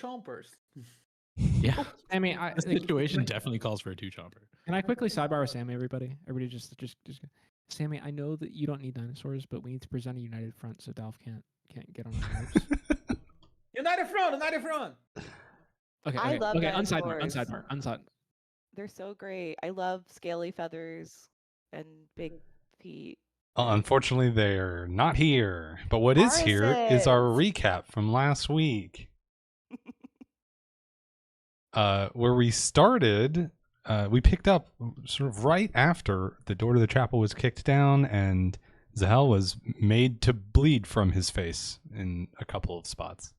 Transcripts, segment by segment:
chompers. Yeah, Sammy, the situation definitely calls for a 2-chomper. Can I quickly sidebar with Sammy, everybody? Everybody just Sammy, I know that you don't need dinosaurs, but we need to present a united front so Dolph can't get on our nerves. United front, united front. Okay, I love unsidebar. They're so great. I love scaly feathers and big feet. Unfortunately, they're not here. But what is here is our recap from last week. Where we started, we picked up sort of right after the door to the chapel was kicked down and Zahel was made to bleed from his face in a couple of spots.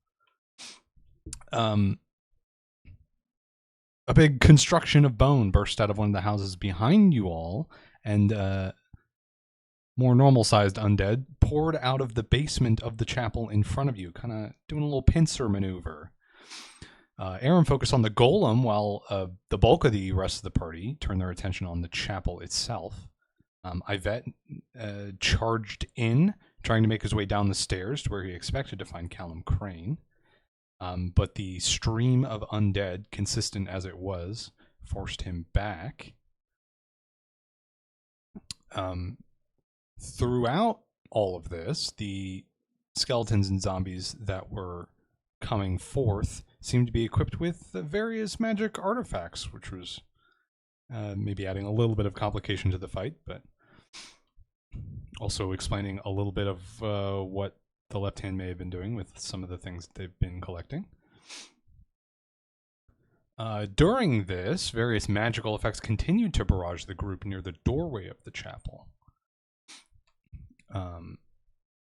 A big construction of bone burst out of one of the houses behind you all, and more normal-sized undead poured out of the basement of the chapel in front of you, kind of doing a little pincer maneuver. Aaron focused on the golem, while the bulk of the rest of the party turned their attention on the chapel itself. Yvette charged in, trying to make his way down the stairs to where he expected to find Callum Crane. But the stream of undead, consistent as it was, forced him back. Throughout all of this, the skeletons and zombies that were coming forth seemed to be equipped with various magic artifacts, which was maybe adding a little bit of complication to the fight, but also explaining a little bit of what the left hand may have been doing with some of the things that they've been collecting. During this, various magical effects continued to barrage the group near the doorway of the chapel.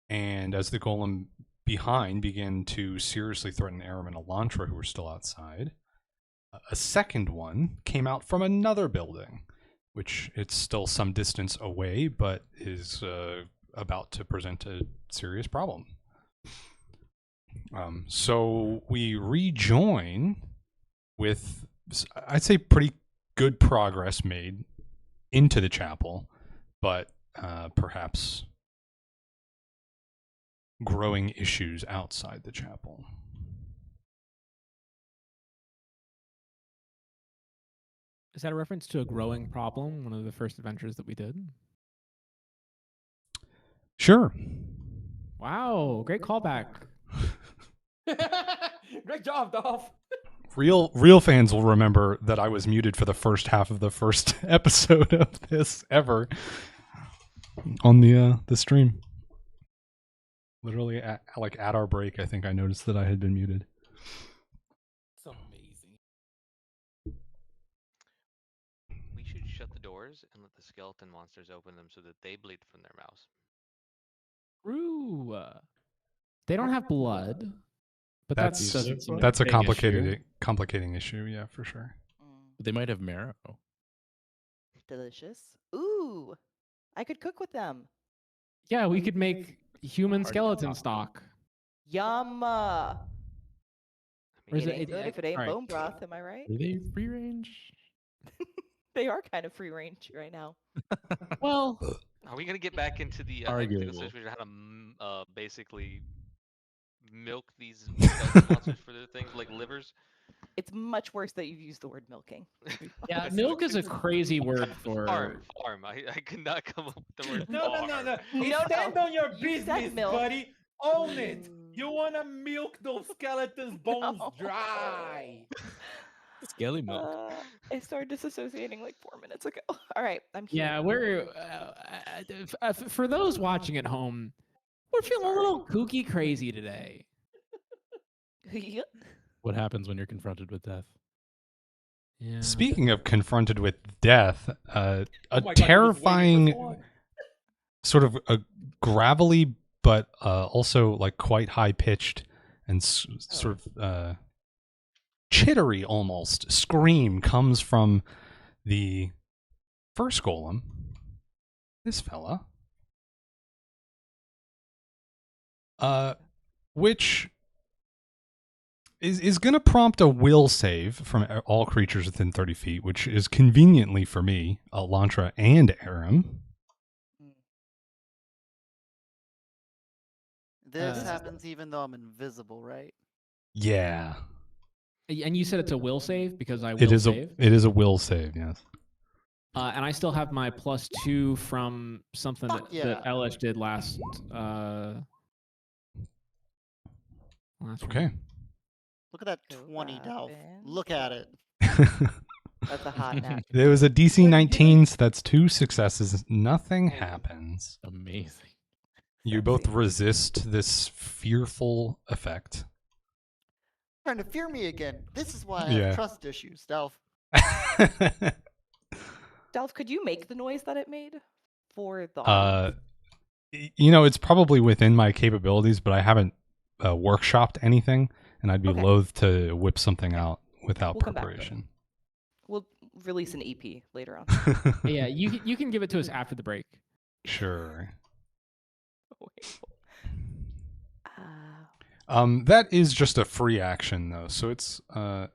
And as the golem behind began to seriously threaten Aram and Elantra, who were still outside, a second one came out from another building, which it's still some distance away, but is about to present a serious problem. So we rejoin with, I'd say, pretty good progress made into the chapel, but perhaps growing issues outside the chapel. Is that a reference to a growing problem, one of the first adventures that we did? Sure. Wow, great callback. Great job, Dolph. Real fans will remember that I was muted for the first half of the first episode of this ever on the stream. Literally at our break, I think I noticed that I had been muted. It's amazing. We should shut the doors and let the skeleton monsters open them so that they bleed from their mouths. True. They don't have blood, but that's a complicating issue, yeah, for sure. They might have marrow. Delicious. Ooh, I could cook with them. Yeah, we could make human skeleton stock. Yum. Or is It ain't good if it ain't bone broth, am I right? Are they free range? They are kind of free range right now. Well, are we gonna get back into the situation how to basically milk these skeleton monsters for their things like livers? It's much worse that you've used the word milking. Yeah, milk is a crazy word for farm. I could not come up with the word No. farm. You stand on your business, milk. buddy. Own it. You wanna milk those skeletons' bones dry. Scaly milk. I started disassociating like 4 minutes ago. All right, I'm here. Yeah, we're for those watching at home, we're feeling a little kooky crazy today. What happens when you're confronted with death? Yeah. Speaking of confronted with death, a terrifying, sort of a gravelly, but also like quite high pitched and sort of chittery almost scream comes from the first golem. This fella, which is going to prompt a will save from all creatures within 30 feet, which is conveniently for me, Elantra and Aram. This happens even though I'm invisible, right? Yeah. And you said it's a will save because I will It is save. it is a will save, yes. And I still have my +2 from something Fuck that yeah. LS did last. Last Okay. round. Look at that Go 20, Dolph. Robin. Look at it. That's a hot nat. There was a DC Well, 19, so that's 2 successes. Nothing Oh. happens. Amazing. You both Sexy. resist this fearful effect. Trying to fear me again. This is why I Yeah. have trust issues, Dolph. Dolph, could you make the noise that it made for the uh, audience? you know, it's probably within my capabilities, but I haven't workshopped anything, and I'd be Okay. loath to whip something Okay. out without We'll come back to it. preparation. We'll release an EP later on. Yeah, you can give it to us after the break. Sure. Uh, That is just a free action though, so it's I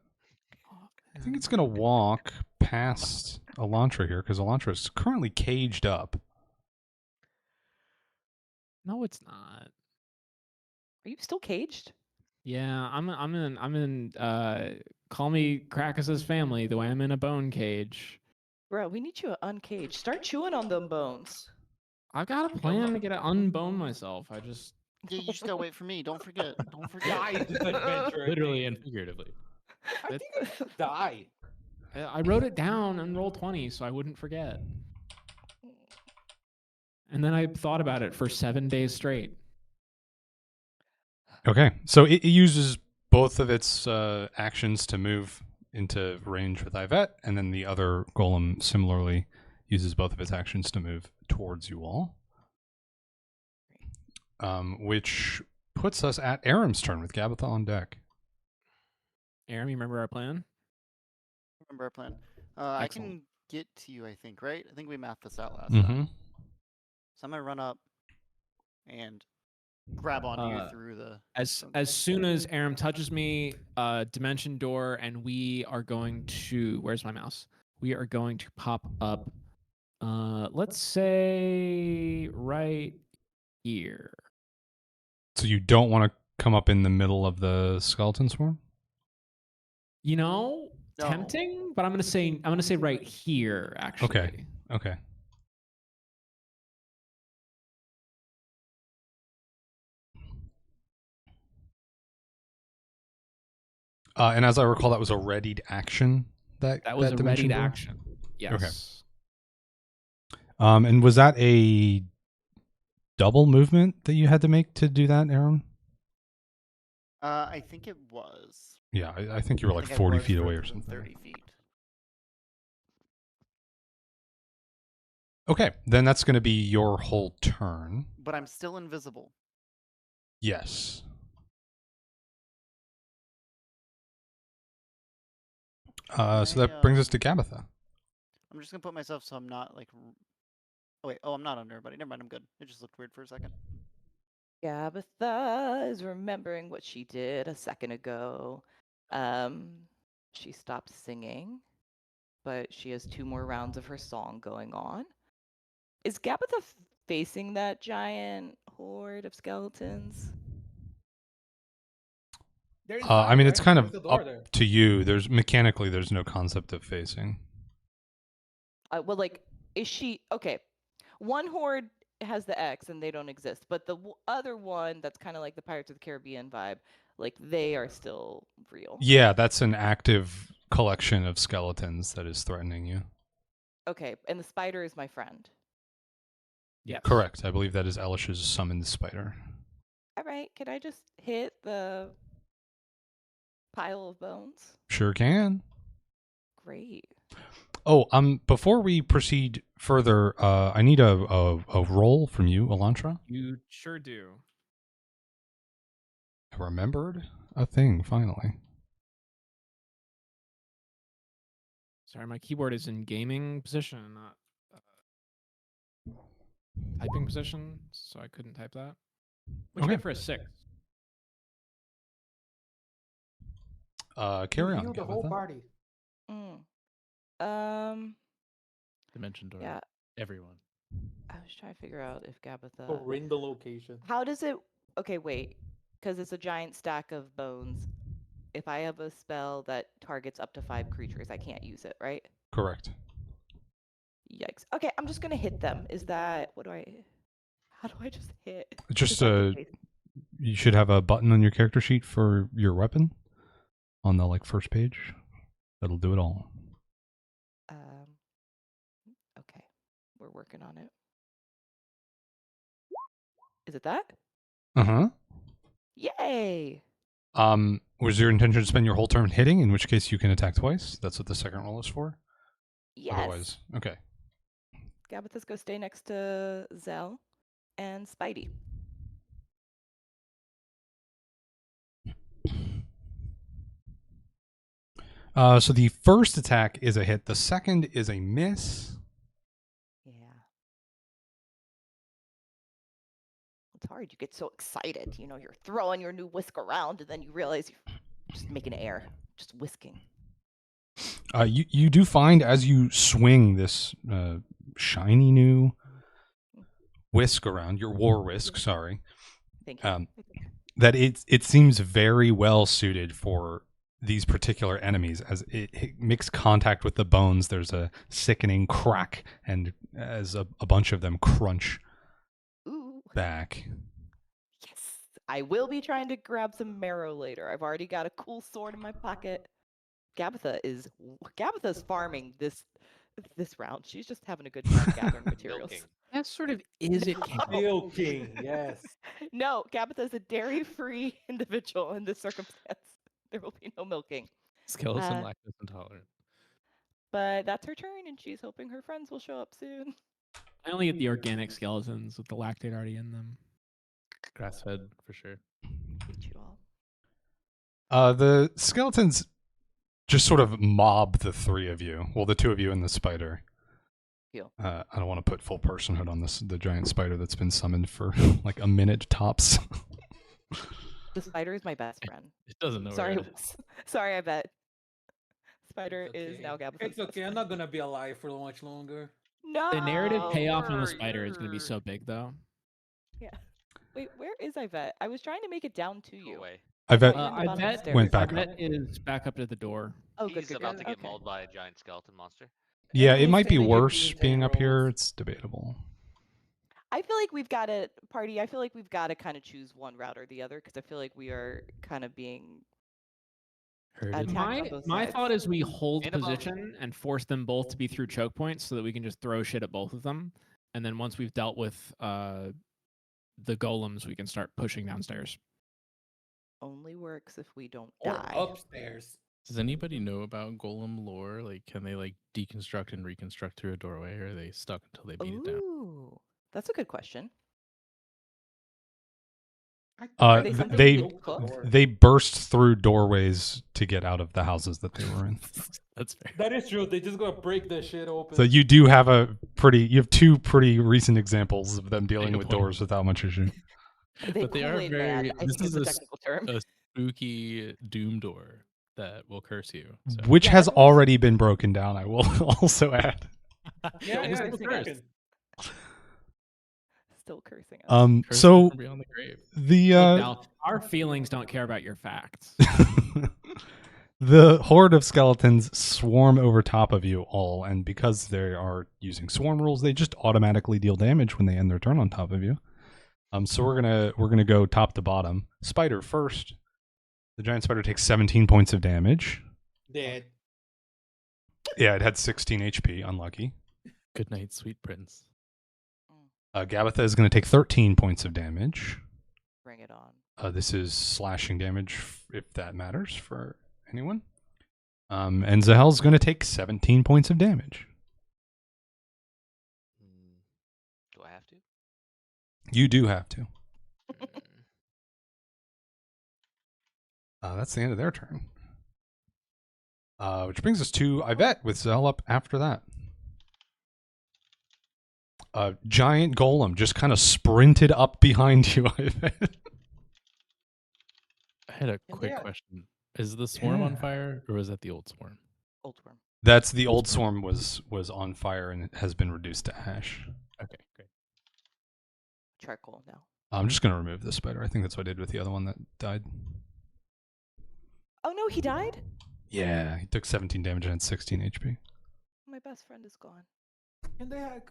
think it's gonna walk past Elantra here because Elantra is currently caged up. No, it's not. are you still caged? Yeah, I'm in call me Krakus's family the way I'm in a bone cage. Bro, we need you uncaged. Start chewing on them bones. I've got a plan to get to unbone myself. I just Yeah, you just gotta wait for me. Don't forget. Don't forget. Die this adventure. Literally and figuratively. I think I should die. I wrote it down and roll 20 so I wouldn't forget. And then I thought about it for 7 days straight. Okay, so it uses both of its actions to move into range with Yvette, and then the other golem similarly uses both of its actions to move towards you all. Which puts us at Aram's turn with Gabitha on deck. Aram, you remember our plan? Remember our plan. I Excellent. can get to you, I think, right? I think we mapped this out last Mm-hmm. time. So I'm gonna run up and grab onto you through the. As soon as Aram touches me, dimension door, and we are going to. Where's my mouse? We are going to pop up. Let's say right here. So you don't want to come up in the middle of the skeleton swarm? You know, No. tempting, but I'm gonna say right here. Actually. Okay. And as I recall, that was a readied action. That was a dimension readied door? action. Yes. And was that a double movement that you had to make to do that, Aram? I think it was. Yeah, I think you were I like think I 40 was feet away further or than something. 30 feet. Okay, then that's going to be your whole turn. But I'm still invisible. Yes. So that brings us to Gabitha. I'm just gonna put myself so I'm not like. Oh wait. Oh, I'm not under everybody. Never mind. I'm good. It just looked weird for a second. Gabitha is remembering what she did a second ago. She stopped singing, but she has 2 more rounds of her song going on. Is Gabitha facing that giant horde of skeletons? They're I mean, inside, it's right? kind There's of a door up there. to you. There's no concept of facing. Well, like, is she okay? One horde has the X and they don't exist, but the other one that's kind of like the Pirates of the Caribbean vibe, like they are still real. Yeah, that's an active collection of skeletons that is threatening you. Okay, and the spider is my friend. Yes. Correct. I believe that is Elish's summoned spider. All right, can I just hit the pile of bones? Sure can. Great. Oh, before we proceed further, I need a roll from you, Elantra. You sure do. I remembered a thing finally. Sorry, my keyboard is in gaming position, not typing position, so I couldn't type that. What'd you Okay. get for a 6? Carry You on. healed the whole Gabitha. party. Dimension door. Yeah, Everyone. I was trying to figure out if Gabitha. Or in the location. How does it? Okay, wait, because it's a giant stack of bones. if I have a spell that targets up to 5 creatures, I can't use it, right? Correct. Yikes. Okay, I'm just gonna hit them. Is that how do I just hit? Just Is that the base- you should have a button on your character sheet for your weapon on the first page. That'll do it all. Okay, we're working on it. Is it that? Uh-huh. Yay! Was your intention to spend your whole turn hitting, in which case you can attack twice? That's what the second roll is for? Yes. Otherwise, okay. Gabitha's go stay next to Zell and Spidey. So the first attack is a hit. The second is a miss. Yeah. It's hard. You get so excited. You know, you're throwing your new whisk around and then you realize you're just making air, just whisking. You do find as you swing this shiny new whisk around, your war whisk, sorry, Thank you. that it seems very well suited for these particular enemies. As it makes contact with the bones, there's a sickening crack, and as a bunch of them crunch back. Yes. I will be trying to grab some marrow later. I've already got a cool sword in my pocket. Gabitha's farming this round. She's just having a good time gathering materials. That sort of is it. Milking, yes. No, Gabitha's a dairy-free individual in this circumstance. There will be no milking. Skeleton lactose intolerant. But that's her turn, and she's hoping her friends will show up soon. I only get the organic skeletons with the lactate already in them. Grass fed for sure. Get you all. The skeletons just sort of mob the three of you. Well, the two of you and the spider. I don't want to put full personhood on the giant spider that's been summoned for like a minute tops. The spider is my best friend. It doesn't know. Sorry, where it is. sorry, I bet. Spider It's okay. is now Gabitha's It's best okay. I'm friend. not gonna be alive for much longer. No. The narrative payoff on the spider is going to be so big, though. Yeah. Wait, where is Yvette? I was trying to make it down to you. Away. Yvette Yvette went back up. Yvette is back up to the door. Oh, good, He's good, about good. to get Okay. mauled by a giant skeleton monster. Yeah, it Everyone's might be standing worse between being up here. rolls. It's debatable. I feel like we've got to party. I feel like we've got to kind of choose one route or the other because I feel like we are kind of being Herded. attacked on both My sides. thought is we hold And above. position and force them both to be through choke points so that we can just throw shit at both of them. And then once we've dealt with the golems, we can start pushing downstairs. Only works if we don't Or die. upstairs. Does anybody know about golem lore? Like, can they deconstruct and reconstruct through a doorway, or are they stuck until they beat it down? Ooh, that's a good question. Uh, they something they you can cook? they burst through doorways to get out of the houses that they were in. That's fair. That is true. They just gonna break the shit open. So you do have you have two pretty recent examples of them dealing Good with point. doors without much issue. But they are Kool-Aid Man, very. I This think is is the technical term. a spooky doom door that will curse you. So. Which Yeah, has everyone's- already been broken down, I will also add. yeah, It's yeah, still it's cursed. broken. Still cursing us. Curse So from beyond the grave. the Look, Val, our feelings don't care about your facts. the horde of skeletons swarm over top of you all, and because they are using swarm rules, they just automatically deal damage when they end their turn on top of you. So we're gonna go top to bottom. Spider first. The giant spider takes 17 points of damage. Dead. Yeah, it had 16 HP. Unlucky. Good night, sweet prince. Gabitha is going to take 13 points of damage. Bring it on. This is slashing damage, if that matters for anyone. And Zahel's going to take 17 points of damage. Do I have to? You do have to. Mm. That's the end of their turn. Which brings us to Yvette with Zahel up after that. A giant golem just kind of sprinted up behind you, Yvette. I had a quick yeah. question. Is the swarm on Yeah. fire, or was that the old swarm? Old worm. That's the old swarm was on fire and it has been reduced to ash. Okay, great. Charcoal now. I'm just going to remove this spider. I think that's what I did with the other one that died. Oh no, he died? Yeah, he took 17 damage and had 16 HP. My best friend is gone. Can they have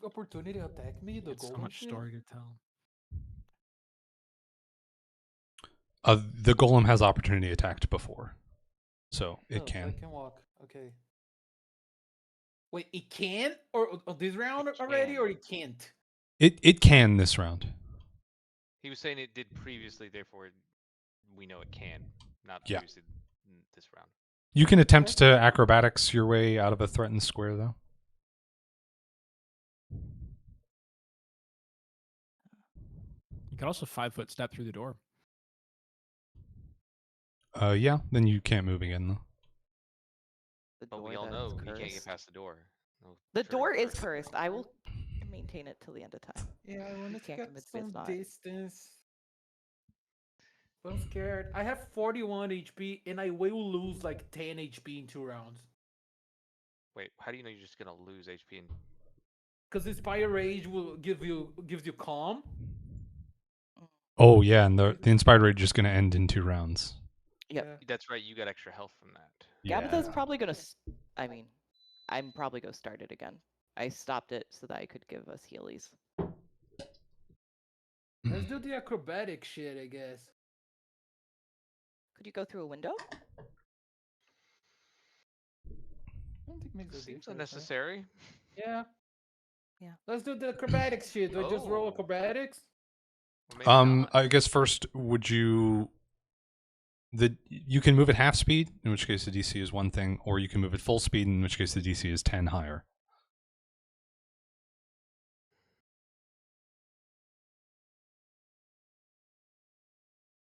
opportunity attack me? The It's so golem much shit? story to tell. The golem has opportunity attacked before, so it Oh, can. So I can walk. Okay. Wait, it can or this round It already, can. or it can't? It can this round. He was saying it did previously, therefore we know it can. Not Yeah. previously this round. You can attempt to acrobatics your way out of a threatened square, though. You could also 5-foot step through the door. Yeah, then you can't move again, though. The But we door all that's know he can't get cursed. past the door. No The trigger door is first. cursed. I will maintain it till the end of time. Yeah, I want You to can't get convince me it's some not. distance. But I'm scared. I have 41 HP, and I will lose like 10 HP in 2 rounds. Wait, how do you know you're just gonna lose HP? Because Inspire Rage will gives you calm. Oh, yeah, and the Inspired Rage is going to end in 2 rounds. Yep. Yeah. That's right. You got extra health from that. Gabitha's probably gonna. I mean, I'm probably gonna start it again. I stopped it so that I could give us healies. Let's do the acrobatic shit, I guess. Could you go through a window? I don't think it makes a Seems difference. Huh? unnecessary. Yeah. Yeah. Let's do the acrobatics shit. Do I just roll Oh. acrobatics? Or maybe not. I guess first, would you... You can move at half speed, in which case the DC is one thing, or you can move at full speed, in which case the DC is 10 higher.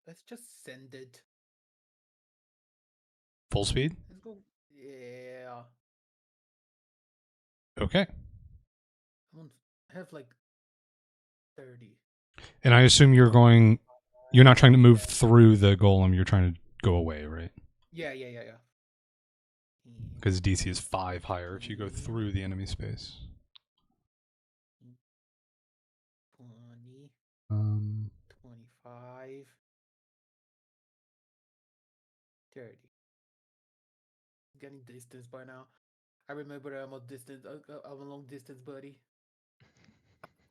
Let's just send it. Full speed? Let's go. Yeah. Okay. I have like 30. And I assume you're not trying to move through the golem, you're trying to go away, right? Yeah. Because DC is 5 higher if you go through the enemy space. 20, Um, 25, 30. Getting distance by now. I remember I'm a long distance buddy.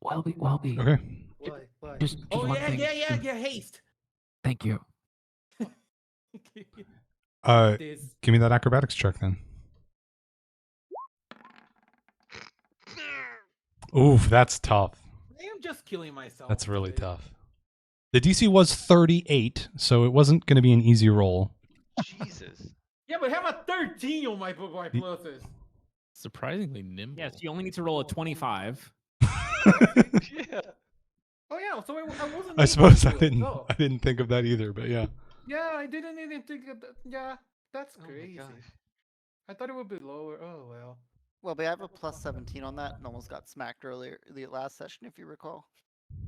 Welby. What? Just Oh one yeah, thing. yeah. Haste. Thank you. This. give me that acrobatics check then. Oof, that's tough. I am just killing myself. That's really today. tough. The DC was 38, so it wasn't going to be an easy roll. Jesus. Yeah, but I have a 13 on my pluses. Surprisingly nimble. Yes, you only need to roll a 25. Yeah. Oh yeah, so I wasn't. I able suppose to I do it. didn't. Oh. I didn't think of that either, but yeah. Yeah, I didn't even think of that. Yeah, that's Oh my crazy. gosh. I thought it would be lower. Oh well. Well, but I have a plus 17 on that and almost got smacked earlier the last session, if you recall.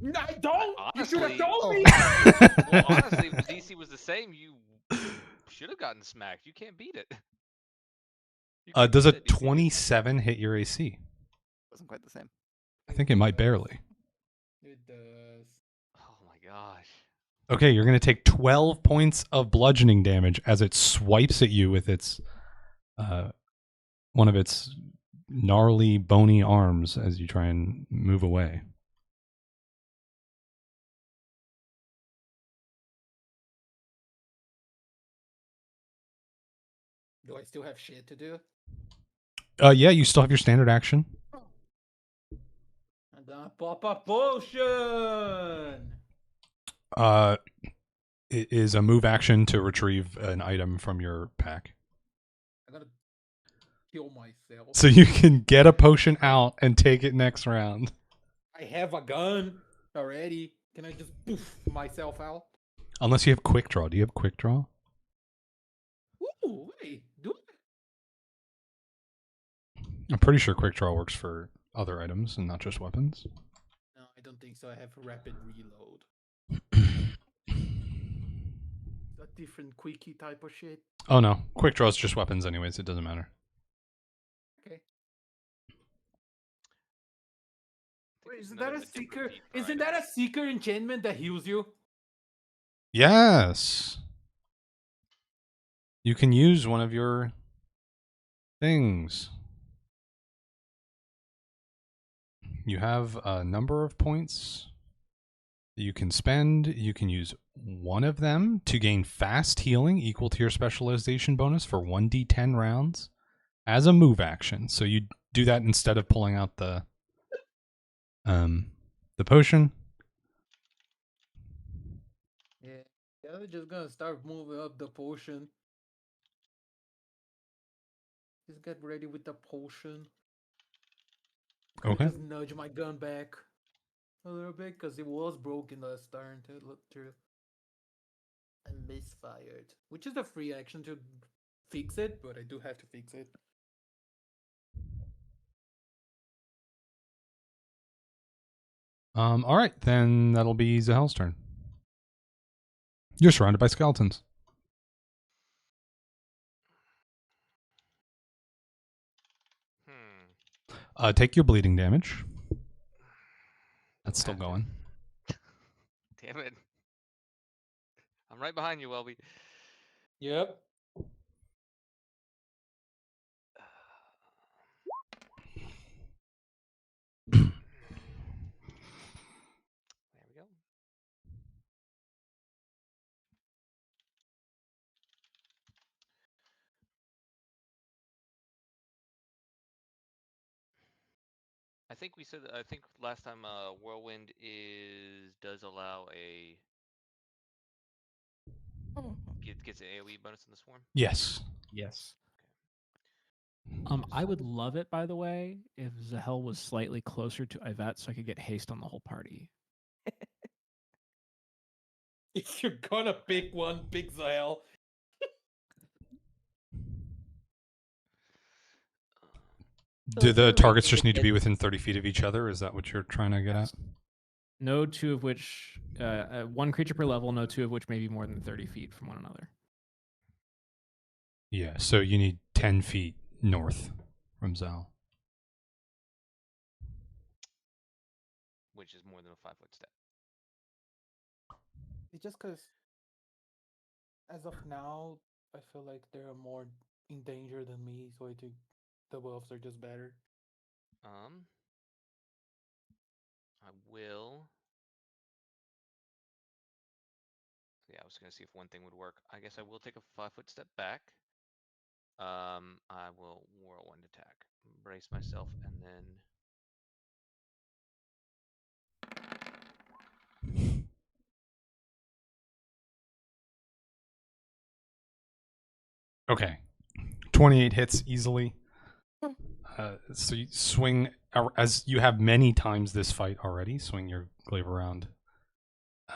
No, I don't. You should have Honestly- told me. Well, honestly, if the DC was the same, you should have gotten smacked. You can't beat it. You can't Does a beat that DC. 27 hit your AC? Wasn't quite the same. I think it might barely. It does. Oh my gosh. Okay, you're going to take 12 points of bludgeoning damage as it swipes at you with its one of its gnarly, bony arms as you try and move away. Do I still have shit to do? Yeah, you still have your standard action. And then pop a potion. It is a move action to retrieve an item from your pack. I'm gonna kill myself. So you can get a potion out and take it next round. I have a gun already. Can I just poof myself out? Unless you have quick draw. Do you have quick draw? Ooh, wait, do it. I'm pretty sure quick draw works for other items and not just weapons. No, I don't think so. I have rapid reload. A different quickie type of shit. Oh no, quick draw is just weapons anyways. It doesn't matter. Okay. Wait, there's isn't that another a method for seeker? repeat for Isn't that a items. seeker enchantment that heals you? Yes. You can use one of your things. You have a number of points that you can spend. You can use one of them to gain fast healing equal to your specialization bonus for 1d10 rounds as a move action. So you do that instead of pulling out the potion. Yeah, we're just gonna start moving up the potion. Just get ready with the potion. I'm Okay. gonna just nudge my gun back a little bit because it was broken last turn to look through. I misfired, which is a free action to fix it, but I do have to fix it. All right, then that'll be Zahel's turn. You're surrounded by skeletons. Take your bleeding damage. That's still Don't have going. to. Damn it. I'm right behind you, Welby. Yep. There we go. I think we said. I think last time, whirlwind does allow a gets an AOE bonus in the swarm. Yes. Yes. I would love it, by the way, if Zahel was slightly closer to Yvette so I could get haste on the whole party. If you're gonna pick one, pick Zael. Do the Those are targets reasons just need to be against- within 30 feet of each other? Is that what you're trying to get at? No two of which, one creature per level, no two of which may be more than 30 feet from one another. Yeah, so you need 10 feet north from Zal. Which is more than a 5-foot step. It's just because, as of now, I feel like they're more in danger than me, so I think the wolves are just better. I will. Yeah, I was gonna see if one thing would work. I guess I will take a 5-foot step back. I will whirlwind attack. Brace myself, and then. Okay. 28 hits easily. So you swing, as you have many times this fight already, swing your glaive around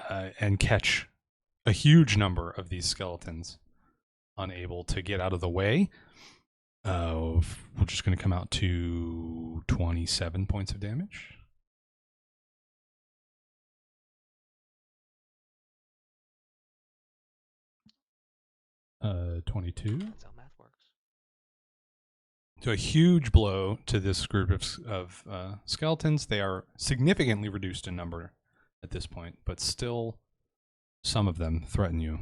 and catch a huge number of these skeletons unable to get out of the way. We're just going to come out to 27 points of damage. Uh, 22. That's how math works. So a huge blow to this group of skeletons. They are significantly reduced in number at this point, but still some of them threaten you.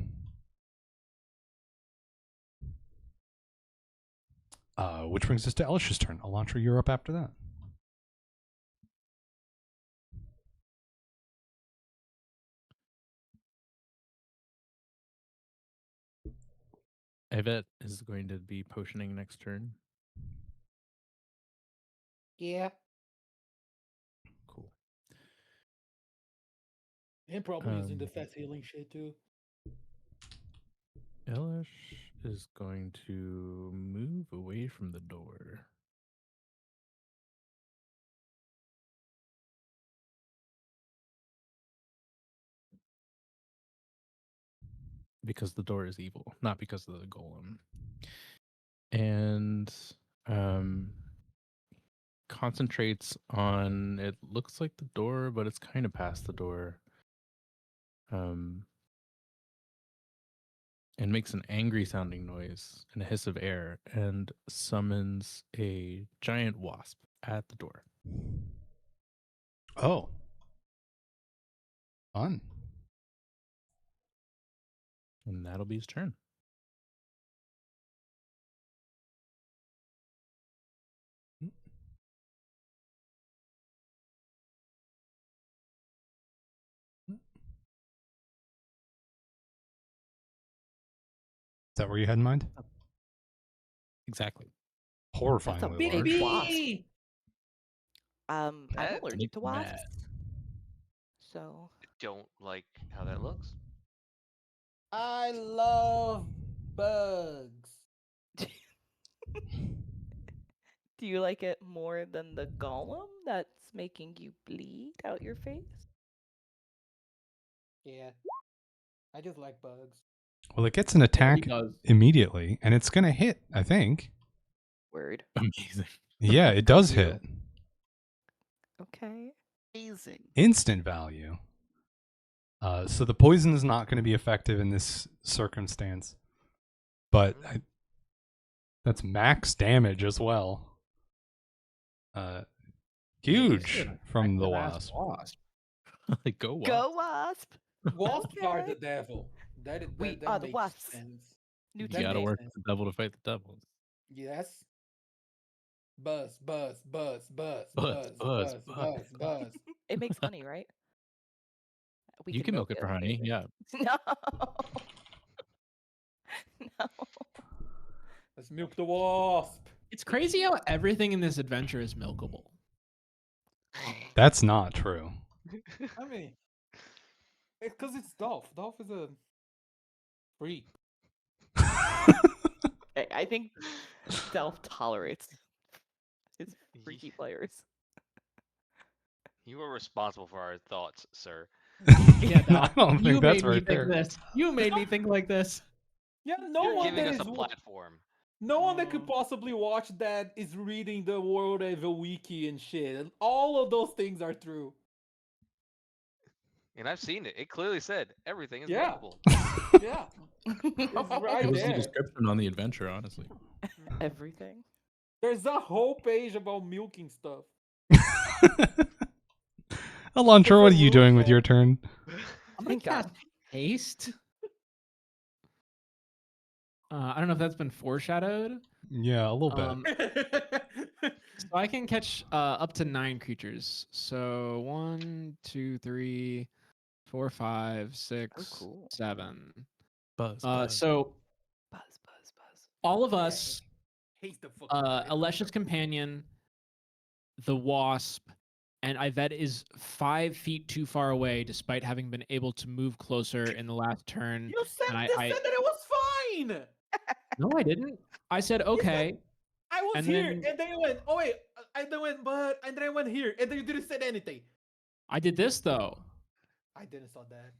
Which brings us to Elish's turn. Elantra, you're up after that. Yvette is going to be potioning next turn. Yeah. Cool. And probably using the fast healing shit too. Elish is going to move away from the door. Because the door is evil, not because of the golem. And concentrates on, it looks like the door, but it's kind of past the door. And makes an angry sounding noise and a hiss of air and summons a giant wasp at the door. Oh. Fun. And that'll be his turn. that what you had in mind? Exactly. Horrifyingly big large. wasp. I'm That allergic Make to me mad. wasps. So don't like how that looks. I love bugs. do you like it more than the golem that's making you bleed out your face? Yeah. I just like bugs. Well, it gets an Yeah, attack he does. immediately, and it's going to hit, I think. Word. Amazing. Yeah, it For does you. hit. Okay. Amazing. Instant value. So the poison is not going to be effective in this circumstance. But that's max damage as well. Huge from the wasp. Like, go wasp. Go wasp. Wasps are Okay. the devil. That We that are the makes wasps. sense. New You That gotta makes work sense. with the devil to fight the devil. Yes. Buzz, buzz, buzz, buzz, Buzz, buzz, buzz, buzz, buzz. buzz, buzz. It makes honey, right? We You can milk it for honey. maybe. Yeah. No. No. Let's milk the wasp. It's crazy how everything in this adventure is milkable. That's not true. I mean, it's because it's Dolph. Dolph is a freak. I think Delph tolerates his freaky players. You are responsible for our thoughts, sir. Yeah, I Dal, don't you think that's made me right think there. this. You made me think like this. Yeah, no You're one giving that us a is platform. no one that could possibly watch that is reading the World Evil Wiki and shit. And all of those things are true. And I've seen it. It clearly said everything is Yeah. milkable. Yeah, it's right It was the there. description on the adventure, honestly. Everything. There's a whole page about milking stuff. Alontra, what are you doing with your Solution. turn? I'm gonna Thank God. cast haste. I don't know if that's been foreshadowed. Yeah, a little bit. So I can catch up to 9 creatures. So 1, 2, 3, 4, 5, 6, cool. 7. Buzz. So Buzz, buzz, buzz. all of us, Hate the fucking word. Alesha's companion, the wasp, and Yvette is 5 feet too far away, despite having been able to move closer in the last turn. You said, And I said that it was fine. no, I didn't. I said okay. I was And here, then- and then you went, oh wait, and then went, but, and then I went here, and then you didn't say anything. I did this though. I didn't saw that.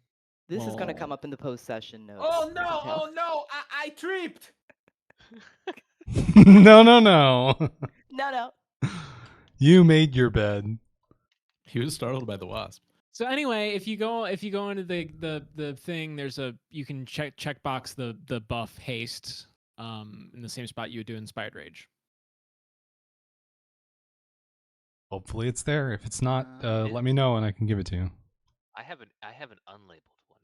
This is gonna come Well- up in the post session notes. Oh you no, can tell. oh no, I tripped. No. No, no. You made your bed. He was startled by the wasp. So anyway, if you go into the thing, there's you can checkbox the buff haste in the same spot you would do Inspired Rage. Hopefully it's there. If it's not, It let me know and I can give it to you. I have an unlabeled one.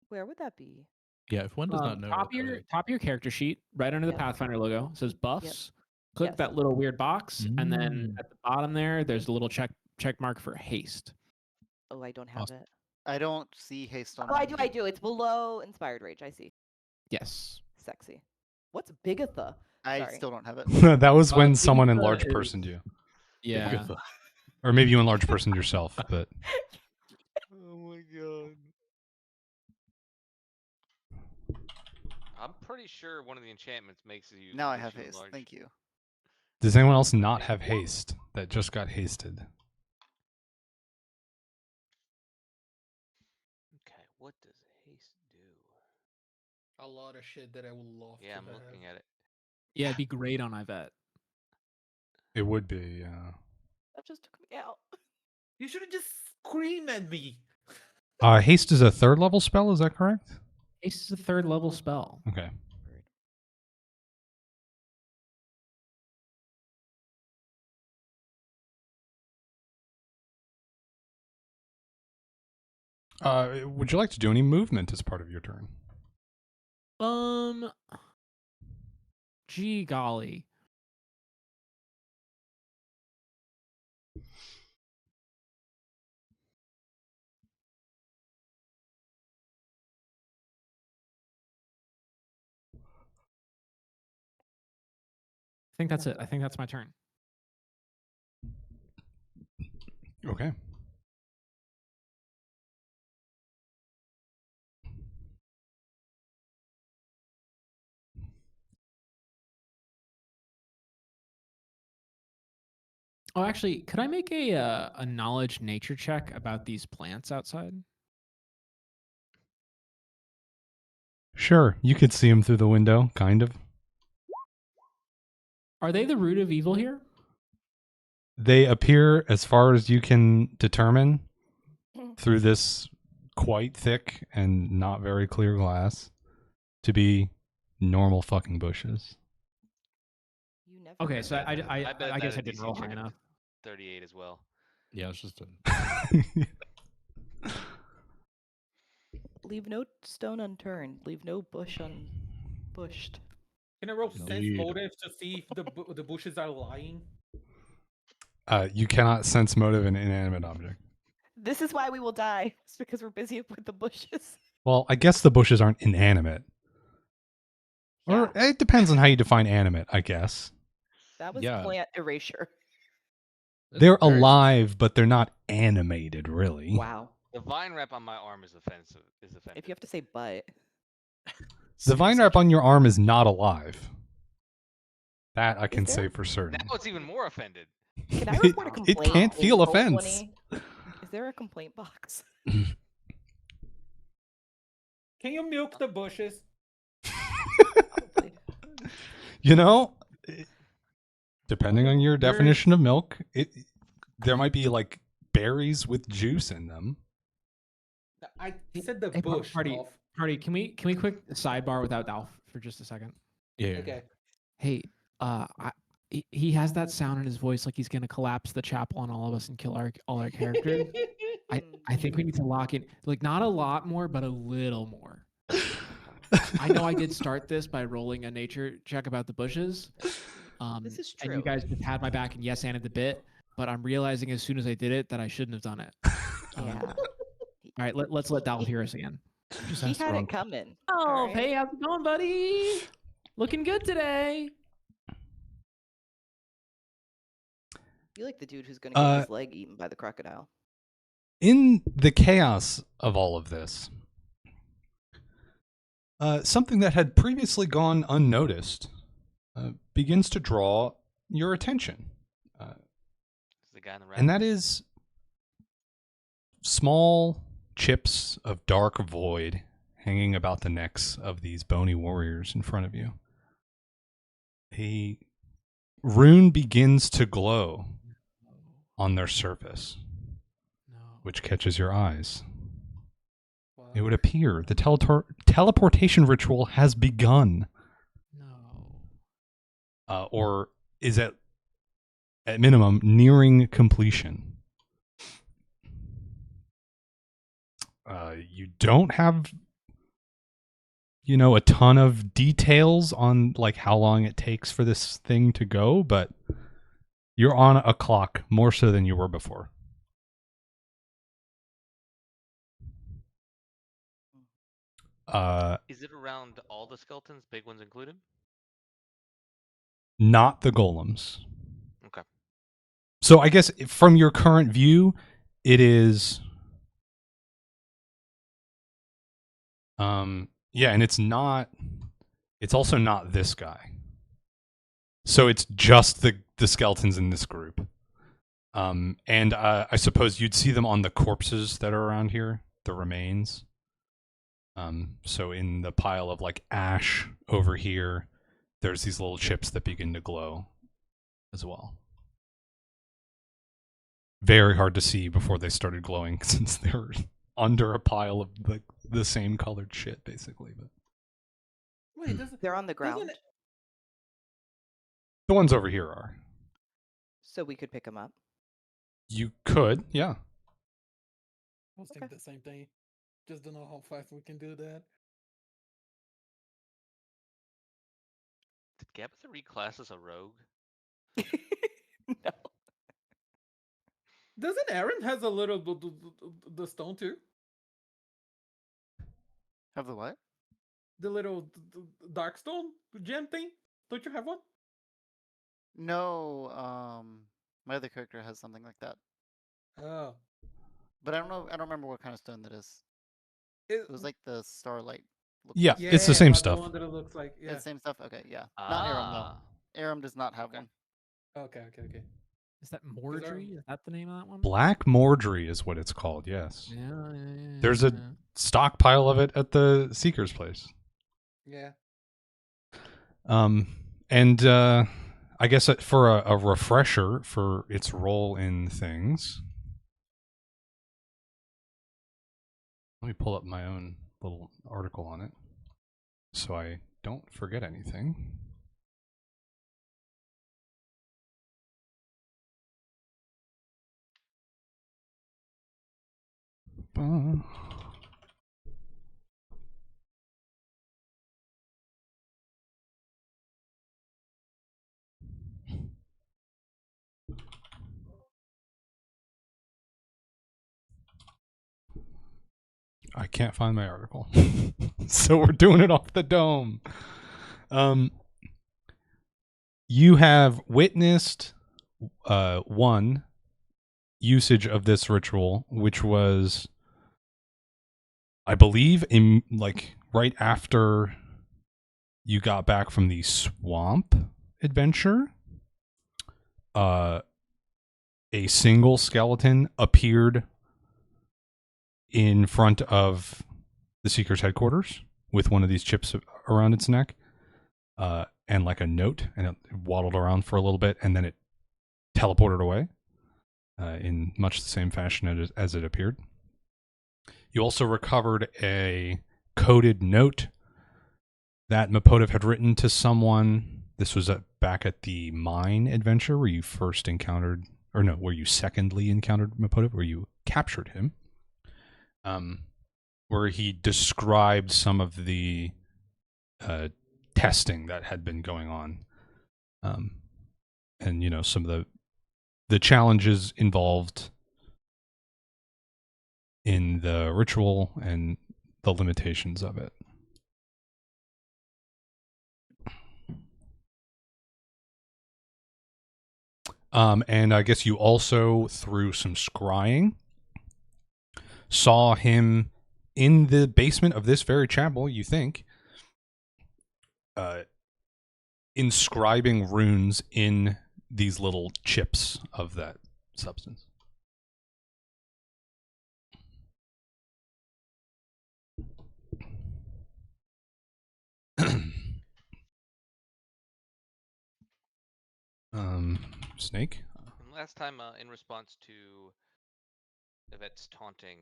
Where would that be? Yeah, if one does not know. Top of your character sheet, right under the Yep. Pathfinder logo, says buffs. Click Yes. that little weird box, and then Mm. at the bottom there's a little check mark for haste. Oh, I don't have Awesome. it. I don't see haste on Oh, I mine. do. I do. It's below Inspired Rage. I see. Yes. Sexy. What's Bigatha? I Sorry. still don't have it. That was when someone Bigatha enlarged is- personed you. Yeah. Or maybe you enlarged personed yourself, but Oh my god. I'm pretty sure one of the enchantments makes you. Now I makes have you haste. enlarge. Thank you. does anyone else not have haste that just got hasted? Okay, what does haste do? A lot of shit that I would love Yeah, to I'm have. looking at it. Yeah, it'd be great on Yvette. It would be, yeah. That just took me out. You should have just screamed at me. Haste is a 3rd level spell, is that correct? Haste is a 3rd level spell. Okay. Would you like to do any movement as part of your turn? Gee golly. think that's it. I think that's my turn. Okay. Oh, actually, could I make a knowledge nature check about these plants outside? Sure, you could see them through the window, kind of. Are they the root of evil here? They appear, as far as you can determine, through this quite thick and not very clear glass, to be normal fucking bushes. You never Okay, know. so I bet guess that I didn't roll high enough. 38 as well. Yeah, it's just a. Leave no stone unturned. Leave no bush unbushed. Can I roll sense Indeed. motive to see if the bushes are lying? You cannot sense motive in an inanimate object. This is why we will die. It's because we're busy with the bushes. Well, I guess the bushes aren't inanimate. Or it depends on how you define animate, I guess. That was Yeah. plant erasure. They're alive, but they're not animated, really. Wow. The vine wrap on my arm is offensive. If you have to say but. The vine wrap on your arm is not alive. That I can there? say for certain. Now it's even more offended. Can I report a It complaint? can't in feel Roll offense. 20? Is there a complaint box? Can you milk the bushes? Probably. You know, depending on your definition of milk, there might be like berries with juice in them. I said the Hey, bush. party, Dolph. party. Can we quick sidebar without Dolph for just a second? Yeah. Okay. Hey, he has that sound in his voice like he's gonna collapse the chapel on all of us and kill all our characters. I think we need to lock in, like, not a lot more, but a little more. I know I did start this by rolling a nature check about the bushes. This is And you true. guys just had my back and yes anded the bit, but I'm realizing as soon as I did it that I shouldn't have done it. Yeah. All right, let's let Dolph hear us again. Just He ask the had wrong it coming. Oh, Alright. hey, how's it going, buddy? Looking good today. You like the dude who's going to get Uh, his leg eaten by the crocodile. In the chaos of all of this, something that had previously gone unnoticed begins to draw your attention. It's the guy in the wrap. And that is small chips of dark void hanging about the necks of these bony warriors in front of you. A rune begins to glow on their surface, which catches your eyes. It would appear the teleportation ritual has begun. No. Or is at minimum nearing completion. You don't have, a ton of details on like how long it takes for this thing to go, but you're on a clock more so than you were before. Is it around all the skeletons, big ones included? Not the golems. Okay. So I guess from your current view, it is. Yeah, and it's not. It's also not this guy. So it's just the skeletons in this group. And I suppose you'd see them on the corpses that are around here, the remains. So in the pile of like ash over here, there's these little chips that begin to glow as well. Very hard to see before they started glowing since they were under a pile of the same colored shit, basically. But Wait, They're on the ground, doesn't it- the ones over here are. so we could pick them up. You could, yeah. I was thinking the same thing. Just don't know how fast we can do that. Did Gabitha reclass as a rogue? No. Doesn't Aaron has a little the stone too? Have the what? The little dark stone gem thing. Don't you have one? No, my other character has something like that, Oh. but I don't know. I don't remember what kind of stone that is. It, It was like the starlight. Yeah, stone. it's the yeah, same like stuff. the one that it looks like. Yeah, Yeah. same stuff. Okay, yeah. Not Aram though. Aram does not have Okay. one. Okay. Is that I'm- Mordry? Is that the name of that one? Black Mordry is what it's called, yes. Yeah. There's a stockpile of it at the Seeker's place. Yeah. And I guess for a refresher for its role in things, let me pull up my own little article on it so I don't forget anything. I can't find my article. So we're doing it off the dome. You have witnessed one usage of this ritual, which was, I believe, in like right after you got back from the swamp adventure. A single skeleton appeared in front of the Seeker's headquarters with one of these chips around its neck, and like a note, and it waddled around for a little bit, and then it teleported away in much the same fashion as it appeared. You also recovered a coded note that Mapotiv had written to someone. This was back at the mine adventure where you first encountered, or no, where you secondly encountered Mapotiv, where you captured him. Where he described some of the testing that had been going on, and you know, some of the challenges involved in the ritual and the limitations of it. And I guess you also, through some scrying, saw him in the basement of this very chapel, you think, inscribing runes in these little chips of that substance. Snake? And last time, in response to Yvette's taunting,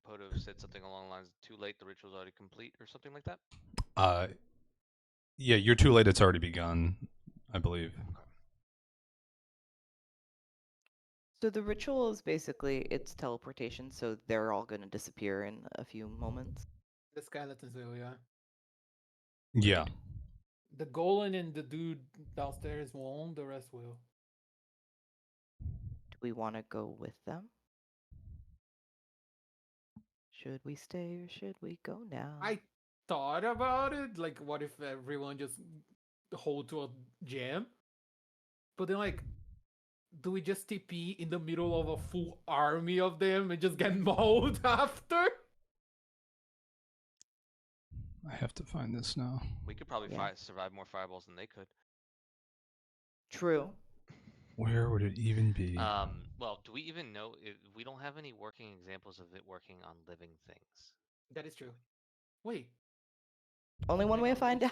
Poto said something along the lines of "too late, the ritual's already complete" or something like that. Yeah, you're too late. It's already begun, I believe. So the ritual is basically it's teleportation, so they're all going to disappear in a few moments. The skeletons will, yeah. Yeah. The golem and the dude downstairs won't, the rest will. Do we want to go with them? Should we stay or should we go now? I thought about it, like, what if everyone just hold to a jam? But then, like, do we just TP in the middle of a full army of them and just get mauled after? I have to find this now. We could probably Yeah. survive more fireballs than they could. True. Where would it even be? Well, do we even know if we don't have any working examples of it working on living things? That is true. Wait. Only one way to find out.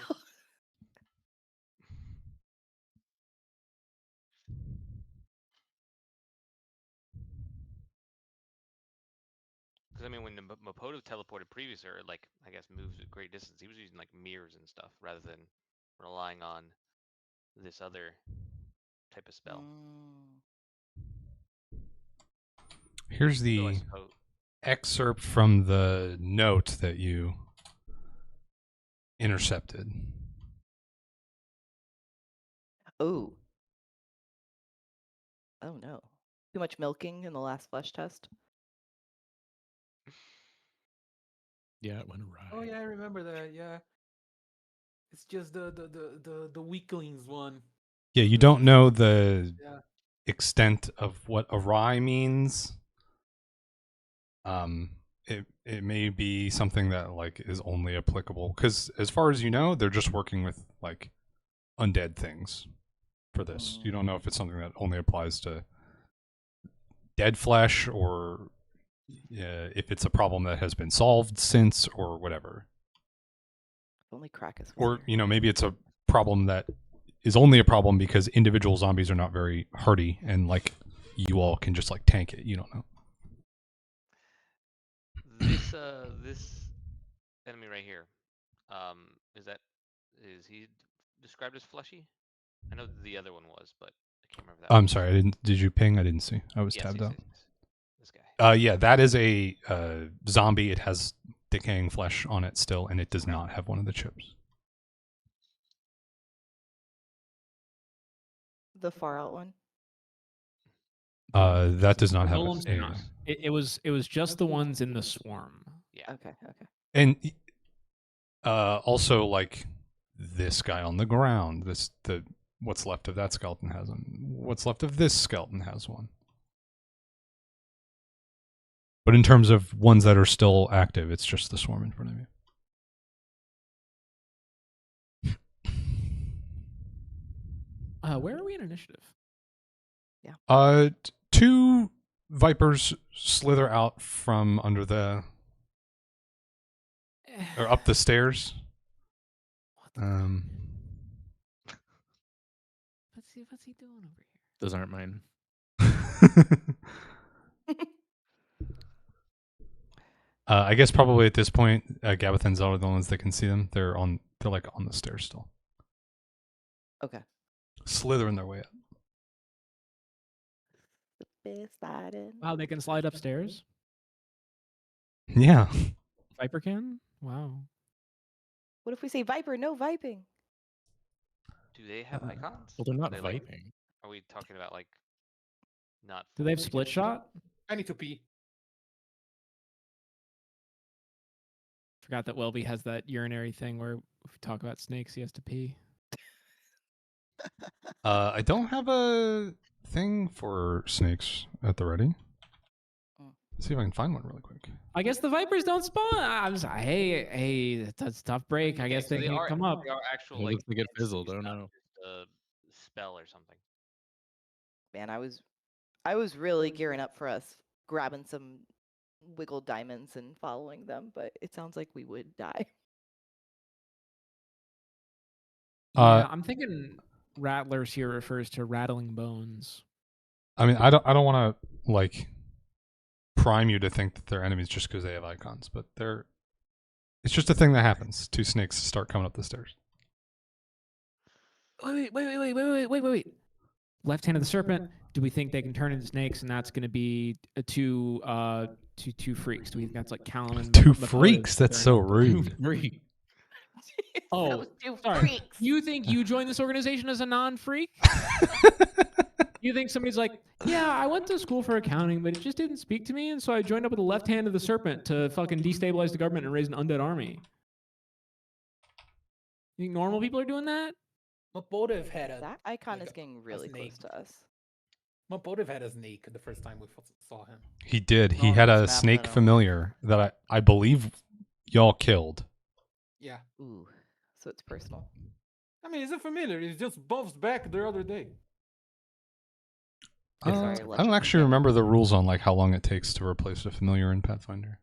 Because I mean, when Mapoto teleported previously, or like I guess moves at great distance, he was using like mirrors and stuff rather than relying on this other type of spell. Here's So I the suppose excerpt from the note that you intercepted. Oh. Oh no. Too much milking in the last flesh test? Yeah, it went awry. Oh yeah, I remember that. Yeah, it's just the weaklings one. Yeah, you don't know the Yeah. extent of what awry means. It may be something that like is only applicable because, as far as you know, they're just working with like undead things for this. You don't know if it's something that only applies to dead flesh or if it's a problem that has been solved since or whatever. Only Krakus was Or here. maybe it's a problem that is only a problem because individual zombies are not very hardy and like you all can just like tank it. You don't know. This enemy right here, is he described as fleshy? I know the other one was, but I can't remember that. I'm sorry, I didn't. Did you ping? I didn't see. I was Yes, tabbed yes, out. yes. This guy. Yeah, that is a zombie. It has decaying flesh on it still, and it does not have one of the chips. The far out one. That does not The have golems do any. not. It was just the ones in the swarm. Yeah. Okay. And also like this guy on the ground. What's left of that skeleton has one. What's left of this skeleton has one. But in terms of ones that are still active, it's just the swarm in front of you. Where are we in initiative? Two vipers slither out from under the or up the stairs. What's he doing over here? Those aren't mine. I guess probably at this point, Gabbath and Zelda are the ones that can see them. They're like on the stairs still, Okay. slithering their way up. Wow, they can slide upstairs. Yeah. Viper can. Wow. What if we say Viper? No viping. Do they have icons? Well, they're not Are they, like, viping. Are we talking about like not? Do they have full- split shot? I need to pee. Forgot that Welby has that urinary thing where if we talk about snakes, he has to pee. I don't have a thing for snakes at the ready. Let's see if I can find one really quick. I guess the vipers don't spawn. I'm just hey, that's a tough break. I guess so they can't come up. They are actual It like looks like it entities, fizzled. I don't not know. just a spell or something. Man, I was really gearing up for us grabbing some wiggle diamonds and following them, but it sounds like we would die. Yeah, I'm thinking rattlers here refers to rattling bones. I mean, I don't want to like prime you to think that they're enemies just because they have icons, but it's just a thing that happens. Two snakes start coming up the stairs. Wait. Left hand of the serpent. Do we think they can turn into snakes, and that's going to be two freaks? Do we think that's like Callum and Two Mephisto freaks? That's so rude. Freak. Oh, Those two sorry. freaks. You think you joined this organization as a non-freak? You think somebody's like, yeah, I went to school for accounting, but it just didn't speak to me, and so I joined up with the left hand of the serpent to fucking destabilize the government and raise an undead army. You think normal people are doing that? Mopotive had a That icon like is getting really close snake. to us. Mopotive had a snake the first time we saw him. He did. He On had this a map snake that I familiar that I believe y'all killed. Yeah. Ooh, so it's personal. I mean, it's a familiar. He just buffs back the other day. Sorry, I don't Legend actually King. remember the rules on like how long it takes to replace a familiar in Pathfinder.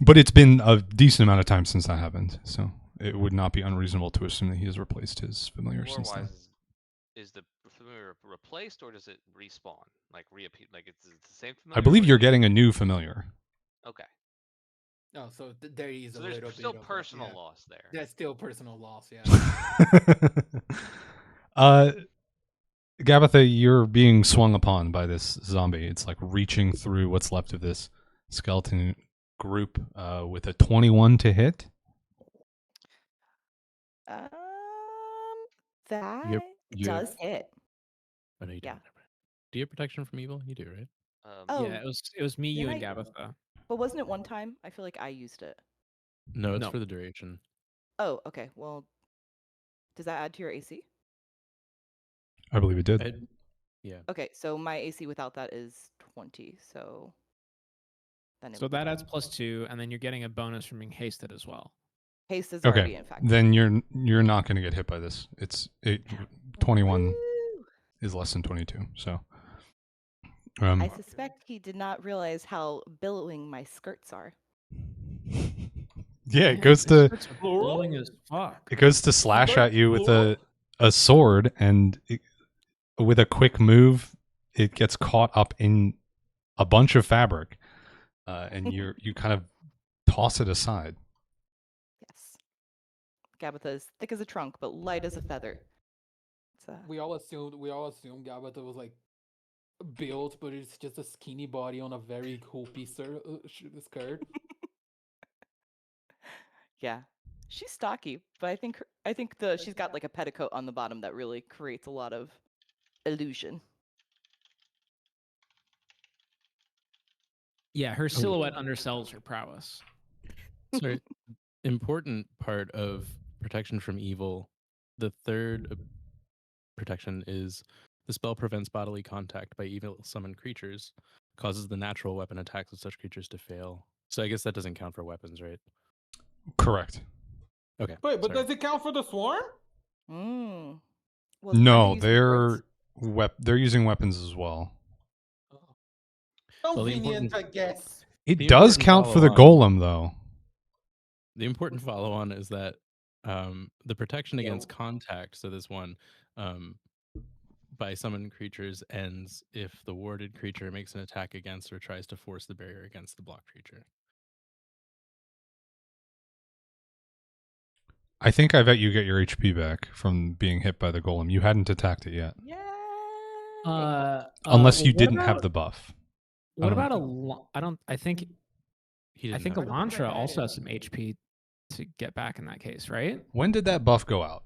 But it's been a decent amount of time since that happened, so it would not be unreasonable to assume that he has replaced his familiar since then. Lore-wise, is the familiar replaced or does it respawn? Like reappear? Like it's the same familiar? I believe or you're is it- getting a new familiar. Okay. Oh, so there is So a there's little still bit of personal yeah. loss there. That's still personal loss, yeah. Gabbatha, you're being swung upon by this zombie. It's like reaching through what's left of this skeleton group with a 21 to hit. That you does have- hit. Oh, no, you Yeah. don't. Do you have protection from evil? You do, right? Oh, Yeah, it was me, you, and didn't I- Gabbatha. But wasn't it one time? I feel like I used it. No, it's No. for the duration. Oh, okay. Well, Does that add to your AC? I believe it did. Yeah. Okay, so my AC without that is 20. So then it So would be that adds 20. +2, and then you're getting a bonus from being hasted as well. Haste is Okay, already in fact. then you're not going to get hit by this. 21 Woo! is less than 22. So I suspect he did not realize how billowing my skirts are. yeah, it goes to Blowing as fuck. slash at you with a sword, and with a quick move, it gets caught up in a bunch of fabric, and you kind of toss it aside. Yes. Gabitha is thick as a trunk, but light as a feather. It's We all assumed Gabata was like built, but it's just a skinny body on a very hoopy skirt. yeah. She's stocky, but I think she's got like a petticoat on the bottom that really creates a lot of illusion. Yeah, her silhouette undersells her prowess. So, important part of protection from evil, the third protection is the spell prevents bodily contact by evil summoned creatures, causes the natural weapon attacks of such creatures to fail. So I guess that doesn't count for weapons, right? Correct. Okay. Wait, but sorry. does it count for the swarm? Mm. Well, No, they're they're using weapons as well. Well, the Convenient, important- I guess. It The does important count for the follow-on- golem, though. The important follow on is that the protection Yeah. against contact, so this one, by summoned creatures ends if the warded creature makes an attack against or tries to force the barrier against the blocked creature. I think I bet you get your HP back from being hit by the golem. You hadn't attacked it yet, Yeah. unless well, you what didn't have about- the buff. What don't about know. I think He I didn't think have the- Elantra also has some HP to get back in that case, right? When did that buff go out?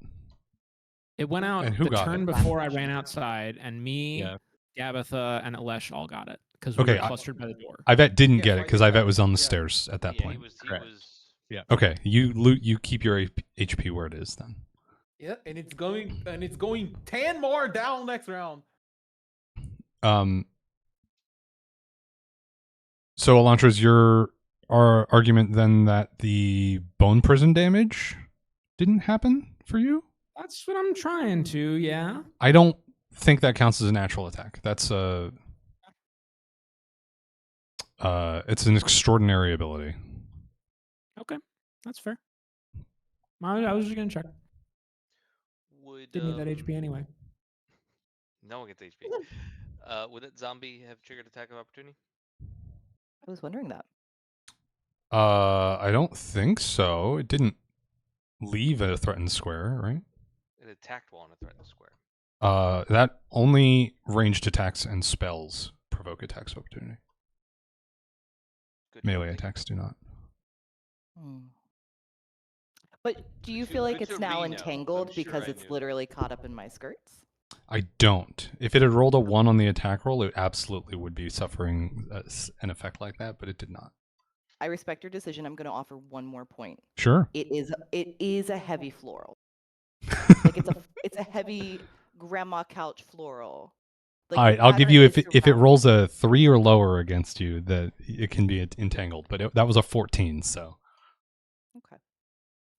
It went out And who the got turn it? before I ran outside, and me, Yeah. Gabatha, and Alesh all got it because we Okay, were clustered by the door. Ivet didn't Yes, get it I because did Ivet that. was on the Yeah. stairs at that Yeah, point. he Correct. was. Yeah. Okay, you keep your HP where it is then. Yeah, and it's going 10 more down next round. So Elantra's your argument then that the bone prison damage didn't happen for you? That's what I'm trying to, yeah. I don't think that counts as a natural attack. That's it's an extraordinary ability. Okay, that's fair. I was just gonna check. Would Didn't need that HP anyway. no one gets HP. Would that zombie have triggered attack of opportunity? I was wondering that. I don't think so. It didn't leave a threatened square, right? It attacked while in a threatened square. That only ranged attacks and spells provoke attacks of opportunity. Good Melee to- attacks do not. But do you Good feel like to it's now re-know, 'cause I'm entangled sure because I it's knew. literally caught up in my skirts? I don't. If it had rolled a 1 on the attack roll, it absolutely would be suffering an effect like that, but it did not. I respect your decision. I'm going to offer one more point. Sure. It is a heavy floral. Like it's a heavy grandma couch floral. Like All the right, I'll give pattern you is if it throughout. rolls a 3 or lower against you, that it can be entangled. But that was a 14, so Okay.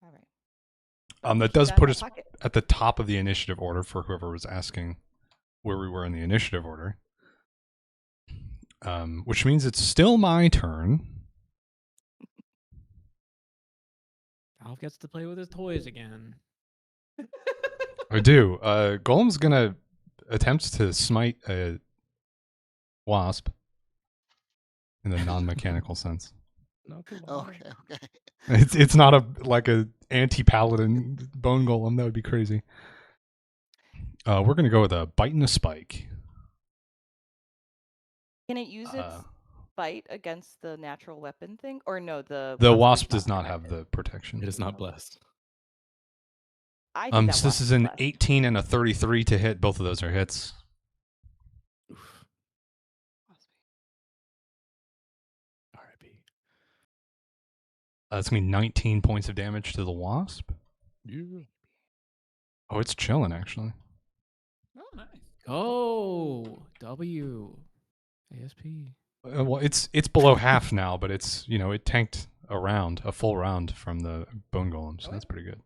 All right. that Keep does in put my us pocket. at the top of the initiative order for whoever was asking where we were in the initiative order. Which means it's still my turn. Alf gets to play with his toys again. I do. Golem's gonna attempt to smite a wasp in the non-mechanical sense. Not the Okay, line. okay. It's not a anti-paladin bone golem. That would be crazy. We're gonna go with a bite and a spike. Can it use its bite against the natural weapon thing? Or no, the The wasp wasp is does not have connected. the protection. It is not blessed. I think that So this wasp is an blessed. 18 and a 33 to hit. Both of those are hits. Oof. R.I.P. That's gonna be 19 points of damage to the wasp. Yeah. Oh, it's chilling actually. Oh, nice. Go W ASP. Well, it's below half now, but it's it tanked a full round from the bone golem, so that's pretty good.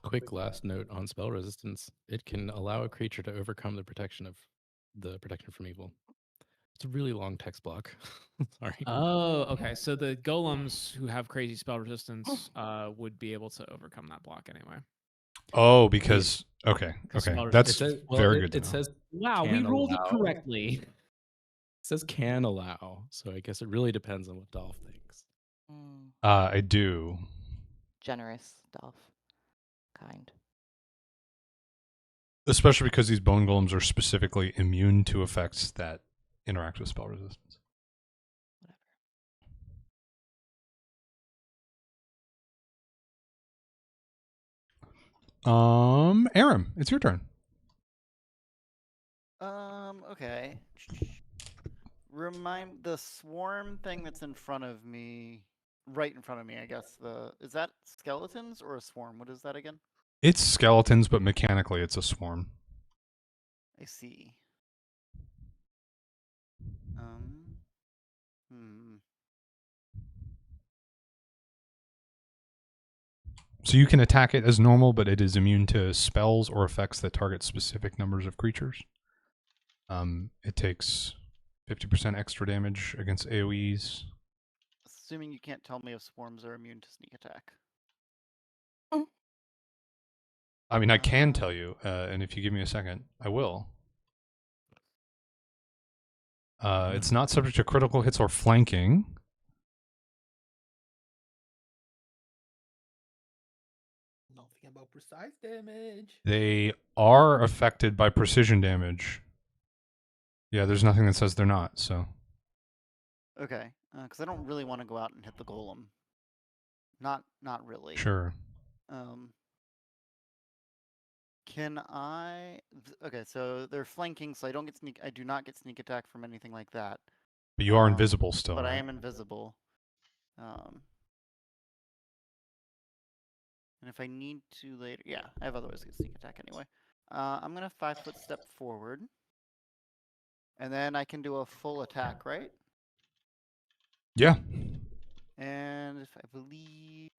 Quick last note on spell resistance: it can allow a creature to overcome the protection from evil. It's a really long text block. Sorry. Oh, okay. So the golems who have crazy spell resistance would be able to overcome that block anyway. Oh, because okay, spell that's resistance. very good. It says Wow, we can rolled allow. it correctly. It says can allow, so I guess it really depends on what Dolph thinks. I do. Generous, Dolph. Kind. Especially because these bone golems are specifically immune to effects that interact with spell resistance. Aram, it's your turn. Okay. Remind the swarm thing that's in front of me, right in front of me, I guess. Is that skeletons or a swarm? What is that again? It's skeletons, but mechanically it's a swarm. I see. So you can attack it as normal, but it is immune to spells or effects that target specific numbers of creatures. It takes 50% extra damage against AoEs. Assuming you can't tell me if swarms are immune to sneak attack. I mean, I can tell you, and if you give me a second, I will. It's not subject to critical hits or flanking. Nothing about precise damage. They are affected by precision damage. Yeah, there's nothing that says they're not, so. Okay, because I don't really want to go out and hit the golem. Not really. Sure. Can I? Okay, so they're flanking, so I don't get sneak. I do not get sneak attack from anything like that. But you are invisible still, But right? I am invisible. And if I need to later, yeah, I have otherwise get sneak attack anyway. I'm gonna 5-foot step forward, and then I can do a full attack, right? Yeah. And if I believe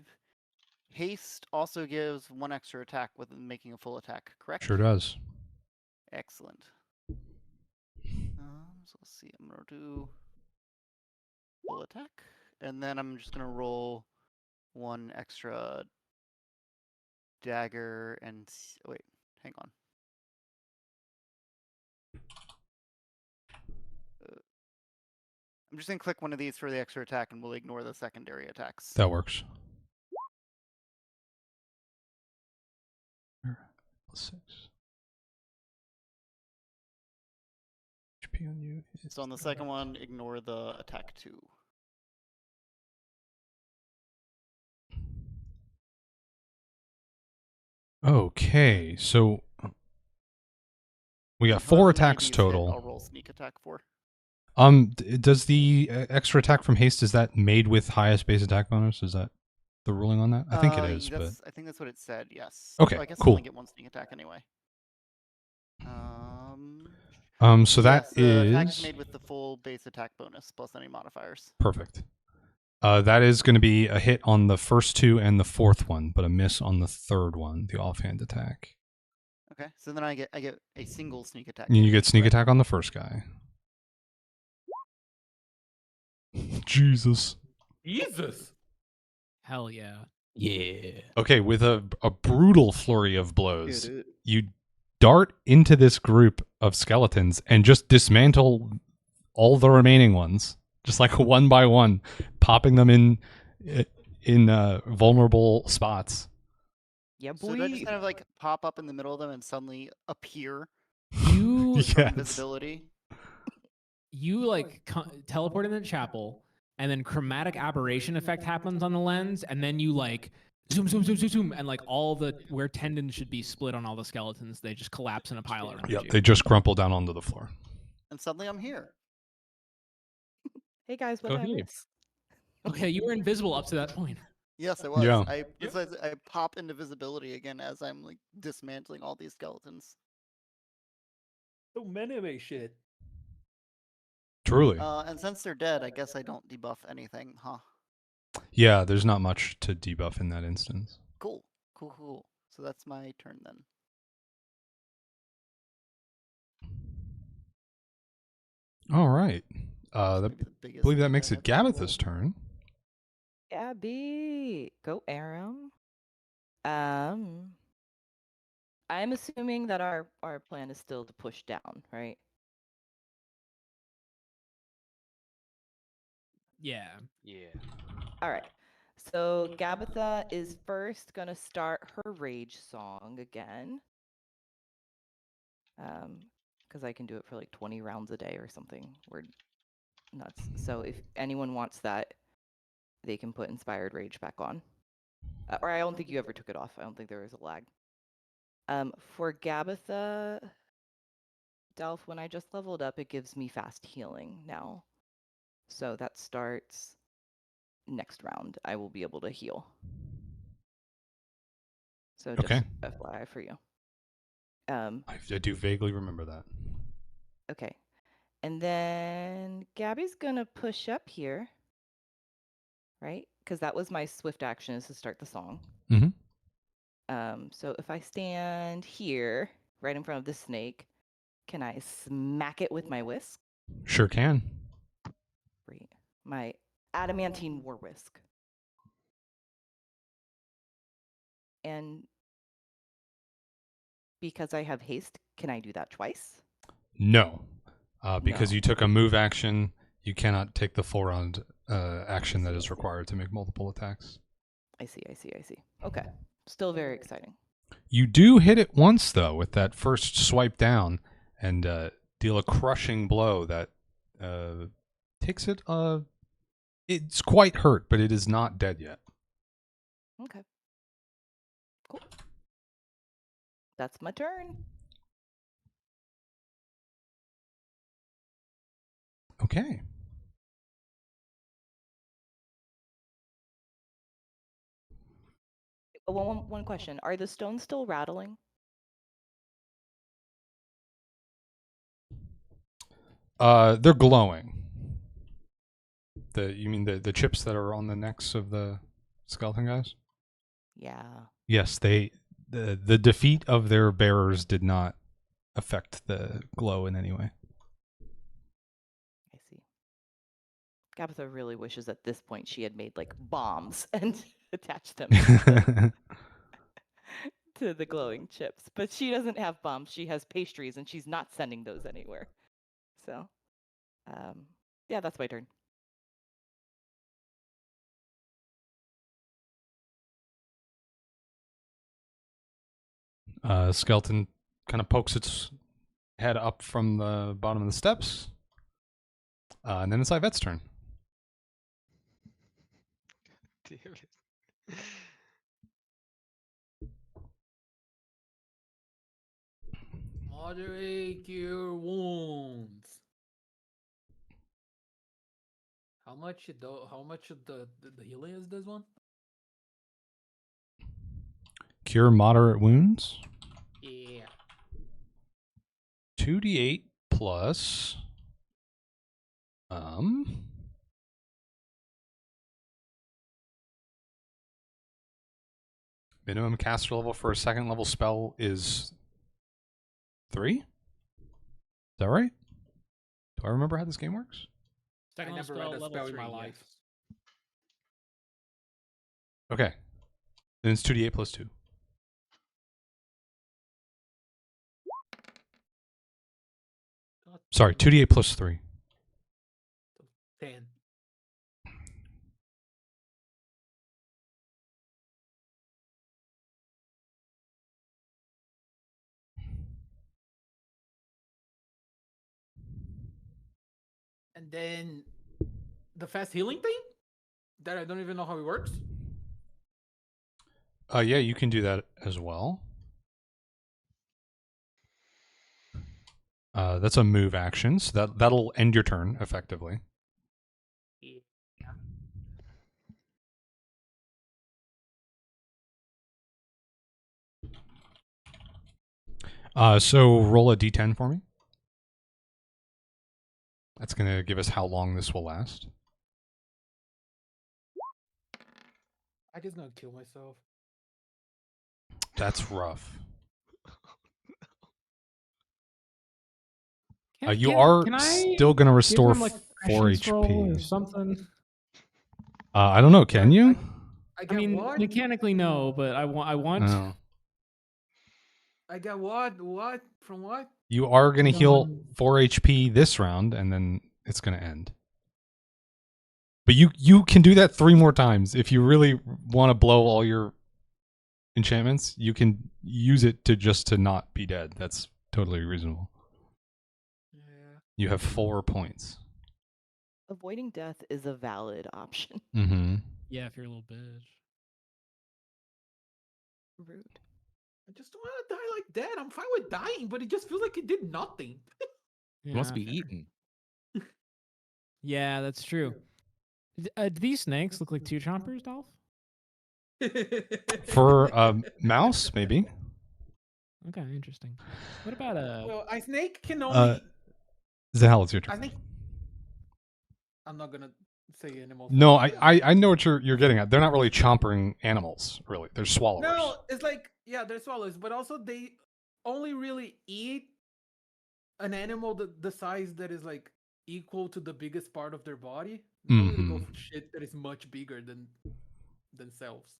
haste also gives 1 extra attack with making a full attack, correct? Sure does. Excellent. So let's see. I'm gonna do full attack, and then I'm just gonna roll 1 extra dagger and wait, hang on. I'm just gonna click one of these for the extra attack, and we'll ignore the secondary attacks. That works. +6. HP on you. So on the second one, ignore the attack 2. Okay, so we got 4 However many attacks these hit, total. I'll roll sneak attack for. Does the extra attack from haste, is that made with highest base attack bonus? Is that the ruling on that? I think it is, but I think that's what it said. Yes. okay, so I guess cool. I only get 1 sneak attack anyway. So that yes, the attack is is made with the full base attack bonus plus any modifiers. perfect. That is going to be a hit on the first 2 and the 4th one, but a miss on the 3rd one, the offhand attack. Okay, so then I get a single sneak attack. And you damage, get sneak correct? attack on the first guy. Jesus. Hell yeah. Yeah. Okay, with a brutal flurry of blows, you dart into this group of skeletons and just dismantle all the remaining ones, just like one by one, popping them in vulnerable spots. Yeah, So boy. do I just kind of like pop up in the middle of them and suddenly appear You from Yes. invisibility? you like teleport in the chapel, and then chromatic aberration effect happens on the lens, and then you like zoom, and like all the where tendons should be split on all the skeletons, they just collapse in a pile around Yep, you. they just crumple down onto the floor. And suddenly I'm here. Hey guys, what Oh, did I hey. miss? Okay, you were invisible up to that point. Yes, it was. Yeah. I pop into visibility again as I'm like dismantling all these skeletons. So many shit. Truly. And since they're dead, I guess I don't debuff anything, huh? Yeah, there's not much to debuff in that instance. Cool. Cool. So that's my turn then. All right. It's I maybe the biggest believe that thing makes I it have to Gabitha's roll. turn. Gabby, go Aram. I'm assuming that our plan is still to push down, right? Yeah. Yeah. All right. So Gabitha is first gonna start her rage song again. Because I can do it for like 20 rounds a day or something. We're nuts. So if anyone wants that, they can put Inspired Rage back on. Or I don't think you ever took it off. I don't think there was a lag. For Gabitha, Delph, when I just leveled up, it gives me fast healing now. So that starts next round. I will be able to heal. So just Okay. FYI for you. I do vaguely remember that. Okay. And then Gabby's gonna push up here, right? Because that was my swift action, is to start the song. Mm-hmm. So if I stand here, right in front of the snake, can I smack it with my whisk? Sure can. Great. My adamantine war whisk. And because I have haste, can I do that twice? No. Because No. you took a move action, you cannot take the full round action that is required to make multiple attacks. I see. Okay. Still very exciting. You do hit it once, though, with that first swipe down and deal a crushing blow that takes it. It's quite hurt, but it is not dead yet. Okay. Cool. That's my turn. Okay. One question. Are the stones still rattling? They're glowing. You mean the chips that are on the necks of the skeleton guys? Yeah. Yes, the defeat of their bearers did not affect the glow in any way. I see. Gabitha really wishes at this point she had made like bombs and attached them to the glowing chips. But she doesn't have bombs. She has pastries and she's not sending those anywhere. So, yeah, that's my turn. Skeleton kind of pokes its head up from the bottom of the steps. And then it's Ivette's turn. Damn it. Moderate your wounds. How much of the healing is this one? Cure moderate wounds. Yeah. 2d8 plus. Minimum caster level for a second level spell is 3? Is that right? Do I remember how this game works? I never read a spell in my life. Okay. Then it's 2d8 plus 2. Sorry, 2d8 plus 3. 10. And then the fast healing thing that I don't even know how it works. Yeah, you can do that as well. That's a move action, so that'll end your turn effectively. Yeah. So roll a d10 for me. That's going to give us how long this will last. I just gonna kill myself. That's rough. Can, are can I still going to give restore him, like, 4 prescience roll or HP. something? I don't know. Can you? I I got mean, what? mechanically no, but I want. No. I got what? What? From what? You are going to No, heal I'm- 4 HP this round, and then it's going to end. But you can do that 3 more times. If you really want to blow all your enchantments, you can use it to not be dead. That's totally reasonable. Yeah. You have 4 points. Avoiding death is a valid option. Mm-hmm. Yeah, if you're a little bitch. Rude. I just don't want to die like that. I'm fine with dying, but it just feels like it did nothing. He wants to Yeah, be eaten. Yeah, that's true. Do these snakes look like two chompers, Dolph? For a mouse, maybe. Okay, interesting. What about a? Well, a snake can only. Zahal, it's your I turn. think. I'm not gonna say animals. No, first. I know what you're getting at. They're not really chompering animals, really. They're swallowers. No, it's like yeah, they're swallows, but also they only really eat an animal the size that is like equal to the biggest part of their body. They don't really go Mhm. for shit that is much bigger than themselves.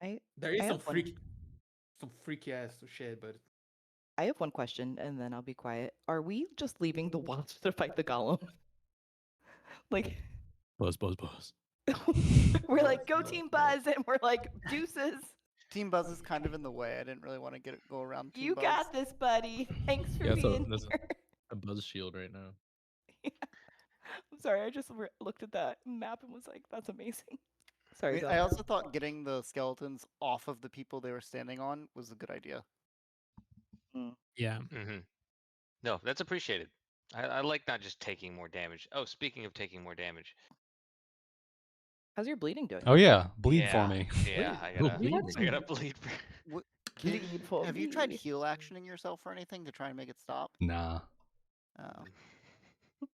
I There is I some have one. some freaky ass shit, but I have one question, and then I'll be quiet. Are we just leaving the wasps to fight the golem? Like, Buzz. we're like, go Team Buzz, and we're like, deuces. Team Buzz is kind of in the way. I didn't really want to go around Team You Buzz. got this, buddy. Thanks for Yeah, being that's here. a buzz shield right now. I'm sorry, I just looked at that map and was like, that's amazing. Sorry, I Del. also thought getting the skeletons off of the people they were standing on was a good idea. Yeah. Mm-hmm. No, that's appreciated. I like not just taking more damage. Oh, speaking of taking more damage. How's your bleeding doing? Oh yeah, bleed yeah, for me. Yeah, Ooh, I bleed. gotta bleed for. Bleed for Have you tried me. heal actioning yourself or anything to try and make it stop? Nah. Oh.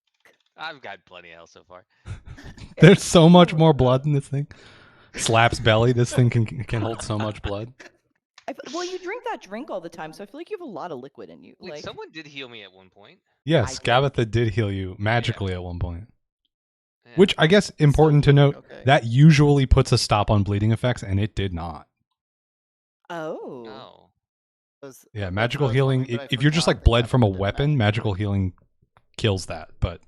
I've got plenty of health so far. There's so much more blood in this thing. Slaps belly. This thing can hold so much blood. Well, you drink that drink all the time, so I feel like you have a lot of liquid in you. Wait, Like, someone did heal me at one point. Yes, I did. Gabatha did heal you magically at one point. Yeah. Which I guess important to note, Okay. that usually puts a stop on bleeding effects, and it did not. oh. Oh. Yeah, that's magical what I was healing. wondering, but I If you're just forgot like that bled from a Gabatha did weapon, magical healing kills that. But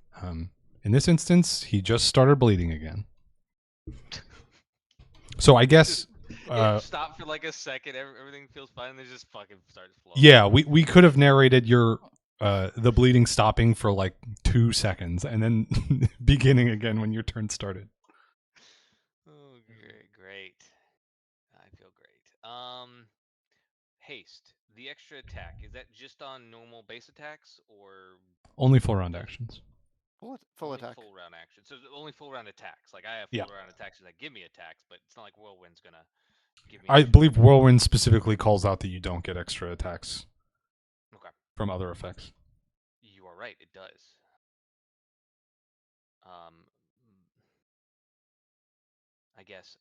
in this instance, he just started bleeding again. So I guess It stopped for like a second. Everything feels fine. And it just fucking starts flowing. yeah, we could have narrated your the bleeding stopping for like 2 seconds and then beginning again when your turn started. Oh, great. I feel great. Haste. The extra attack, is that just on normal base attacks or Only 4 round actions. Full only attack. full round action? So only full round attacks. Like I have full Yeah. round attacks that give me attacks, but it's not like Whirlwind's gonna give me. I extra believe Whirlwind specifically calls out that you don't get extra attacks Okay. from other effects. You are right. It does. I guess.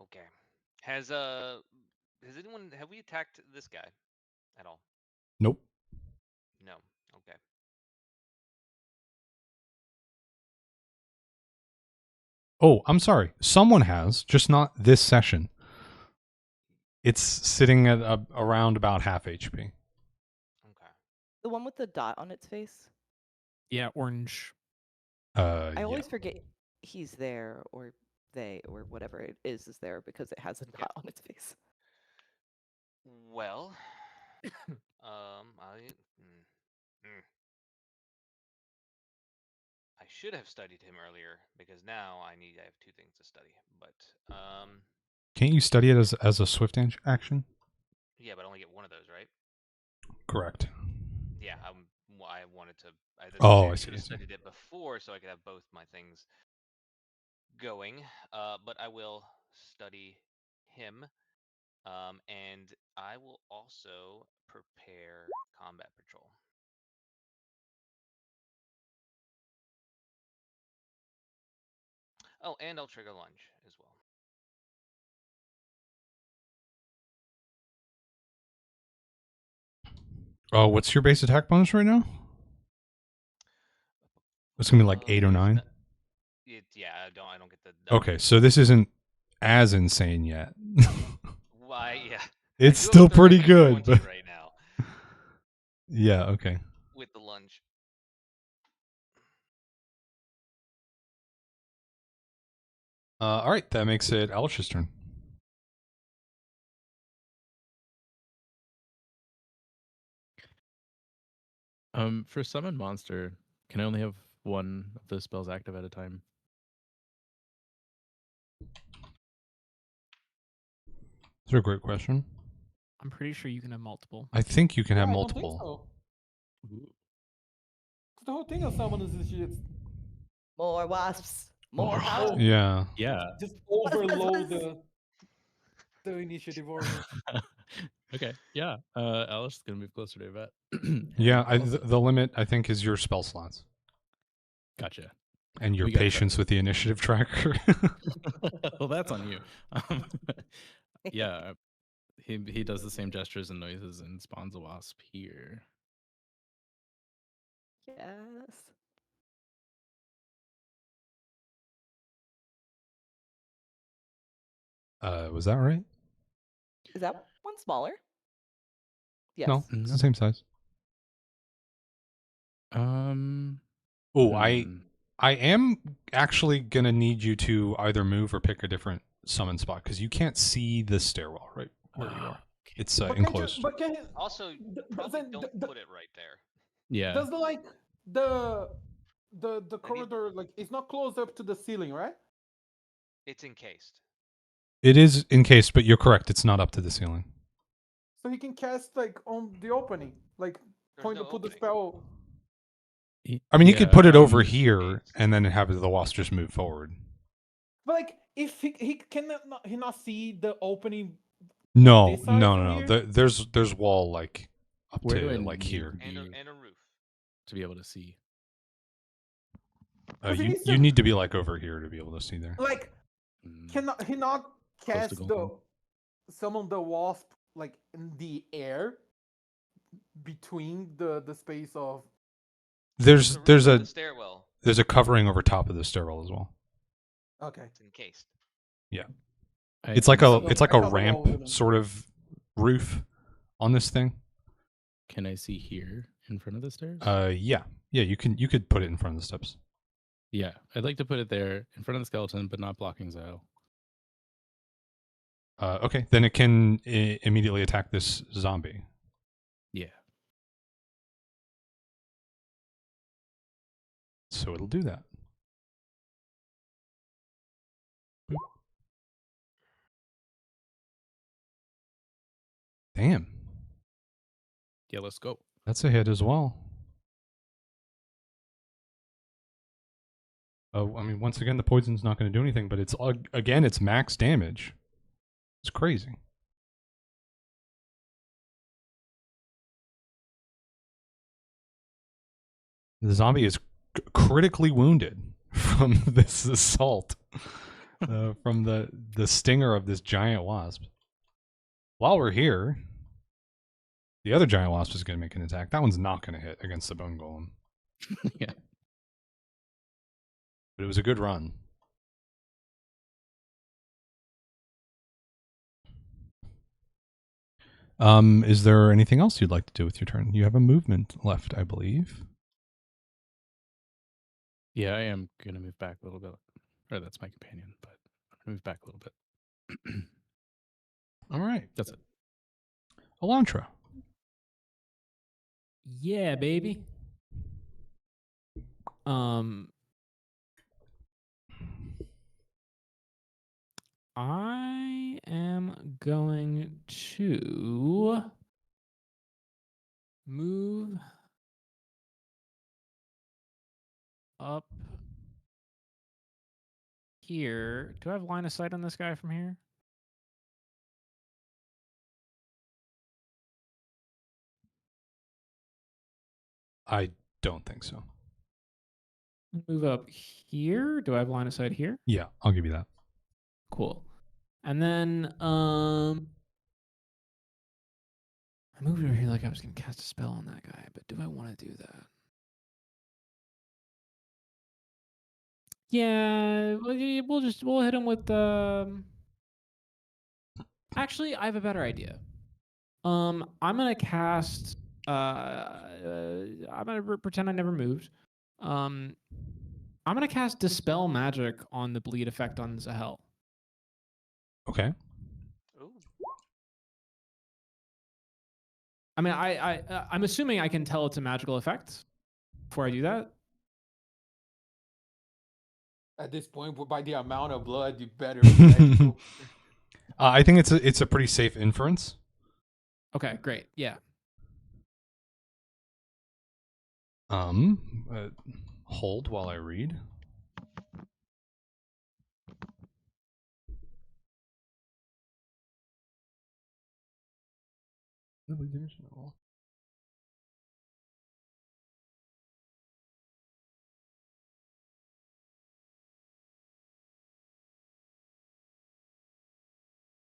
Okay. Has anyone have we attacked this guy at all? Nope. No. Okay. Oh, I'm sorry. Someone has, just not this session. It's sitting at around about half HP. Okay. The one with the dot on its face? Yeah, orange. I Yeah. always forget he's there or they or whatever it is there because it has a dot on its face. Well, I should have studied him earlier because now I have 2 things to study. But Can't you study it as a swift action? yeah, but I only get one of those, right? Correct. Yeah, I wanted to. Oh, I should see. have studied it before so I could have both my things going. But I will study him. And I will also prepare combat patrol. Oh, and I'll trigger lunge as well. Oh, what's your base attack bonus right now? It's gonna be like 8 or It's 9. not- yeah, I don't get the. Okay, so this isn't as insane yet. Why? Yeah. It's I do have a still third pretty action good, 20 but right now yeah, okay. with the lunge. All right, that makes it Alish's turn. For summon monster, can I only have one of those spells active at a time? That's a great question. I'm pretty sure you can have multiple. I think you can have I don't think multiple. so. 'Cause the whole thing of summons is just More wasps. More More power. wasps. Yeah. Yeah. just Buzz, buzz, overload buzz. the initiative order. Okay. Yeah. Alice is gonna move closer to Yvette. Yeah, And also- the limit I think is your spell slots Gotcha. and your We got patience with the initiative tracker. Well, that's on you. Yeah. He does the same gestures and noises and spawns a wasp here. Yes. Was that right? Is that one smaller? Yes. No, it's No. the same size. Oh, hmm. I am actually gonna need you to either move or pick a different summon spot because you can't see the stairwell right where you are. It's But enclosed. can Also, probably doesn't don't put it right there. Yeah. does the I need- corridor like it's not closed up to the ceiling, right? It's encased. It is encased, but you're correct. It's not up to the ceiling. So he can cast like on the opening, like There's point no to put the opening. spell. I mean, you could put it over it's here encased. and then have the wasp just move forward. But like if he cannot he not see the opening. No, This side no, from no, no. here? There's wall like up Where do I to like need here. to be And a roof. to be able to see? 'Cause he You needs you to- need to be like over here to be able to see there. Like Mm, cannot he not Close to cast golden. summon the wasp like in the air between the space of There's The roof there's of a the stairwell. there's a covering over top of the stairwell as well. okay. It's encased. It's like can a see- it's like a I thought the wall was ramp in. sort of roof on this thing. Can I see here in front of the stairs? Yeah. You could put it in front of the steps. Yeah, I'd like to put it there in front of the skeleton, but not blocking Zio. Okay, then it can immediately attack this zombie. Yeah. So it'll do that. Damn. Yeah, let's go. That's a hit as well. Oh, I mean, once again, the poison's not going to do anything, but it's again, it's max damage. It's crazy. The zombie is critically wounded from this assault, from the stinger of this giant wasp. While we're here, the other giant wasp is going to make an attack. That one's not going to hit against the bone golem. Yeah. But it was a good run. Is there anything else you'd like to do with your turn? You have a movement left, I believe. Yeah, I am gonna move back a little bit. Or that's my companion, but I'm gonna move back a little bit. All right. That's it. Elantra. Yeah, baby. I am going to move up here. Do I have line of sight on this guy from here? I don't think so. Move up here. Do I have line of sight here? Yeah, I'll give you that. Cool. And then I moved over here like I was gonna cast a spell on that guy, but do I want to do that? Yeah, we'll hit him with Actually, I have a better idea. I'm gonna cast. I'm gonna pretend I never moved. I'm gonna cast Dispel Magic on the bleed effect on Zahel. Okay. Ooh. I mean, I'm assuming I can tell it's a magical effect before I do that. At this point, by the amount of blood, you better be magical. I think it's a pretty safe inference. Okay, great. Yeah. Hold while I read.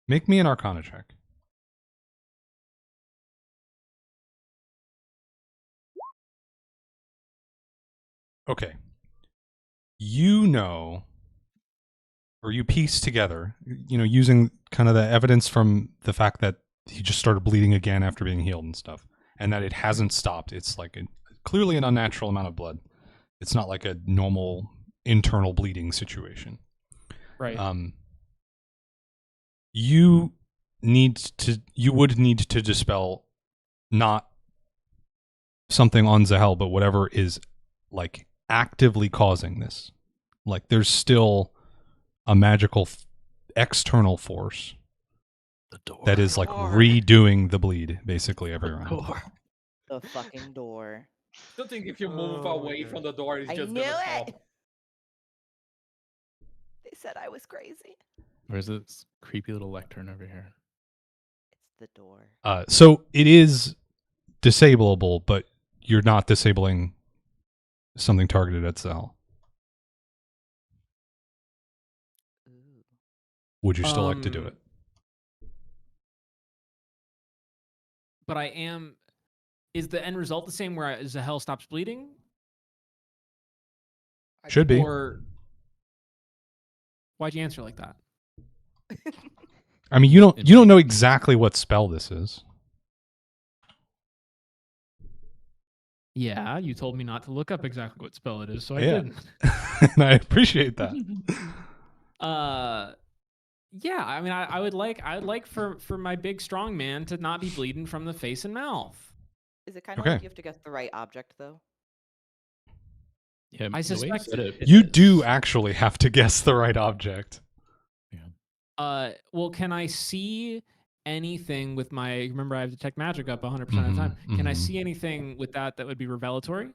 Make me an Arcana check. Okay. You know, or you piece together, using kind of the evidence from the fact that he just started bleeding again after being healed and stuff, and that it hasn't stopped. It's like clearly an unnatural amount of blood. It's not like a normal internal bleeding situation. Right. You would need to dispel not something on Zahel, but whatever is like actively causing this. Like there's still a magical external force that is like redoing the bleed basically every round. The fucking door. Still think if you move Oh, away God. from the door, it's I just knew gonna it! stop. They said I was crazy. Where's this creepy little lectern over here? It's the door. So it is disableable, but you're not disabling something targeted at Zahel. Ooh. Would you still like to do it? But I am. Is the end result the same where Zahel stops bleeding? Should be. Or why'd you answer like that? I mean, you don't know exactly what spell this is. Yeah, you told me not to look up exactly what spell it is, so I Yeah. didn't. And I appreciate that. Yeah, I mean, I would like for my big strong man to not be bleeding from the face and mouth. Is it kind of Okay. like you have to guess the right object, though? Yeah, I the way you suspect said it, You is. do actually have to guess the right object. Well, can I see anything with my? Remember, I have detect magic up 100% of the time. Can I see anything with that would be revelatory?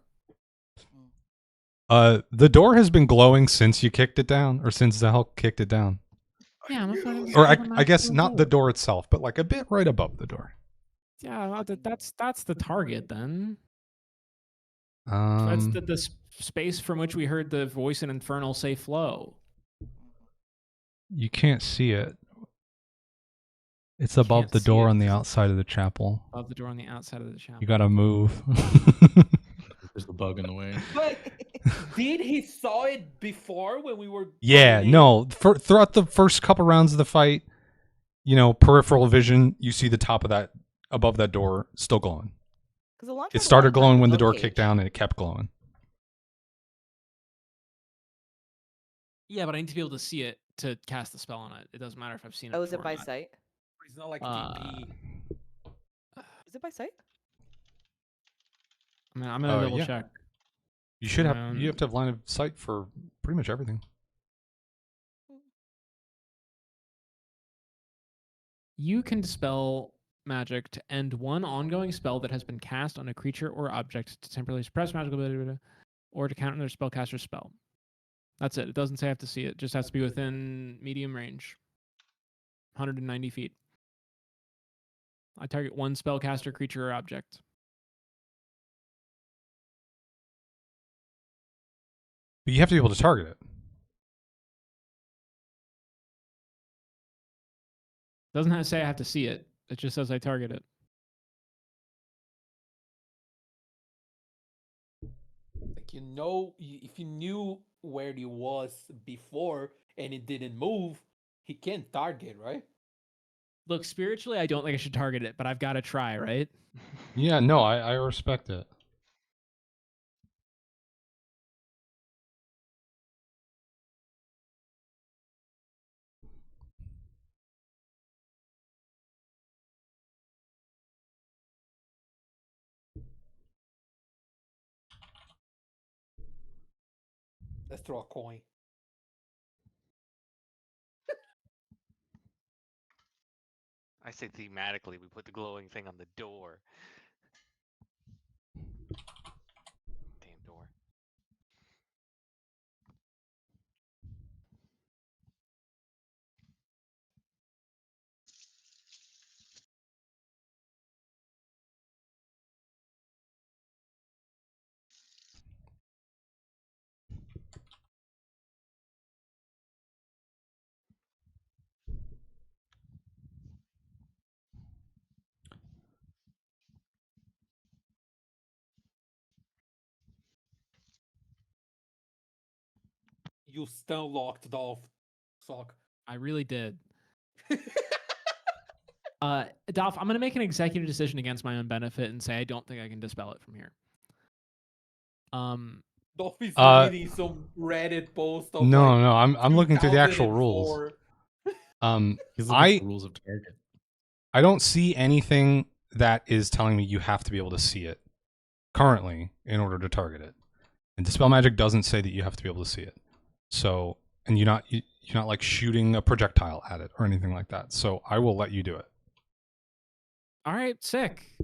The door has been glowing since you kicked it down, or since Zahel kicked it down. Yeah, I'm fucking. Or I guess not the door itself, but like a bit right above the door. Yeah, that's the target then. That's the space from which we heard the voice in Infernal say flow. You can't see it. It's above Can't the see door it on the 'cause outside of the chapel. Above the door on the outside of the chapel. You gotta move. There's the bug in the way. But did he saw it before when we were? Yeah, going in? no. Throughout the first couple rounds of the fight, peripheral vision, you see the top of that, above that door, still glowing. It started glowing when the door kicked down, and it kept glowing. Yeah, but I need to be able to see it to cast the spell on it. It doesn't matter if I've seen it. Oh, is it before or by not. sight? It's not like Uh, TP. Is it by sight? I mean, I'm gonna double yeah. check. You should have. Um, You have to have line of sight for pretty much everything. You can dispel magic to end one ongoing spell that has been cast on a creature or object to temporarily suppress magical ability or to counter their spellcaster's spell. That's it. It doesn't say I have to see it. It just has to be within medium range. 190 feet. I target one spellcaster, creature, or object. But you have to be able to target it. Doesn't say I have to see it. It just says I target it. Like if you knew where he was before and it didn't move, he can't target, right? Look, spiritually, I don't think I should target it, but I've got to try, right? Yeah, no, I respect it. Let's throw a coin. I say thematically, we put the glowing thing on the door. Damn door. You stun locked Dolph. Sock. I really did. Dolph, I'm going to make an executive decision against my own benefit and say I don't think I can dispel it from here. Dolph is Uh, reading some Reddit post of No, like no, I'm looking through the actual rules. 2004. He's looking at I the rules of target. I don't see anything that is telling me you have to be able to see it currently in order to target it. And Dispel Magic doesn't say that you have to be able to see it. So, and you're not like shooting a projectile at it or anything like that. So I will let you do it. All right, sick.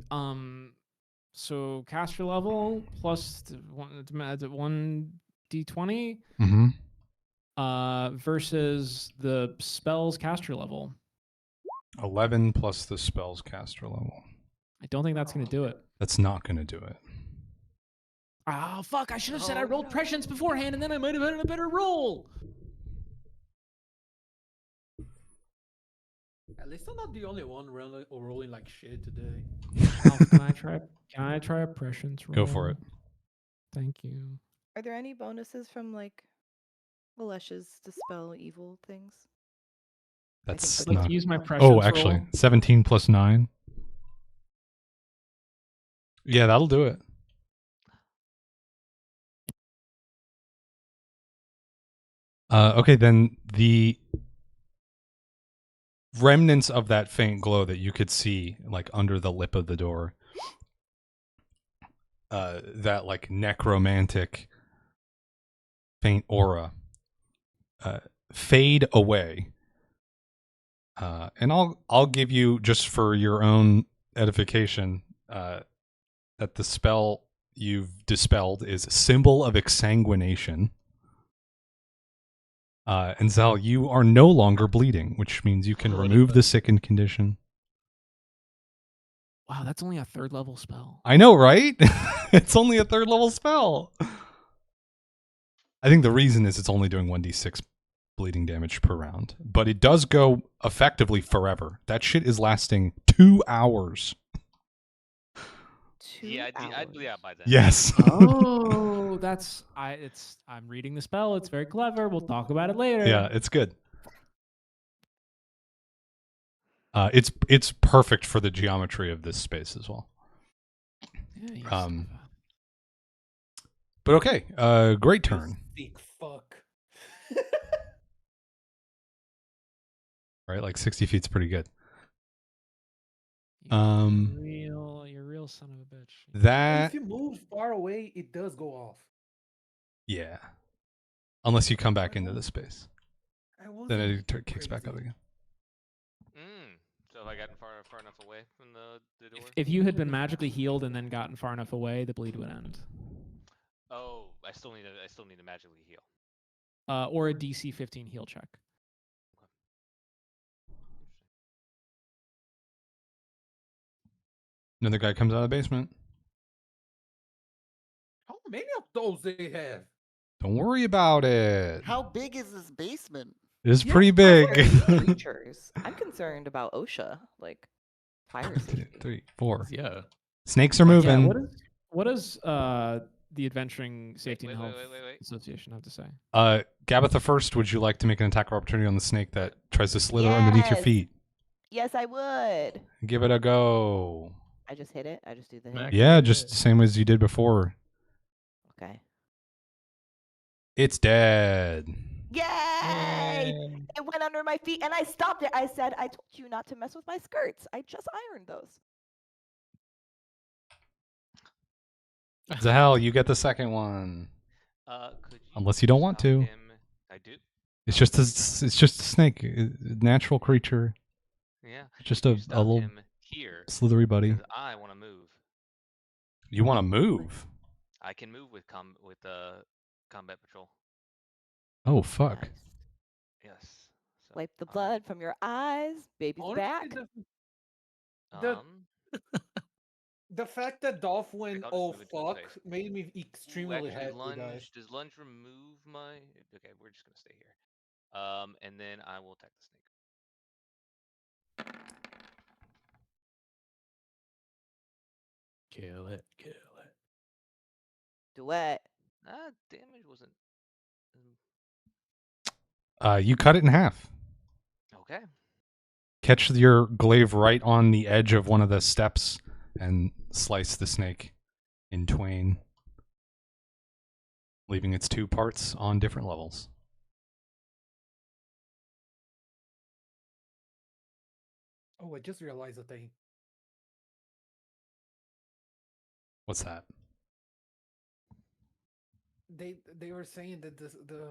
So caster level plus one d20 Mm-hmm. versus the spell's caster level. 11 plus the spell's caster level. I don't think that's going to do it. That's not going to do it. Oh, fuck. I should have said I Oh, rolled no. prescience beforehand, and then I might have had a better roll. At least I'm not the only one rolling like shit today. Alf, can I try a prescience roll? Go for it. Thank you. Are there any bonuses from like Alesha's dispel evil things? That's I'd like not. to use my prescience Oh, actually, roll. 17 plus 9. Yeah, that'll do it. Okay, then the remnants of that faint glow that you could see, like under the lip of the door, that like necromantic faint aura, fade away. And I'll give you, just for your own edification, that the spell you've dispelled is Symbol of Exsanguination. And Zal, you are no longer bleeding, which means you can remove the sickened condition. Wow, that's only a third level spell. I know, right? It's only a third level spell. I think the reason is it's only doing 1d6 bleeding damage per round, but it does go effectively forever. That shit is lasting 2 hours. Yeah, I'd be out by then. Yes. Oh, I'm reading the spell. It's very clever. We'll talk about it later. Yeah, it's good. It's perfect for the geometry of this space as well. Yeah, you son of But okay, great turn. Big fuck. Right, like 60 feet's pretty good. you're a real son of a bitch. That If you move far away, it does go off. yeah, unless you come back into the space, I then wasn't it kicks back up crazy. again. So have I gotten far enough away from the door? If you had been magically healed and then gotten far enough away, the bleed would end. Oh, I still need to magically heal. Or a DC 15 heal check. Another guy comes out of the basement. How many of those they have? Don't worry about it. How big is this basement? It's You pretty don't big. scare creatures. I'm concerned about OSHA, like fire 2, safety. 3, 4. Yeah. Snakes are Yeah, moving. what does the Adventuring Safety and wait, Health wait. Association have to say? Gabitha first, would you like to make an attack of opportunity on the snake that tries to slither underneath your Yes. feet? Yes, I would. Give it a go. I just hit it. I just do the Smack hit. Yeah, it. just the same as you did before. Okay. It's dead. Yay! It went under my feet and I stopped it. I said, I told you not to mess with my skirts. I just ironed those. Zahel, you get the second one. Could you Unless you don't want stop to. Him? I do. It's just a snake, a natural creature. Yeah. Just Could a you stop little him here slithery buddy. because I want to move. You want to move? I can move with combat patrol. Oh fuck! Nice. Yes. So, Wipe the blood from your eyes. Baby's Honestly, back. the- The fact that Dolph went, I'll just oh move it to the fuck, side. made me extremely happy, lunge. guys. Does lunge remove my? Okay, we're just gonna stay here. And then I will attack the snake. Kill it. Duet. Damage wasn't. You cut it in half. Okay. Catch your glaive right on the edge of one of the steps and slice the snake in twain, leaving its 2 parts on different levels. Oh, I just realized a thing. What's that? They were saying that the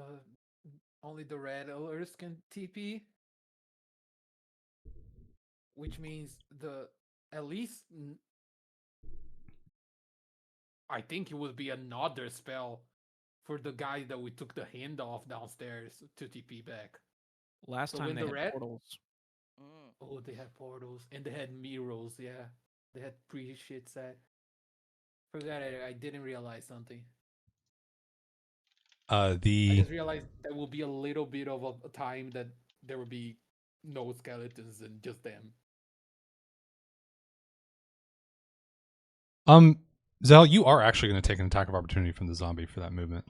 only the red alerts can TP, which means at least I think it would be another spell for the guy that we took the hand off downstairs to TP back. Last So time when they the had red- portals. Oh, they had portals and they had mirrors. Yeah, they had pre-shit set. Forgot it. I didn't realize something. I just realized there will be a little bit of a time that there will be no skeletons and just them. Zell, you are actually going to take an attack of opportunity from the zombie for that movement.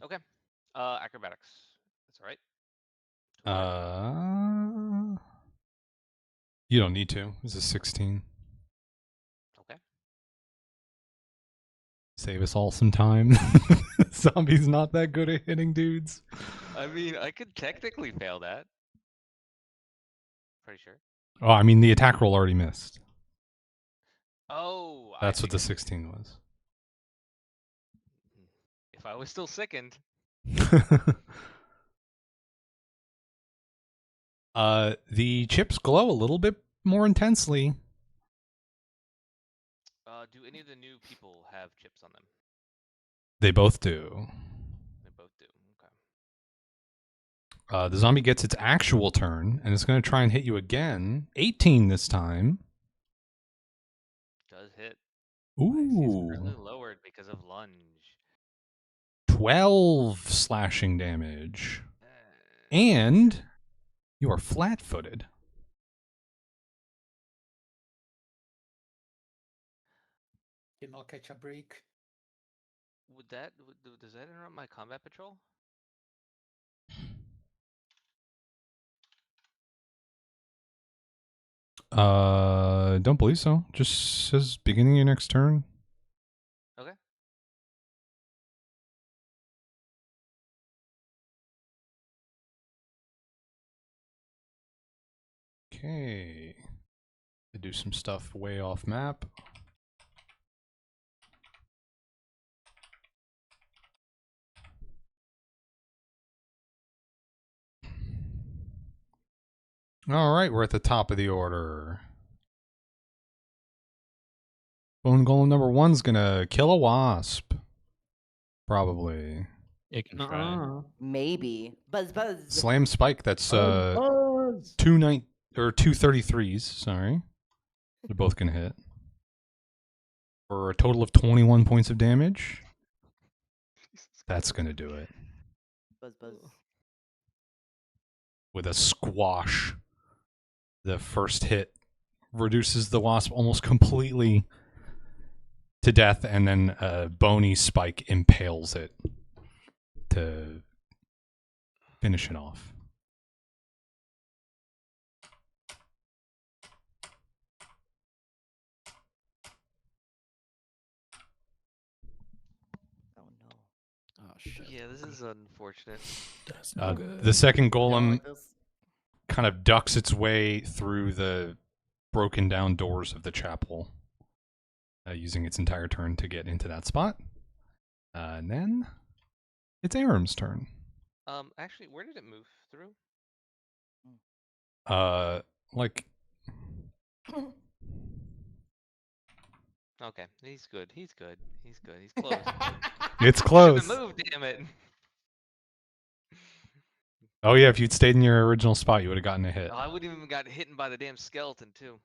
Okay. Acrobatics. That's all right. You don't need to. This is 16. Okay. Save us all some time. Zombie's not that good at hitting dudes. I mean, I could technically fail that. Pretty sure. Oh, I mean, the attack roll already missed. Oh, That's what the 16 was. If I was still sickened. The chips glow a little bit more intensely. Do any of the new people have chips on them? They both do. They both do. Okay. The zombie gets its actual turn, and it's going to try and hit you again. 18 this time. Does hit. Ooh. It's currently lowered because of lunge. 12 slashing damage. And you are flat-footed. Cannot catch a break. Does that interrupt my combat patrol? Don't believe so. Just says beginning your next turn. Okay. Okay. I do some stuff way off map. All right, we're at the top of the order. Bone Golem number 1's gonna kill a wasp. Probably. It can try. Maybe. Buzz. Slam Spike, that's 233s, sorry. They're both gonna hit. For a total of 21 points of damage. That's going to do it. Buzz buzz. With a squash, the first hit reduces the wasp almost completely to death, and then a bony spike impales it to finish it off. Oh no. Oh shit. Yeah, this is unfortunate. That's not good. The second Yeah, golem like this. kind of ducks its way through the broken down doors of the chapel, using its entire turn to get into that spot. And then it's Aram's turn. Actually, where did it move through? Like, Okay, he's good. He's good. He's good. He's close. it's Shouldn't close. have moved, damn it. Oh yeah, if you'd stayed in your original spot, you would have gotten a hit. Oh, I wouldn't even got hit by the damn skeleton too.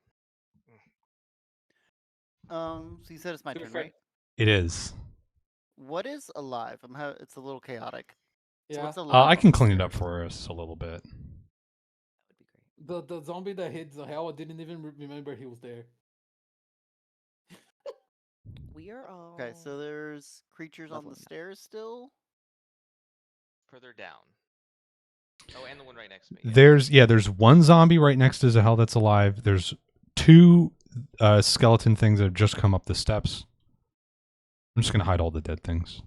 So you said it's my turn, right? It is. What is alive? It's a little chaotic. So Yeah, what's alive? I on can the clean it up stairs? for us a little bit. That would be great. the zombie that hit Zahel, I didn't even remember he was there. We are all Okay, so there's creatures on the Leveling up. stairs still. Further down. Oh, and the one right next to me. There's one zombie right next to Zahel that's alive. There's two skeleton things that have just come up the steps. I'm just gonna hide all the dead things.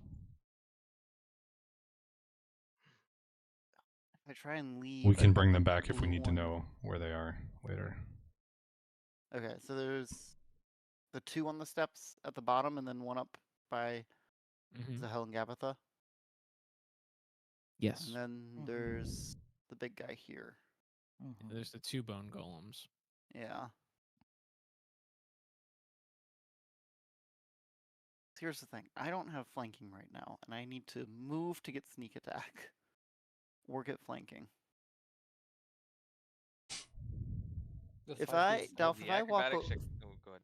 I try and leave. We can I bring put them the back if we blue need to one. know where they are later. Okay, so there's the two on the steps at the bottom, and then one up by Mhm. Zahel and Gabitha. Yes. And then there's the big guy here. Mhm. There's the 2 bone golems. Yeah. Here's the thing. I don't have flanking right now, and I need to move to get sneak attack. Or get flanking. Just If fight I this. Delph, The if I walk acrobatics check. Oh, go ahead.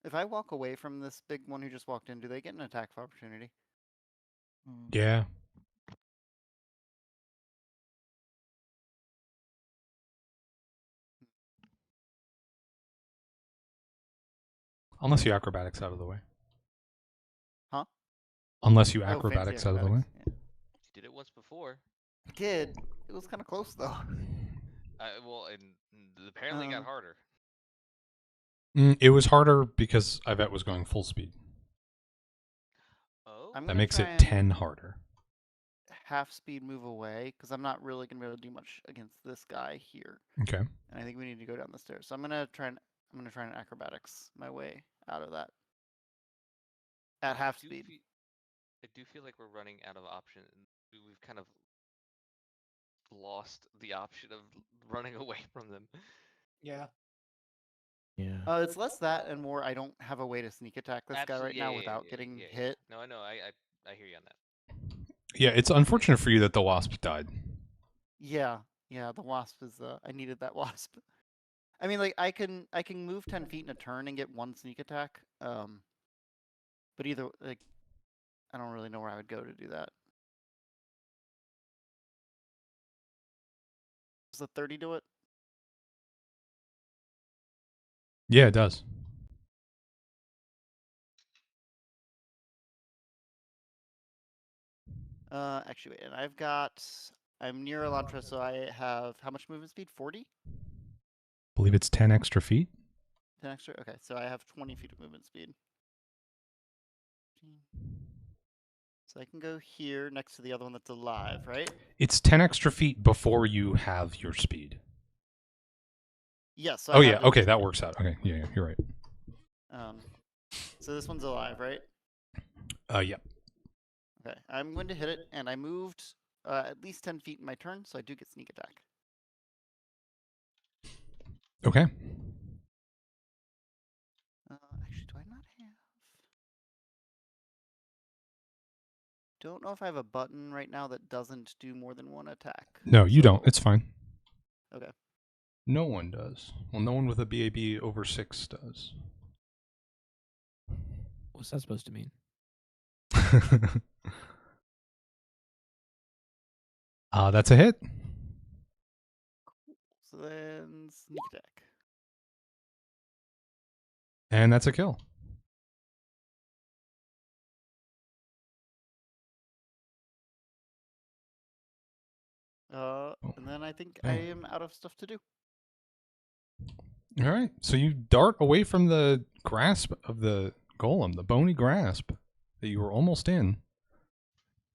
if I walk away from this big one who just walked in, do they get an attack of opportunity? Mm. Yeah. Unless you acrobatics out of the way. Huh? Unless you Oh, fancy acrobatics out of the way. acrobatics, yeah. You did it once before. I did. It was kind of close though. Well, and apparently it got harder. It was harder because Yvette was going full speed. Oh. I'm That gonna makes try it and 10 harder. half speed move away because I'm not really gonna be able to do much against this guy here, Okay. and I think we need to go down the stairs. So I'm gonna try and acrobatics my way out of that at half speed. I do feel like we're running out of options. We've kind of lost the option of running away from them. Yeah. Yeah. It's less that and more. I don't have a way to sneak attack this guy right now without getting hit. No, I know. I hear you on that. Yeah, it's unfortunate for you that the wasp died. Yeah, the wasp is. I needed that wasp. I mean, like I can move 10 feet in a turn and get one sneak attack. But either like, I don't really know where I would go to do that. Does the 30 do it? Yeah, it does. Actually, wait, and I'm near Elantra, so I have how much movement speed? 40? Believe it's 10 extra feet. 10 extra? Okay, so I have 20 feet of movement speed. So I can go here next to the other one that's alive, right? It's 10 extra feet before you have your speed. Yes. So Oh yeah, okay, that works out. Okay, yeah, you're right. So this one's alive, right? Yeah. Okay, I'm going to hit it, and I moved at least 10 feet in my turn, so I do get sneak attack. Okay. Actually, do I not have? Don't know if I have a button right now that doesn't do more than one attack. No, you don't. So- It's fine. Okay. No one does. Well, no one with a BAB over 6 does. What's that supposed to mean? That's a hit. So then sneak attack. And that's a kill. And then I think I am out of stuff to do. All right. So you dart away from the grasp of the golem, the bony grasp that you were almost in,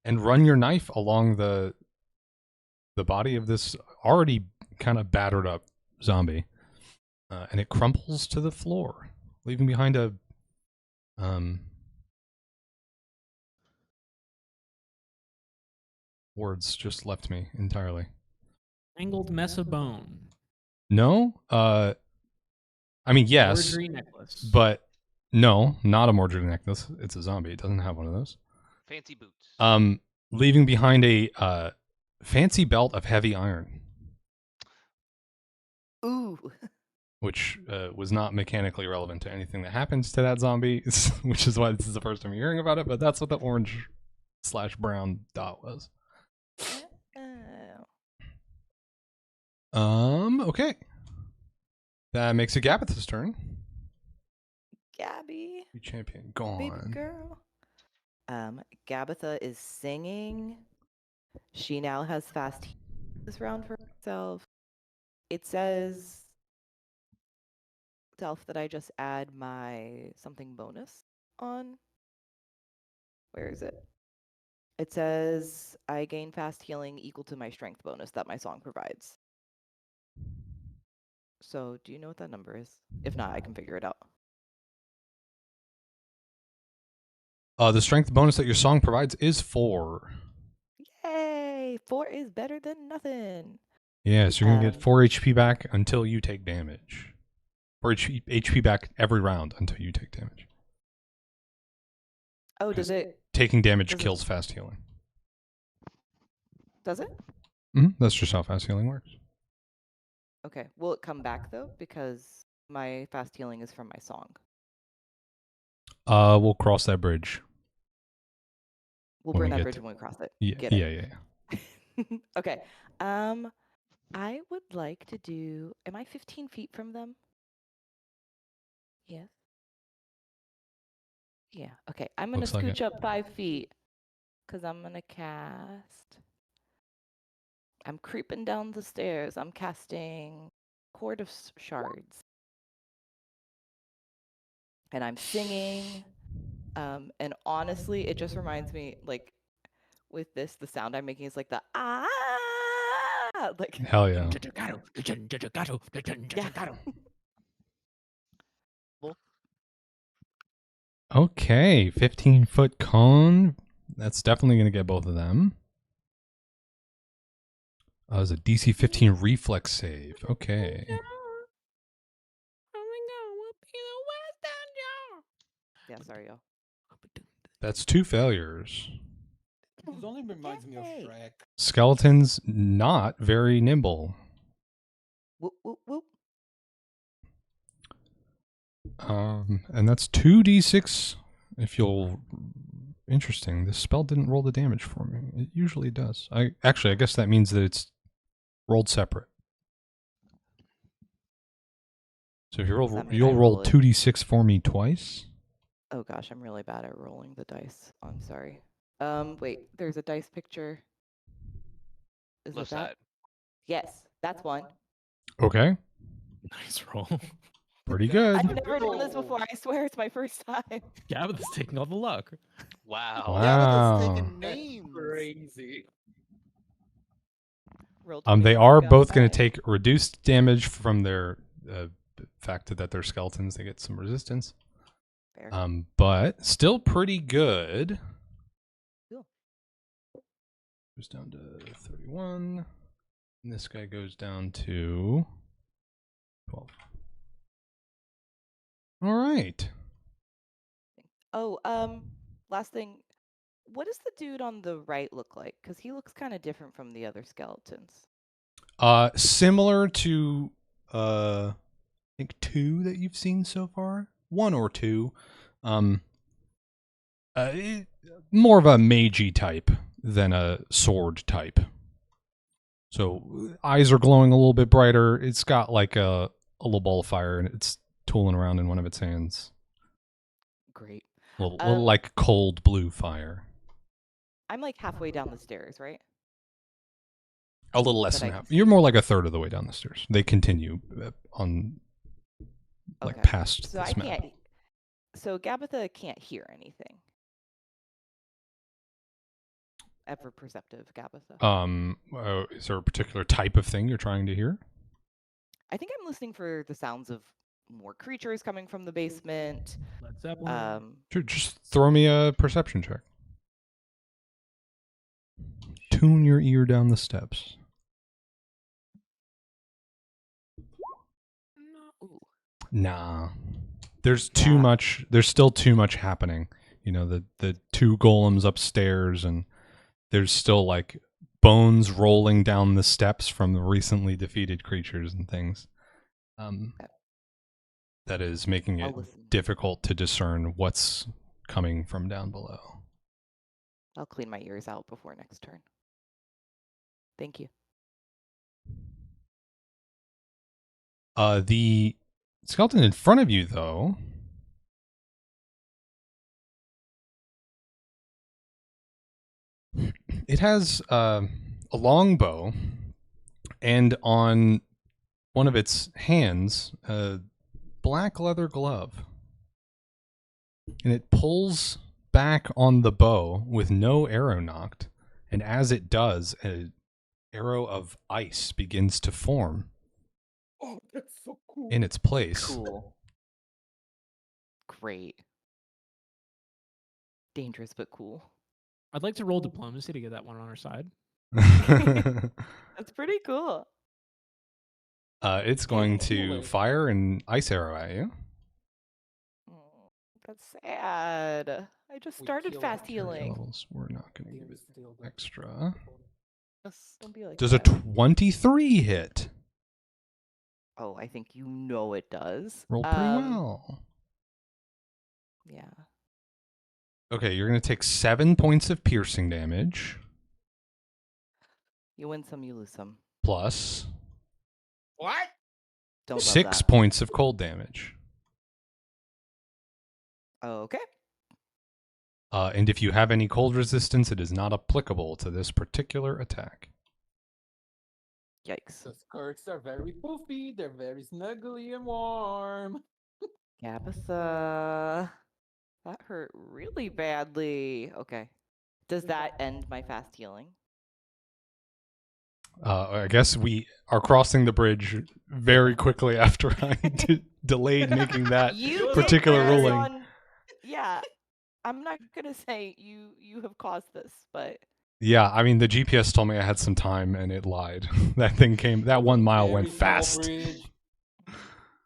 and run your knife along the body of this already kind of battered up zombie, and it crumples to the floor, leaving behind a words just left me entirely. Mangled mess of bone. No, I mean yes, Embroidery necklace. but no, not a Mordred necklace. It's a zombie. It doesn't have one of those. Fancy boots. Leaving behind a fancy belt of heavy iron, Ooh. which was not mechanically relevant to anything that happens to that zombie, which is why this is the first time you're hearing about it, but that's what the orange/brown dot was. Okay. That makes it Gabitha's turn. Gabby. Your champion Baby gone. girl. Gabitha is singing. She now has fast heal this round for herself. It says self that I just add my something bonus on. Where is it? It says I gain fast healing equal to my strength bonus that my song provides. So do you know what that number is? If not, I can figure it out. The strength bonus that your song provides is 4. Yay! 4 is better than nothing. Yeah, so you're going to get 4 HP back until you take damage. 4 HP back every round until you take damage. Oh, does it? Taking damage Does it- kills fast healing. Does it? That's just how fast healing works. Okay. Will it come back though? Because my fast healing is from my song. We'll cross that bridge. We'll When burn we that get bridge to- when we cross it. Yeah, Get it? yeah. Okay. I would like to do. Am I 15 feet from them? Yes. Yeah. Okay. I'm gonna Looks like it. scooch up 5 feet because I'm gonna cast. I'm creeping down the stairs. I'm casting Court of Shards, and I'm singing. And honestly, it just reminds me, like, with this, the sound I'm making is like the like. Hell yeah. Okay, 15-foot cone. That's definitely going to get both of them. It was a DC 15 reflex save. Okay. Yeah, sorry, y'all. That's 2 failures. This only reminds me of Yay. Shrek. Skeleton's not very nimble. Whoop, whoop, whoop. And that's 2d6 if you'll... Interesting. This spell didn't roll the damage for me. It usually does. I guess that means that it's rolled separate. So if you Does roll, that mean I you'll roll roll it? 2d6 for me twice. Oh gosh, I'm really bad at rolling the dice. I'm sorry. Wait, there's a dice picture. Is Left it that? side. Yes, that's one. Okay. Nice roll. Pretty good. I've never done this before. I swear it's my first time. Gabitha's taking all the luck. Wow. Wow. Gabitha's taking names. Crazy. Roll They 20, are got both going to 5. take reduced damage from their fact that they're skeletons. They get some resistance. Fair. But still pretty good. Cool. Goes down to 31. And this guy goes down to 12. All right. Oh, last thing. What does the dude on the right look like? Because he looks kind of different from the other skeletons. Similar to I think 2 that you've seen so far. 1 or 2. More of a magey type than a sword type. So eyes are glowing a little bit brighter. It's got like a little ball of fire, and it's tooling around in one of its hands. Great. Little like cold blue fire. I'm like halfway down the stairs, right? A little less But than I half. can You're see. more like a third of the way down the stairs. They continue on like Okay. past So this I map. can't. So Gabitha can't hear anything. Ever perceptive, Gabitha. Is there a particular type of thing you're trying to hear? I think I'm listening for the sounds of more creatures coming from the basement. Led Zeppelin. Sure, just throw me a perception check. Tune your ear down the steps. Ooh. Nah. There's too much. There's still too much happening. You know, the two golems upstairs, and there's still like bones rolling down the steps from the recently defeated creatures and things. That is making it difficult to discern what's coming from down below. I'll clean my ears out before next turn. Thank you. The skeleton in front of you, though, it has a long bow, and on one of its hands, a black leather glove. And it pulls back on the bow with no arrow knocked, and as it does, an arrow of ice begins to form Oh, that's so cool. in its place. Cool. Great. Dangerous but cool. I'd like to roll diplomacy to get that one on our side. That's pretty cool. It's going cool to it. fire an ice arrow at you. That's sad. I just We started killed fast it. healing. Levels. We're not going to give They're it still good. extra. Don't be like Does a that. 23 hit? Oh, I think you know it does. Roll pretty well. Yeah. Okay, you're going to take 7 points of piercing damage, You win some, you lose some. plus What? Don't love 6 that. points of cold damage. Okay. And if you have any cold resistance, it is not applicable to this particular attack. Yikes. The skirts are very poofy. They're very snuggly and warm. Gabitha. That hurt really badly. Okay. Does that end my fast healing? I guess we are crossing the bridge very quickly after I delayed making that You particular did this ruling. on- Yeah. I'm not gonna say you have caused this, but Yeah, I mean, the GPS told me I had some time, and it lied. That 1 mile Very went small fast. bridge.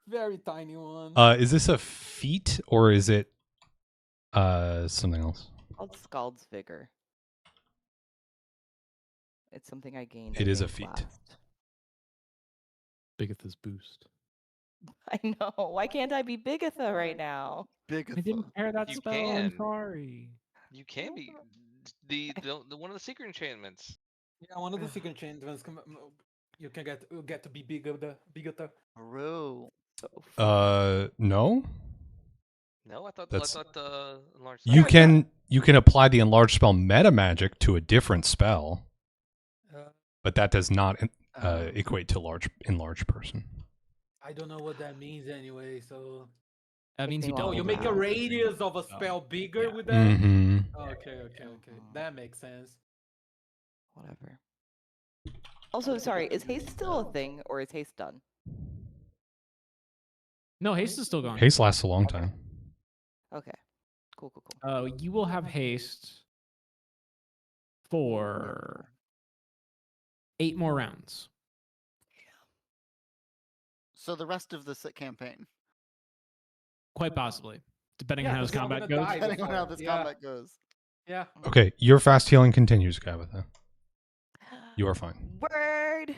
Very tiny one. Is this a feat, or is it something else? called Scald's Vigor. It's something I gained. It I is a think, feat. last. Biggest boost. I know. Why can't I be Bigatha right now? Big. I didn't pair that You spell. I'm can. sorry. You can be the one of the secret enchantments. Yeah, one of the secret enchantments. You can get to be bigger. Bro. So No. No, I thought That's- the large. You size- can apply the enlarged spell meta magic to a different spell, but that does not equate to enlarged person. I don't know what that means anyway. So That means you Anything oh, double you else? make a that. radius of a Oh, spell bigger yeah. with that. Mm-hmm. Okay. That makes sense. Whatever. Also, sorry, is haste still a thing or is haste done? No, haste is still going. Haste lasts a long time. Okay. Cool. You will have haste for 8 more rounds. So the rest of this campaign, Quite possibly. Depending on Yeah, how this 'cause I'm combat gonna goes. die. depending on how before. this Yeah. combat goes. Yeah. Okay, your fast healing continues, Gabitha. You are fine. Word.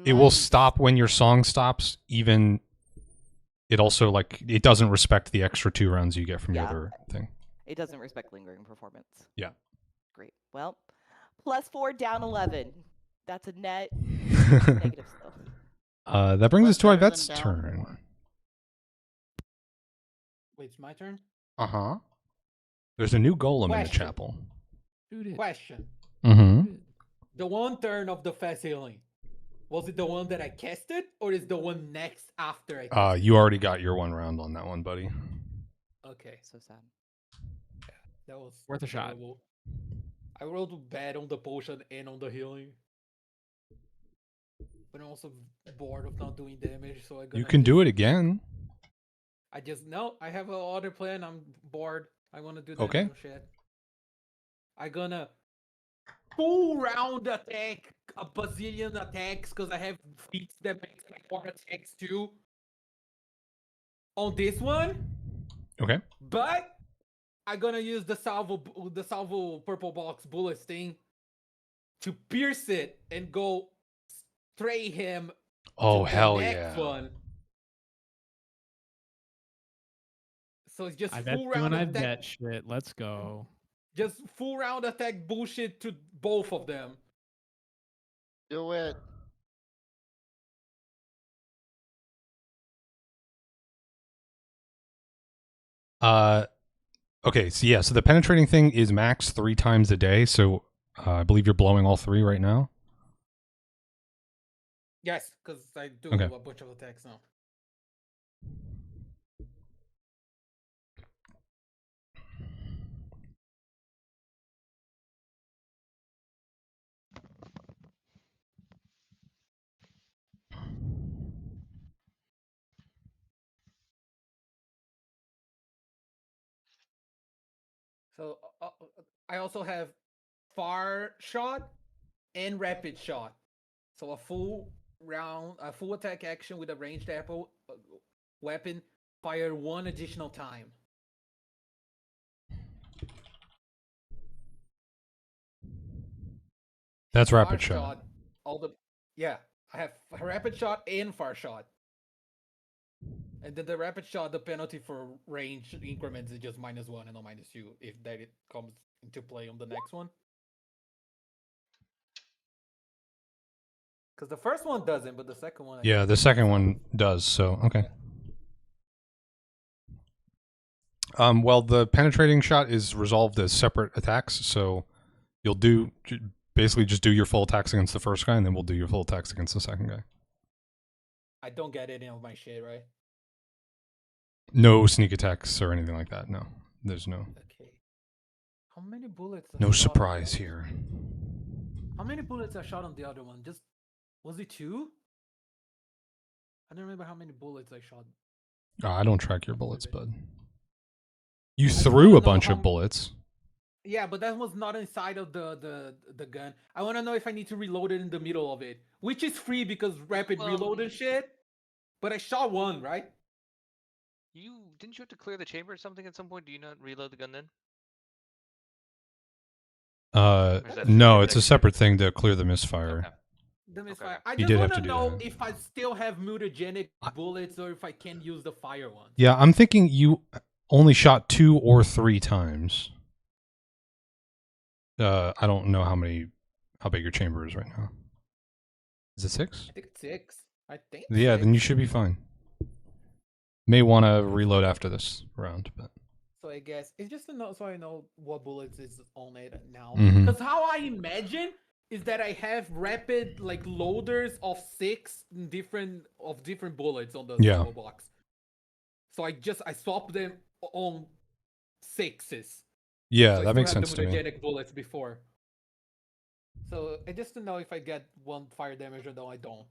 It will Nice. stop when your song stops. Even it also it doesn't respect the extra 2 rounds you get from your Yeah. other thing. It doesn't respect lingering performance. Yeah. Great. Well, +4 down 11. That's a net negative still. That brings But us to better than Ivette's down turn. 4. Wait, it's my turn? Uh-huh. There's a new golem in the Question. chapel. Shoot it. Question. Mm-hmm. Shoot it. The one turn of the fast healing, was it the one that I casted, or is the one next after I casted? You already got your 1 round on that one, buddy. Okay, So sad. that was Worth a shot. terrible. I rolled bad on the potion and on the healing. But I'm also bored of not doing damage, so You can do it again. I have another plan. I'm bored. I want to do that Okay. shit. I gonna full round attack a bazillion attacks because I have feats that makes like 4 attacks too. On this one, Okay. but I'm gonna use the salvo purple box bullets thing to pierce it and go stray him. Oh, to the hell next yeah. one. So it's just I full bet doing round I attack. bet shit. Let's go. Just full round attack bullshit to both of them. Do it. Okay, so yeah, so the penetrating thing is max 3 times a day, so I believe you're blowing all 3 right now. Yes, because I do Okay. a bunch of attacks now. So I also have far shot and rapid shot. So a full attack action with a ranged weapon, fire 1 additional time. That's Far rapid shot. I have rapid shot and far shot. And then the rapid shot, the penalty for range increments is just -1 and not -2 if that it comes into play on the next one. Because the first one doesn't, but the second one. Yeah, the second one does, so okay. Well, the penetrating shot is resolved as separate attacks, so you'll basically just do your full attacks against the first guy, and then we'll do your full attacks against the second guy. I don't get any of my shit, right? No sneak attacks or anything like that. No, there's no. Okay. How many bullets? I No shot on the surprise other here. one? How many bullets I shot on the other one? Was it 2? I don't remember how many bullets I shot. I don't track your bullets, bud. You just threw wanna a know bunch how of bullets. Yeah, but that was not inside of the gun. I want to know if I need to reload it in the middle of it, which is free because rapid reload and shit. But I shot 1, right? Didn't you have to clear the chamber or something at some point? Do you not reload the gun then? No, it's a separate thing to clear the misfire. Okay. The misfire. Okay. I You just did have want to to do know that. if I still have mutagenic bullets or if I can use the fire one. Yeah, I'm thinking you only shot 2 or 3 times. I don't know how big your chamber is right now. Is it 6? I think it's 6. I think. Yeah, then you 6. should be fine. May want to reload after this round, but So I guess it's just to know, so I know what bullets is on it now. Mhm. Because how I imagine is that I have rapid like loaders of 6 different bullets on the Yeah. ammo box. So I swap them on 6s. yeah, So I that still makes have sense the to me. mutagenic bullets before. So just to know if I get 1 fire damage or no, I don't.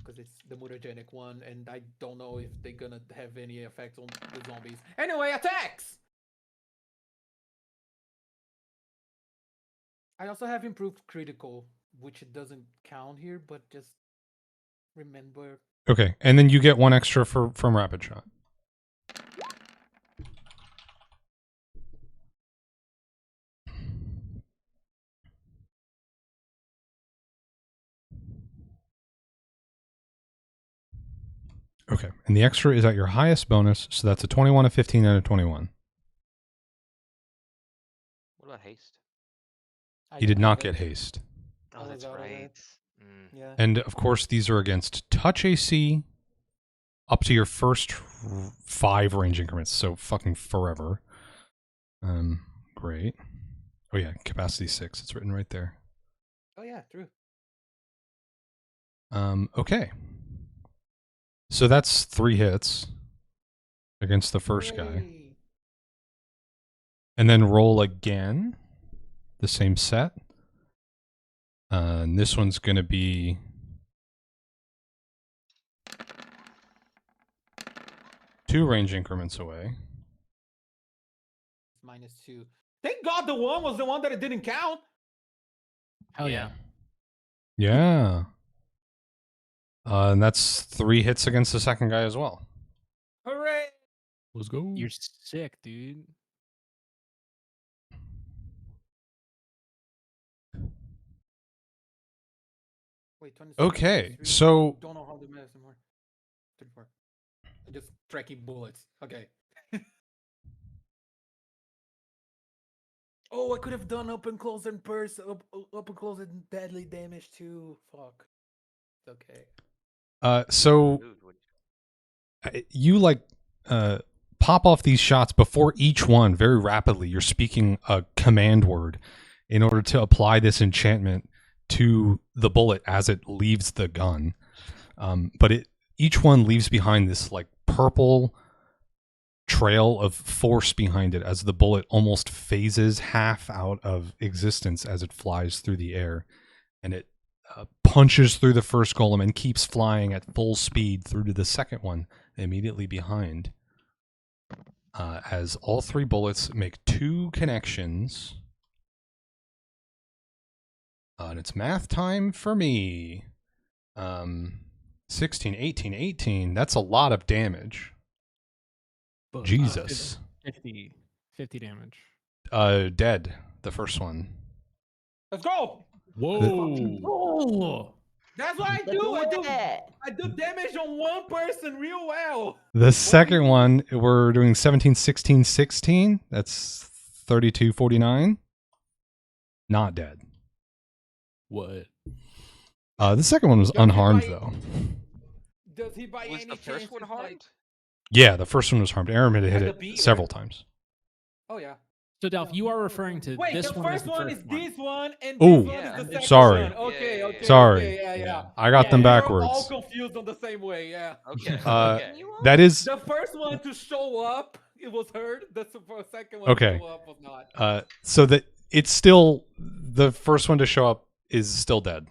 Because it's the mutagenic one, and I don't know if they're gonna have any effect on the zombies. Anyway, attacks! I also have improved critical, which it doesn't count here, but just remember. Okay, and then you get 1 extra from rapid shot. Okay, and the extra is at your highest bonus, so that's a 21, a 15, and a 21. What about haste? I He did don't not have get it. haste. Oh, I was that's out of it. right. Mm. Yeah. And of course, these are against touch AC up to your first 5 range increments. So fucking forever. Great. Oh yeah, capacity 6. It's written right there. Oh yeah, true. Okay. So that's 3 hits against the first guy. Hooray. And then roll again. The same set. And this one's going to be 2 range increments away. -2. Thank God the one was the one that it didn't count. Hell yeah. Yeah. And that's 3 hits against the second guy as well. Hooray! Let's go. You're sick, dude. Wait, 26. Okay, 23. so Don't know how to math anymore. 34. I'm just tracking bullets. Okay. Oh, I could have done up and close and burst, up and close and deadly damage too. Fuck. Okay. so Dude, would- you like pop off these shots before each one very rapidly. You're speaking a command word in order to apply this enchantment to the bullet as it leaves the gun. But each one leaves behind this like purple trail of force behind it as the bullet almost phases half out of existence as it flies through the air, and it punches through the first golem and keeps flying at full speed through to the second one immediately behind, as all 3 bullets make 2 connections. And it's math time for me. 16, 18, 18. That's a lot of damage. Jesus. 50 damage. Dead, the first one. Let's go. Whoa. Oh, That's what I Let's do. I do do. it. I do damage on one person real well. The second one, we're doing 17, 16, 16. That's 32, 49. Not dead. What? The second one was Does he unharmed, bite- though. Does he by Was any the first chance one just, like- harmed? Yeah, the first one was harmed. Aram had hit the it bee, several right? times. Oh yeah. so Delph, you are referring to Wait, this the one as first the one first is one. this one, and Ooh, this one Yeah. is the second Sorry. one. Okay, Yeah, okay, Sorry. okay, yeah. I got them We're all backwards. confused on the same way, yeah. Okay. Uh, okay. That is The first one to show up, it was heard. The second one Okay. to show up was not. so that it's still the first one to show up is still dead.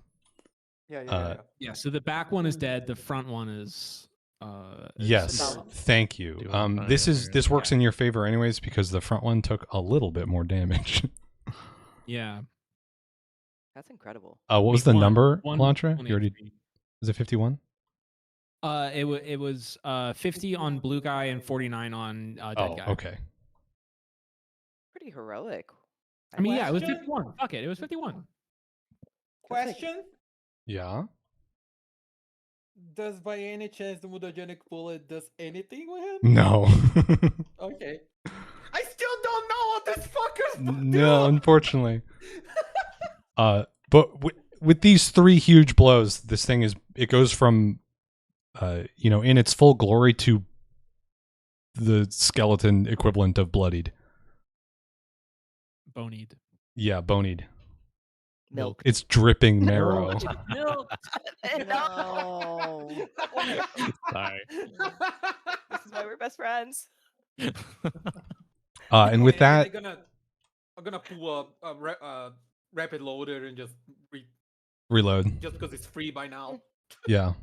Yeah. Yeah, so the back one is dead. The front one is. Yes, Solid. thank you. Do one This works Yeah. in your favor anyways because the front one took a little bit more damage. Yeah. That's incredible. What was the One- number, one- Elantra? one You already HP. is it 51? It was 50 on blue guy and 49 on dead guy. Okay. Pretty heroic. I mean, yeah, it was Question? 51. Fuck it, it was 51. Question: Yeah. Does by any chance the mutagenic bullet does anything with him? No. Okay. I still don't know what this fucker's No, unfortunately. But with these 3 huge blows, this thing it goes from in its full glory to the skeleton equivalent of bloodied. Bonied. Yeah, bonied. Milk. It's dripping marrow. Milk. No. Sorry. This is why we're best friends. And with that, I'm gonna pull a rapid loader and just reload. just because it's free by now. Yeah.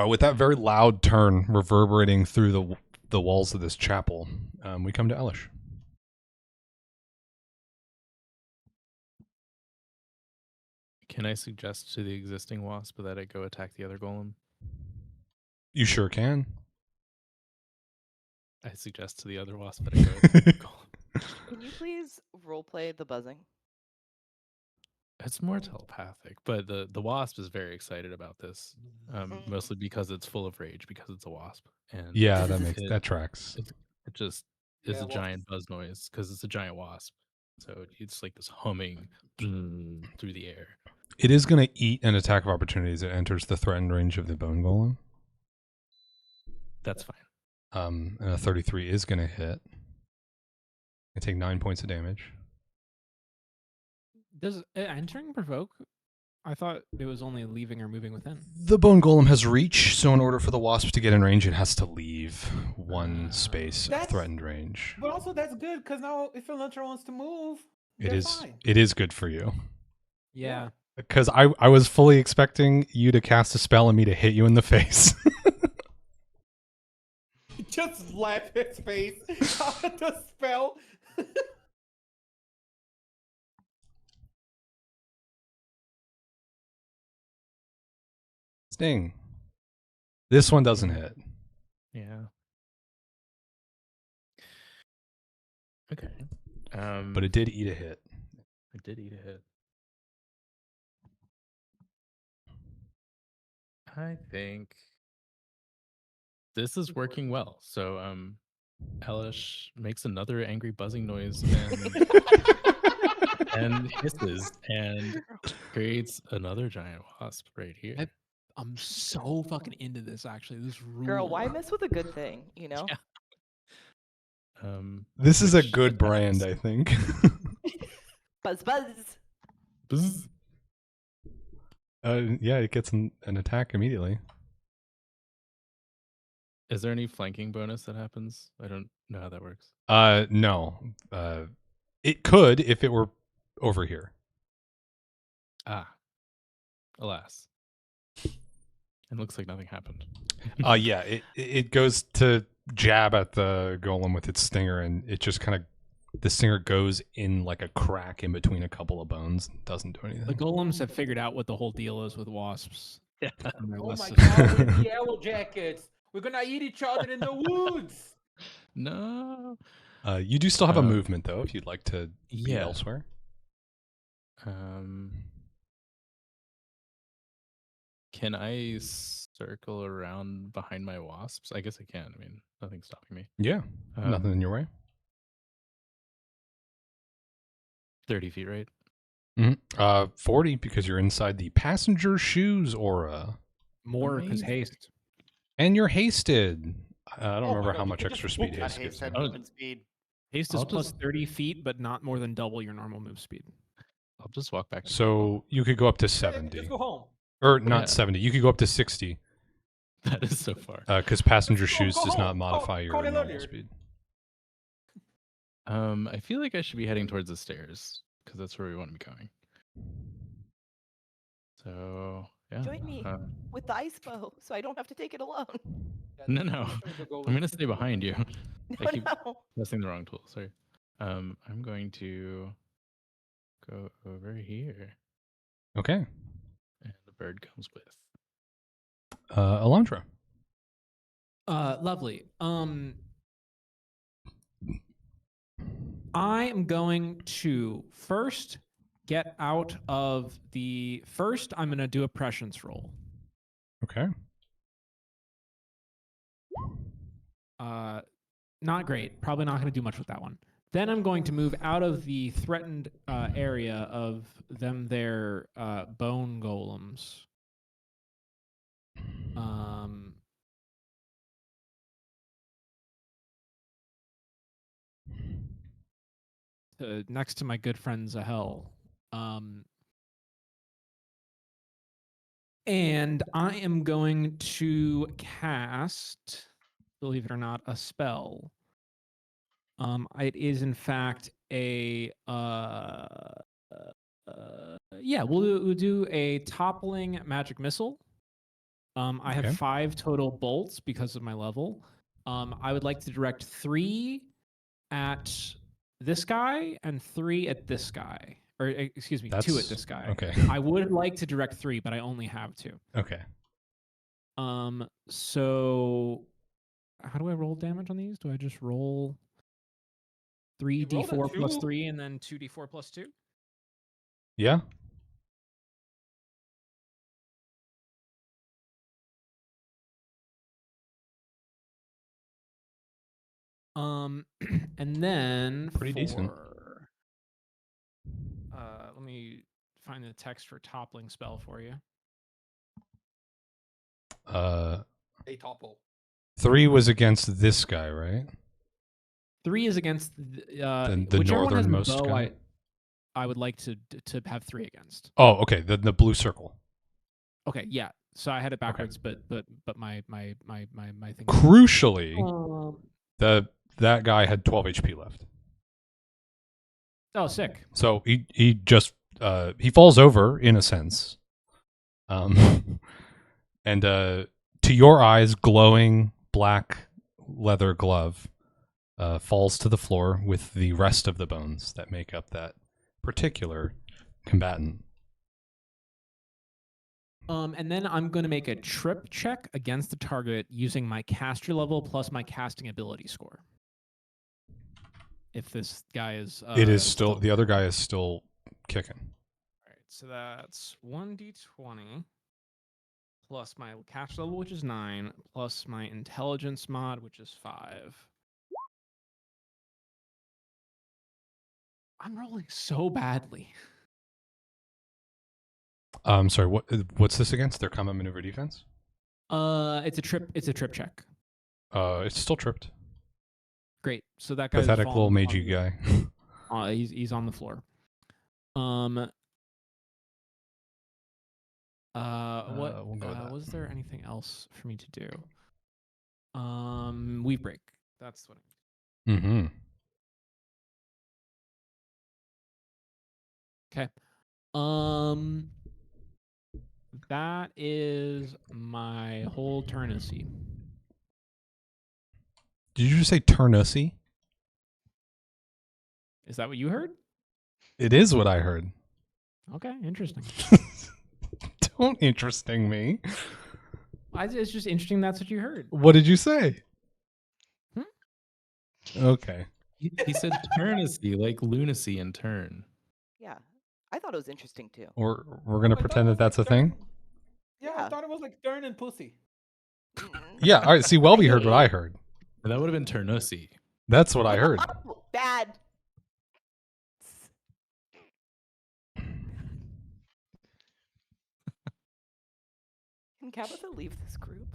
With that very loud turn reverberating through the walls of this chapel, we come to Elish. Can I suggest to the existing wasp that it go attack the other golem? You sure can. I suggest to the other wasp that it go attack the golem. Can you please roleplay the buzzing? It's more telepathic, but the wasp is very excited about this, mostly because it's full of rage because it's a wasp. And Yeah, it that tracks. just is Yeah, a wasp giant buzz noise because it's a giant wasp. So it's like this humming through the air. It is going to eat an attack of opportunity as it enters the threatened range of the bone golem. That's fine. And a 33 is going to hit. I take 9 points of damage. Does entering provoke? I thought it was only leaving or moving within. The bone golem has reach, so in order for the wasp to get in range, it has to leave one space of That's- threatened range. But also that's good because now if Elantra wants to move, It they're is. fine. It is good for you. Yeah. Because I was fully expecting you to cast a spell and me to hit you in the face. Just slap his face out of the spell. Sting. This one doesn't hit. Yeah. Okay. But it did eat a hit. I did eat a hit. I think this is working well. So Elish makes another angry buzzing noise and hisses and creates another giant wasp right here. I'm so fucking into this. Actually, this rules. Girl, why mess with a good thing? You know. Yeah. This is a which good attacks. brand, I think. Buzz, buzz. Bzz. Yeah, it gets an attack immediately. Is there any flanking bonus that happens? I don't know how that works. No. It could if it were over here. Ah. Alas. It looks like nothing happened. Yeah, it goes to jab at the golem with its stinger, and it just kind of the stinger goes in like a crack in between a couple of bones and doesn't do anything. The golems have figured out what the whole deal is with wasps. Yeah. And they're Oh less my sus- god, we're the yellow jackets. We're gonna eat each other in the woods. No. You do still have a Uh, movement though, if you'd like to be Yeah. elsewhere. Can I circle around behind my wasps? I guess I can. I mean, nothing's stopping me. Yeah, nothing in your way. 30 feet, right? 40 because you're inside the passenger shoes aura, more because Amazing. haste. and you're hasted. I don't Oh my remember God, how you much can extra just speed book Got haste haste gives at you. movement speed. Haste is I'll plus just- 30 feet, but not more than double your normal move speed. I'll just walk back. to the So you could go up to Hey, 70, let's go home. or not Yeah. 70. You could go up to 60 That is so far. because passenger Let's go- shoes go does not home. modify your Call it normal earlier. speed. I feel like I should be heading towards the stairs because that's where we want to be going. So yeah. Join me with the ice bow, so I don't have to take it alone. No, no. I'm gonna stay behind you. I No, keep no. pressing the wrong tool. Sorry. I'm going to go over here, Okay, and the bird comes with. Alondra. Lovely. I am going to first get out of the first. I'm going to do a prescience roll. Okay. Not great. Probably not going to do much with that one. Then I'm going to move out of the threatened area of them, their bone golems. Next to my good friend Zahel. And I am going to cast, believe it or not, a spell. It is in fact a we'll do a toppling magic missile. I have Okay. 5 total bolts because of my level. I would like to direct 3 at this guy and 3 at this guy. Or excuse me, 2 at That's this guy. okay. I would like to direct 3, but I only have 2. Okay. So how do I roll damage on these? Do I just roll You rolled a 3d4 plus 2. 3 and then 2d4 plus 2? Yeah. And then Pretty decent. let me find the text for toppling spell for you. They topple. 3 was against this guy, right? 3 is against The whichever one has the northernmost bow. guy? I would like to have 3 against. Oh, okay. The blue circle. Okay, yeah. So I had it backwards, but my thing. Crucially, Um, that guy had 12 HP left. oh, sick. So he just he falls over in a sense. And to your eyes, glowing black leather glove falls to the floor with the rest of the bones that make up that particular combatant. And then I'm going to make a trip check against the target using my caster level plus my casting ability score. If this guy is, It is still the other guy is still kicking. All right, so that's 1d20 plus my caster level, which is 9, plus my intelligence mod, which is 5. I'm rolling so badly. Sorry, what's this against? Their combat maneuver defense? It's a trip check. It's still tripped. Great. So that guy's Pathetic little fallen magey guy. He's on the floor. We'll go with that. Was there anything else for me to do? Weave break. That's what I need. Mm-hmm. Okay. That is my whole turnacy. Did you just say turnussy? Is that what you heard? It is what I heard. Okay, interesting. Don't interesting me. It's just interesting that's what you heard. What did you say? Okay. He said turnacy, like lunacy and turn. Yeah, I thought it was interesting too. We're gonna pretend that that's a thing. Yeah, I Yeah. thought it was like turn and pussy. Yeah. All right. See, Welby heard what I heard. That would have been turnussy. That's what I heard. Bad. Can Tabitha leave this group?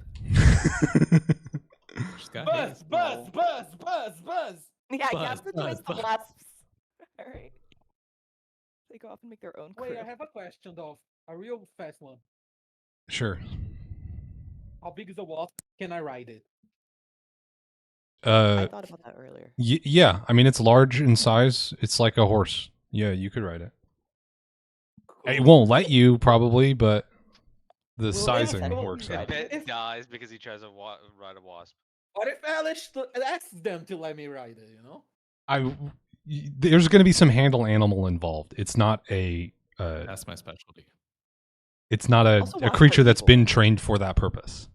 She's got Buzz, haste. buzz, buzz, buzz, buzz. Yeah, Buzz, Tabitha buzz, joins the buzz. wasps. All right. They go off and make their own crew. Wait, I have a question, Dolph. A real fast one. Sure. How big is a wasp? Can I ride it? I thought about that earlier. Yeah. I mean, it's large in size. It's like a horse. Yeah, you could ride it. It won't let you probably, but the Well, sizing if- works yeah, out. Bet If- dies because he tries to ride a wasp. What if Alice asks them to let me ride it, you know? There's going to be some handle animal involved. It's not a. That's my specialty. It's not Also, a wasps creature are that's evil. been trained for that purpose.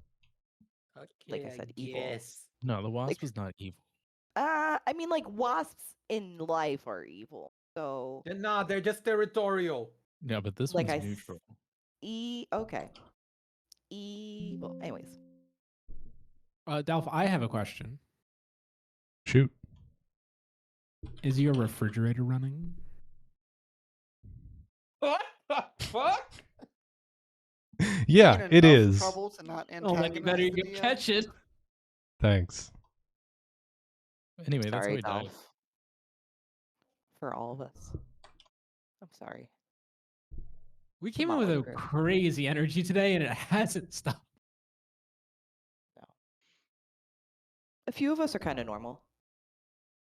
Like I said, evil. Yes. No, the wasp Like- is not evil. I mean, like wasps in life are evil. So They're not. They're just territorial. Yeah, but this Like one's I s- neutral. okay. Evil. Anyways, Dalph, I have a question. Shoot. Is your refrigerator running? What the fuck? Yeah, In it enough is. Trouble to not Oh, like you better antagonize the go DM? catch it. Thanks. Anyway, that's how sorry, he died. Dolph. For all of us. I'm sorry. We came Not in with a like her. crazy energy today, and it hasn't stopped. A few of us are kind of normal.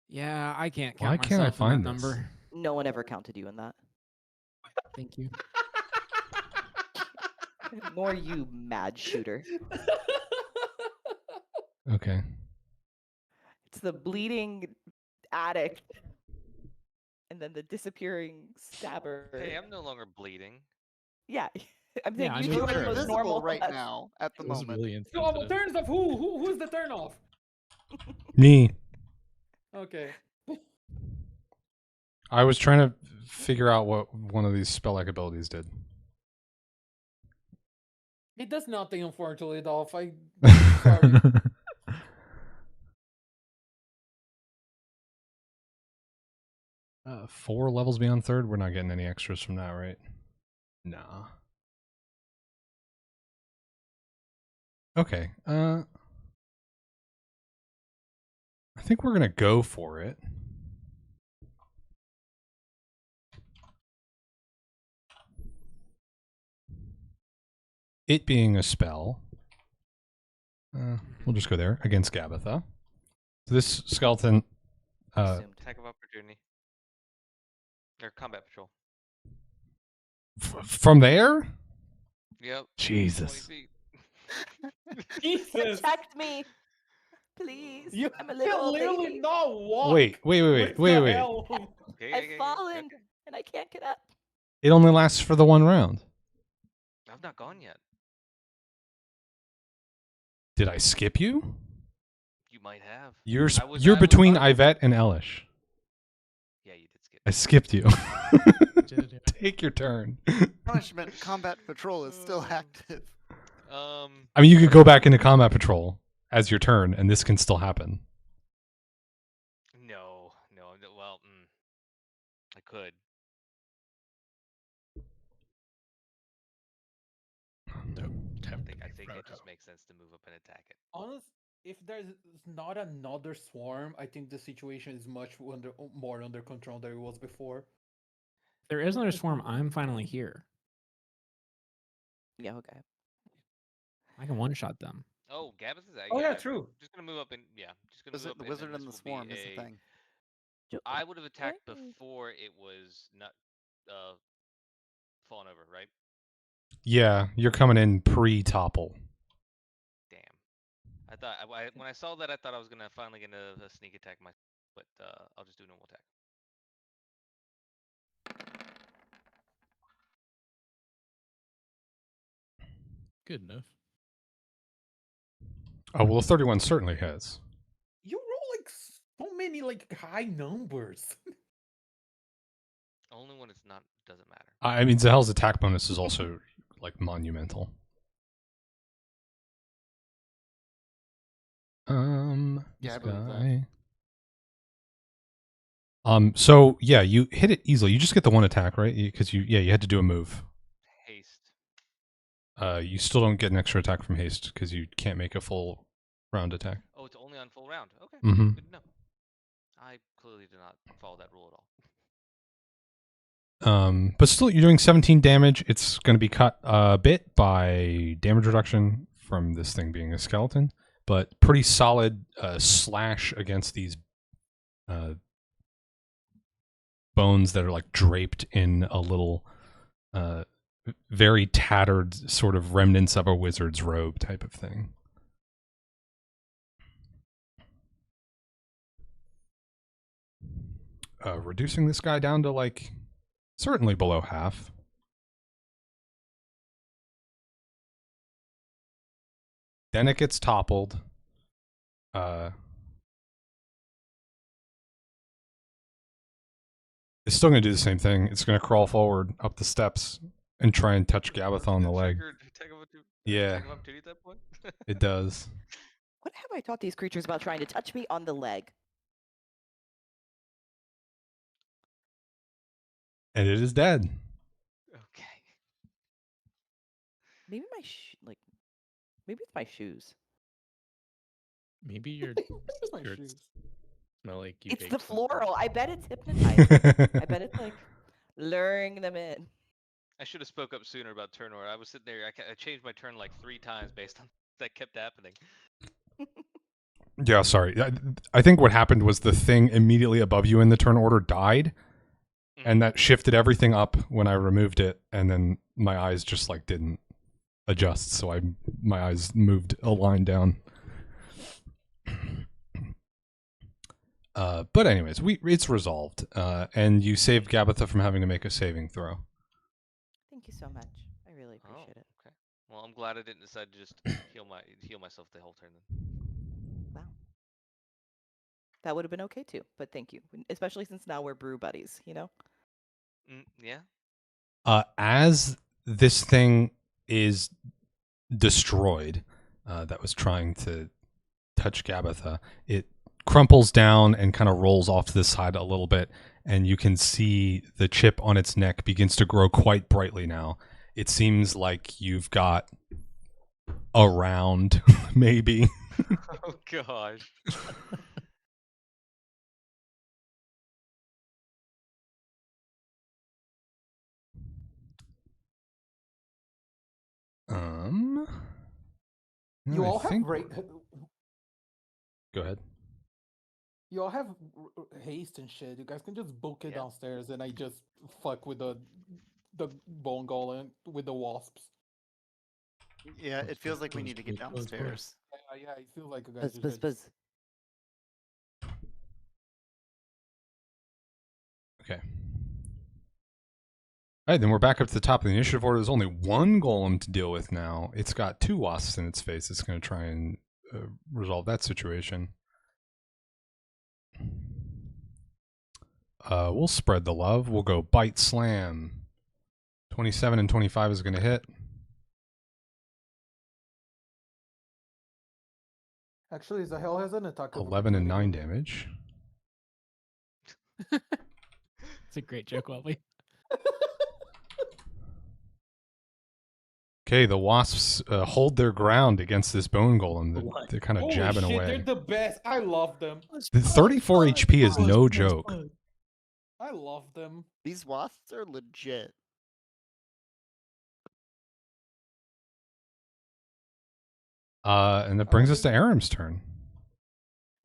Yeah, I can't Why count can't I myself in find that this? number. No one ever counted you in that. Thank you. Nor you, mad shooter. Okay. It's the bleeding addict. And then the disappearing stabber. Hey, I'm no longer bleeding. Yeah. I'm saying Yeah, I you mean, two are you're the most Invisible normal right us. now at the It was moment. really So, insensitive. turns off who? Who's the turn off? Me. Okay. I was trying to figure out what one of these spell-like abilities did. It does nothing, unfortunately, Dolph. Sorry. 4 levels beyond third. We're not getting any extras from that, right? Nah. Okay. I think we're gonna go for it. It being a spell, we'll just go there against Gabitha. So this skeleton, Assumed. Attack of opportunity. Or combat patrol. from there. Yep. 20 Jesus. feet. Jesus! Protect me, please. You I'm a can little old literally lady. not walk. Wait. What the hell? Okay, I've fallen and I can't get up. It only lasts for the 1 round. I've not gone yet. Did I skip you? You might have. You're I was between about- Yvette and Elish. Yeah, you did skip. I skipped you. Did it, yeah. Take your turn. Punishment combat patrol is still active. I mean, you could go back into combat patrol as your turn, and this can still happen. No. Well, I could. I think it just makes sense to move up and attack it. Honest, if there's not another swarm, I think the situation is much more under control than it was before. If there is another swarm, I'm finally here. Yeah, okay. I can one-shot them. Oh, Gabbath is that? Oh yeah, true. Just gonna move up and just gonna move up. The and wizard then and the this will be swarm is the a- thing. I would have attacked Yay. before it was not fallen over, right? Yeah, you're coming in pre-topple. Damn. I thought when I saw that, I thought I was gonna finally get a sneak attack but I'll just do a normal attack. Good enough. Oh, well, 31 certainly hits. You roll like so many like high numbers. Only when it's not doesn't matter. I mean, Zahel's attack bonus is also like monumental. Yeah, This I believe that. guy. So yeah, you hit it easily. You just get the 1 attack, right? Because you had to do a move. Haste. You still don't get an extra attack from haste because you can't make a full round attack. Oh, it's only on full round. Okay. Mhm. Good to know. I clearly did not follow that rule at all. But still, you're doing 17 damage. It's going to be cut a bit by damage reduction from this thing being a skeleton, but pretty solid slash against these bones that are like draped in a little very tattered sort of remnants of a wizard's robe type of thing. Reducing this guy down to like certainly below half. Then it gets toppled. It's still going to do the same thing. It's going to crawl forward up the steps and try and touch Gabitha on the leg. Yeah, Attack of opportunity at that point? it does. What have I taught these creatures about trying to touch me on the leg? And it is dead. Okay. Maybe maybe it's my shoes. Maybe your Where's my skirts shoes? smell like you. It's the baked something. floral. I bet it's hypnotizing. I bet it's like luring them in. I should have spoke up sooner about turn order. I was sitting there. I changed my turn like 3 times based on that kept happening. Yeah, sorry. I think what happened was the thing immediately above you in the turn order died, and that shifted everything up when I removed it, and then my eyes just like didn't adjust, so my eyes moved a line down. But anyways, it's resolved, and you saved Gabitha from having to make a saving throw. Thank you so much. I really appreciate it. Okay. Well, I'm glad I didn't decide to just heal myself the whole turn then. Wow. That would have been okay too, but thank you. Especially since now we're brew buddies, you know? Yeah. As this thing is destroyed, that was trying to touch Gabitha, it crumples down and kind of rolls off to the side a little bit, and you can see the chip on its neck begins to grow quite brightly now. It seems like you've got a round, maybe. Oh gosh. No, You I all have think- Go ahead. you all have haste and shit. You guys can just book it Yeah. downstairs, and I just fuck with the bone golem with the wasps. Yeah, it feels like we Buzz, need to get buzz, buzz, buzz. downstairs. Yeah, it feels like you guys Buzz, are buzz, just buzz. Okay. All right, then we're back up to the top of the initiative order. There's only one golem to deal with now. It's got 2 wasps in its face. It's going to try and resolve that situation. We'll spread the love. We'll go bite slam. 27 and 25 is going to hit. Actually, Zahel has an attack. of 11 and 9 opportunity. damage. It's a great joke, Welby. Okay, the wasps hold their ground against this bone golem. They're kind of Holy jabbing shit, away. they're the best. I love them. The 34 HP is no joke. I love them. These wasps are legit. And that brings us to Aram's turn.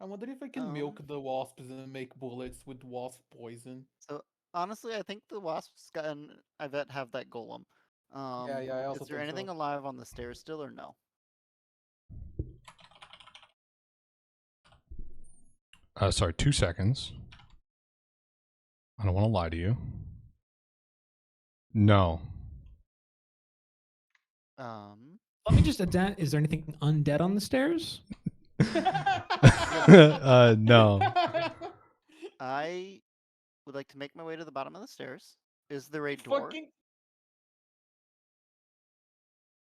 I wonder if I can milk the wasps and make bullets with wasp poison. So honestly, I think the wasps and Yvette have that golem. Yeah, I also Is there think anything so. alive on the stairs still, or no? Sorry, 2 seconds. I don't want to lie to you. No. Let me just adapt. Is there anything undead on the stairs? No. I would like to make my way to the bottom of the stairs. Is there a door? Fucking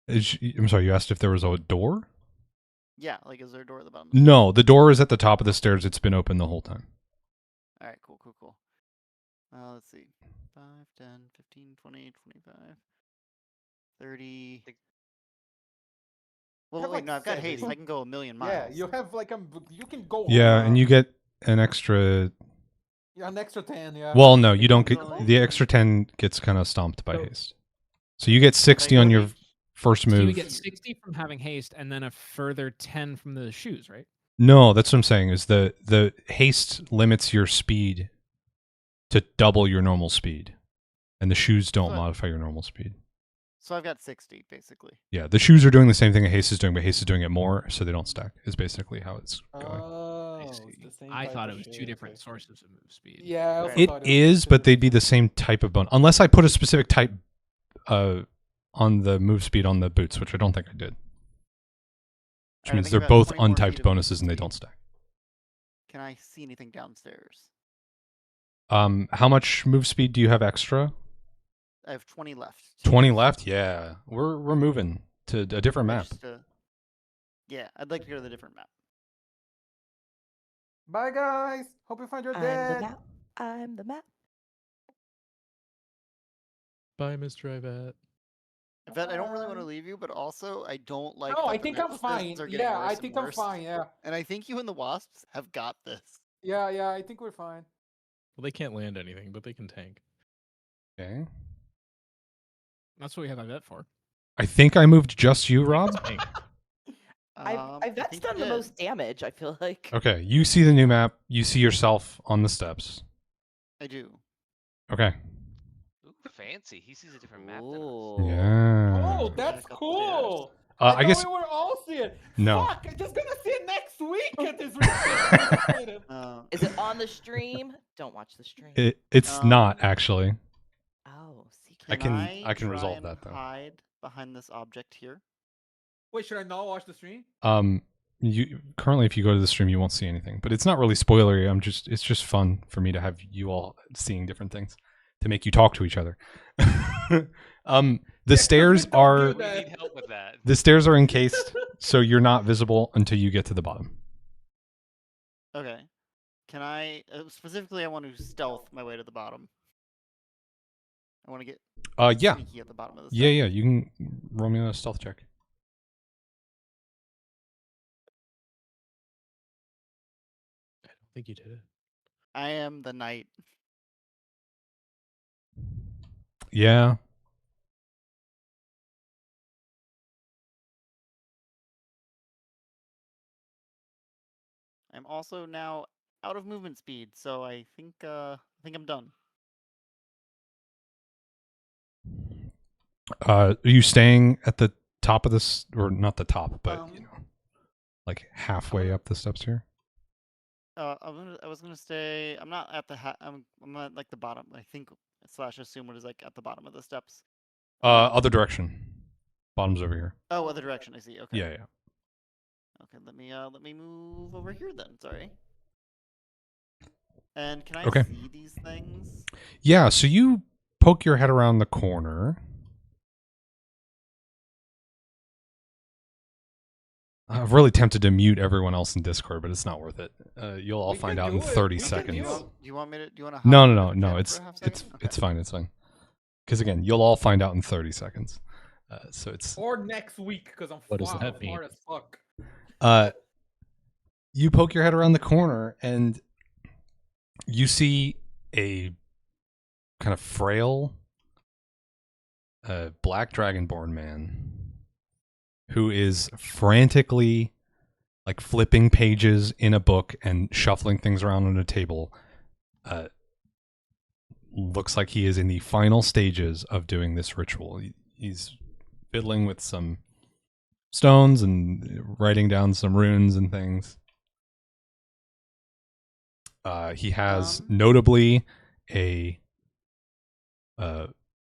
I'm sorry, you asked if there was a door? Yeah, like is there a door at the bottom? No, the door is at the top of the stairs. It's been open the whole time. All right, cool. Let's see. 5, 10, 15, 20, 25, 30. Well, have, wait, like, no, I've got haste. 70. I can go a million miles. yeah, you have like you can go. Yeah, and you get an extra. Yeah, an extra 10. Yeah. Well, no, you don't get. Invincibility? The extra 10 gets kind of stomped by So- haste. So you get 60 go on your haste? first So you move. get 60 from having haste, and then a further 10 from the shoes, right? No, that's what I'm saying. Is the haste limits your speed to double your normal speed, and the shoes don't But- modify your normal speed. So I've got 60 basically. Yeah, the shoes are doing the same thing that haste is doing, but haste is doing it more, so they don't stack. Is basically how it's going. Oh, see. it's the same I type thought of it was two shit, different okay. sources of move speed. Yeah, I also It thought It is, was but they'd different. be the same type of bone, unless I put a specific type on the move speed on the boots, which I don't think I did. Which Alright, I means think they're about both 24 feet untyped of bonuses and they speed. don't stack. Can I see anything downstairs? How much move speed do you have extra? I have 20 left. 20 left? Yeah. We're moving to a different map. Yeah, I'd like to go to the different map. Bye, guys. Hope you find your I'm the dad. map. I'm the map. Bye, Mr. Yvette. Yvette, I don't really want to leave you, but also I don't like. No, that I the think I'm necklaces fine. are getting Yeah, I worse and think I'm worse. fine. Yeah, And I think you and the wasps have got this. yeah, I think we're fine. Well, they can't land anything, but they can tank. Okay. That's what we have Yvette for. I think I moved just you, Rob. Tank. I've that's think you done the did. most damage, I feel like. Okay, you see the new map. You see yourself on the steps. I do. Okay. Ooh, fancy. He sees a different map than us. Ooh. Yeah. Oh, that's couple cool. I guess we were all seeing it. No. Fuck, I'm just gonna see it next week at this ridiculous. Is it on the stream? Don't watch the stream. it's not actually. Oh, see. I can I try resolve and that though. Hide behind this object here. Wait, should I not watch the stream? You currently, if you go to the stream, you won't see anything. But it's not really spoilery. It's just fun for me to have you all seeing different things to make you talk to each other. The stairs don't are do We that. need help with that. the stairs are encased, so you're not visible until you get to the bottom. Okay. Can I specifically? I want to stealth my way to the bottom. I want to get Yeah. sneaky at the bottom of the Yeah, step. yeah. You can roll me a stealth check. I don't think you did it. I am the knight. Yeah. I'm also now out of movement speed, so I think I'm done. Are you staying at the top of this, or not the top, but you know, like halfway up the steps here? I was gonna stay. I'm not at the. I'm at like the bottom. I think / assume what is like at the bottom of the steps. Other direction. Bottom's over here. Oh, other direction. I see. Okay. Yeah, yeah. Okay. Let me move over here then. Sorry. And can I Okay. see these things? Yeah, so you poke your head around the corner. I'm really tempted to mute everyone else in Discord, but it's not worth it. You'll all We find can out in do it. 30 We can seconds. do Do it. you want me to? Do you want to? No, hop no, to a no, different no. channel It's for a half it's second? it's Okay. fine. It's fine. Because again, you'll all find out in 30 seconds. So it's Or next week, because I'm What does far, that mean? far as fuck. you poke your head around the corner and you see a kind of frail black dragonborn man who is frantically like flipping pages in a book and shuffling things around on a table. Looks like he is in the final stages of doing this ritual. He's fiddling with some stones and writing down some runes and things. He has notably a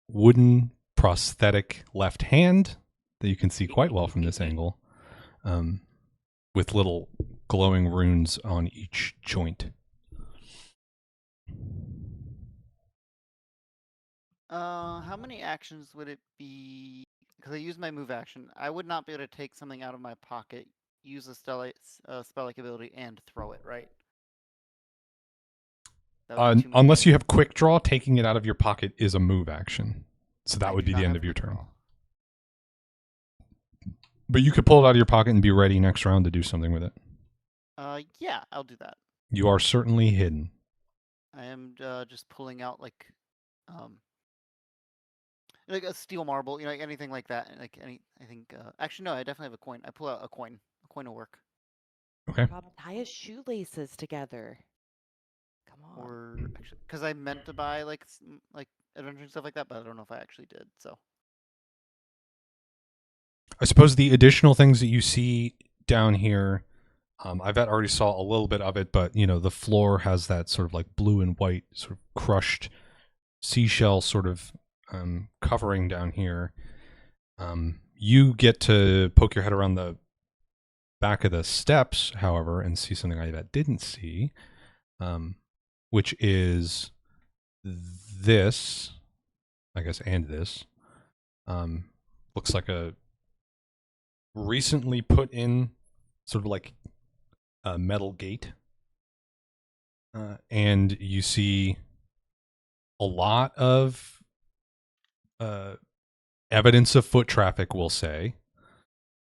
wooden prosthetic left hand that you can see quite well from this angle, with little glowing runes on each joint. How many actions would it be? Because I use my move action. I would not be able to take something out of my pocket, use a spell-like ability, and throw it, right? That would be too many Unless you things. have quick draw, taking it out of your pocket is a move action. So that I would do be not the end have of your quick turn. draw. But you could pull it out of your pocket and be ready next round to do something with it. Yeah, I'll do that. You are certainly hidden. I am just pulling out like a steel marble, you know, anything like that. Like any, I think. Actually, no, I definitely have a coin. I pull out a coin. A coin will work. Okay. Rob, tie his shoelaces together. Come on. Or actually, because I meant to buy like adventure and stuff like that, but I don't know if I actually did. So I suppose the additional things that you see down here, I've already saw a little bit of it, but you know the floor has that sort of like blue and white sort of crushed seashell sort of covering down here. You get to poke your head around the back of the steps, however, and see something I didn't see, which is this, I guess, and this. Looks like a recently put in sort of like a metal gate. And you see a lot of evidence of foot traffic, we'll say.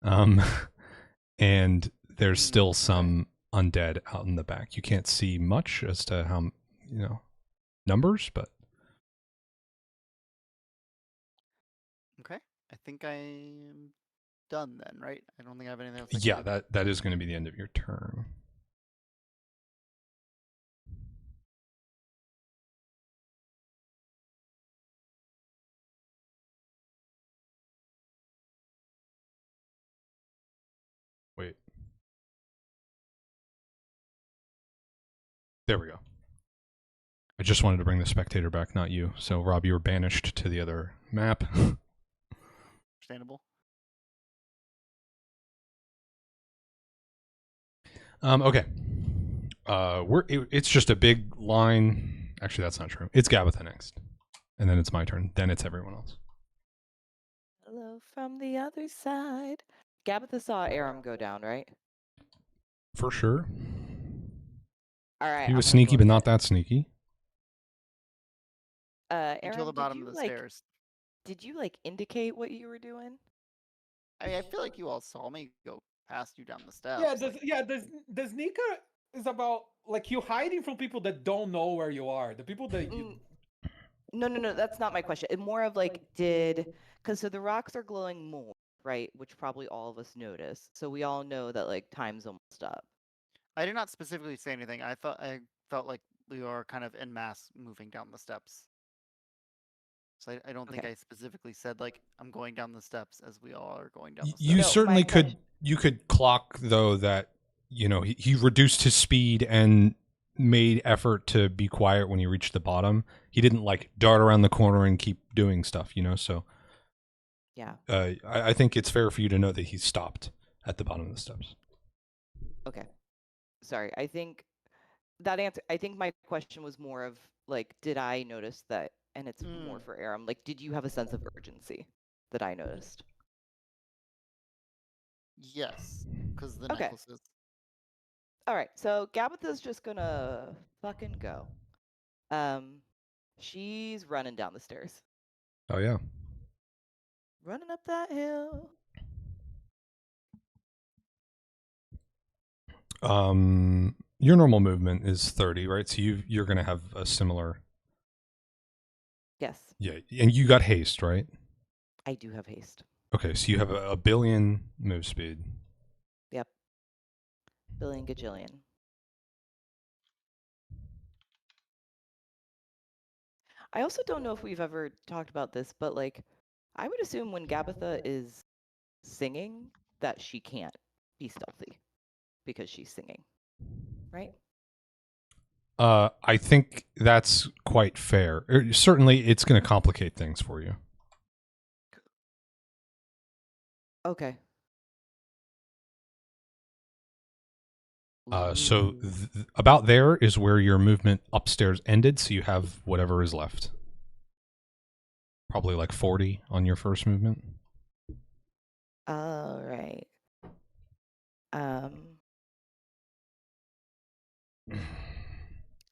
And there's still some undead out in the back. You can't see much as to how, you know, numbers, but okay, I think I'm done then, right? I don't think I have anything else. yeah, that is going to be the end of your turn. Wait. There we go. I just wanted to bring the spectator back, not you. So, Rob, you were banished to the other map. Understandable. Okay. It's just a big line. Actually, that's not true. It's Gabitha next. And then it's my turn. Then it's everyone else. Hello from the other side. Gabitha saw Aram go down, right? For sure. All right. He was I'm gonna sneaky, go but not ahead. that sneaky. Until Aram, the bottom of the stairs. Did you like indicate what you were doing? I feel like you all saw me go past you down the steps. Yeah, like- the sneaker is about like you hiding from people that don't know where you are. The people that you No. That's not my question. It's more of like, because so the rocks are glowing more, right? Which probably all of us notice. So we all know that like time's almost up. I did not specifically say anything. I felt like we are kind of en masse moving down the steps. So I don't think Okay. I specifically said like I'm going down the steps as we all are going down the steps. You No, certainly my could. question- You could clock though that he reduced his speed and made effort to be quiet when he reached the bottom. He didn't like dart around the corner and keep doing stuff. So Yeah. I think it's fair for you to know that he stopped at the bottom of the steps. Okay. Sorry. I think my question was more of like, did I notice that? And it's more for Aram. Like, did you have a sense of urgency that I noticed? Yes, because the Okay. necklaces. All right. So Gabitha's just gonna fucking go. She's running down the stairs. Oh yeah. Running up that hill. Your normal movement is 30, right? So you're gonna have a similar. Yes, Yeah, and you got haste, right? I do have haste. Okay, so you have a billion move speed. Yep. Billion gajillion. I also don't know if we've ever talked about this, but like, I would assume when Gabitha is singing that she can't be stealthy because she's singing, right? I think that's quite fair. Certainly, it's going to complicate things for you. Okay. So Ooh. about there is where your movement upstairs ended. So you have whatever is left. Probably like 40 on your first movement. All right.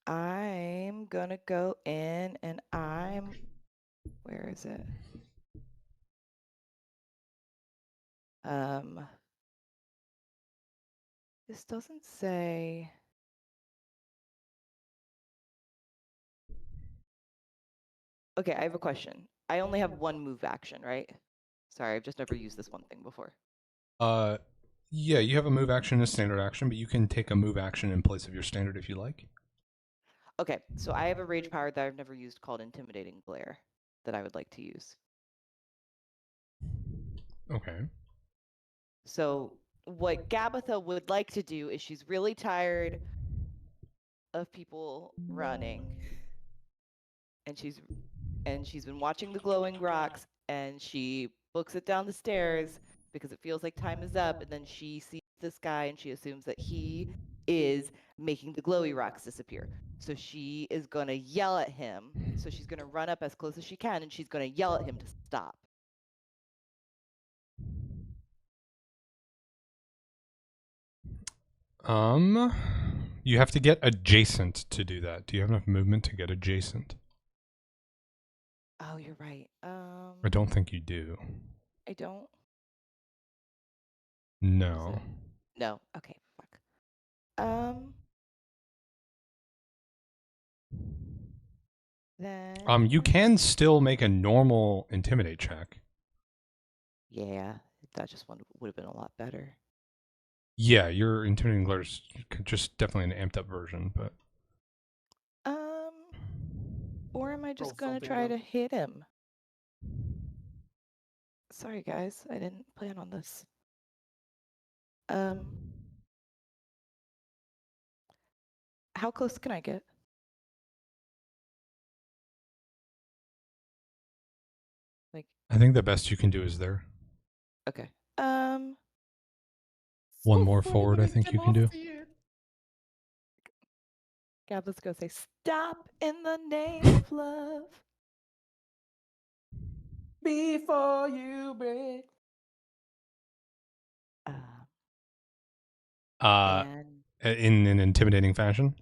I'm gonna go in and where is it? This doesn't say. Okay, I have a question. I only have one move action, right? Sorry, I've just never used this one thing before. Yeah, you have a move action and a standard action, but you can take a move action in place of your standard if you like. Okay, so I have a rage power that I've never used called Intimidating Glare that I would like to use. Okay. So what Gabitha would like to do is she's really tired of people running, and she's been watching the glowing rocks, and she books it down the stairs because it feels like time is up, and then she sees this guy and she assumes that he is making the glowy rocks disappear. So she is gonna yell at him. So she's gonna run up as close as she can and she's gonna yell at him to stop. You have to get adjacent to do that. Do you have enough movement to get adjacent? Oh, you're right. I don't think you do. I don't. No. No. Okay. Fuck. Then. You can still make a normal intimidate check. Yeah, that just would have been a lot better. Yeah, your intimidating glare is just definitely an amped up version, but Or am I just Roll gonna something try good. to hit him? Sorry, guys, I didn't plan on this. How close can I get? Like, I think the best you can do is there. okay. One more forward, I think you can do. Gab, let's go say stop in the name of love. Before you break. In an intimidating fashion.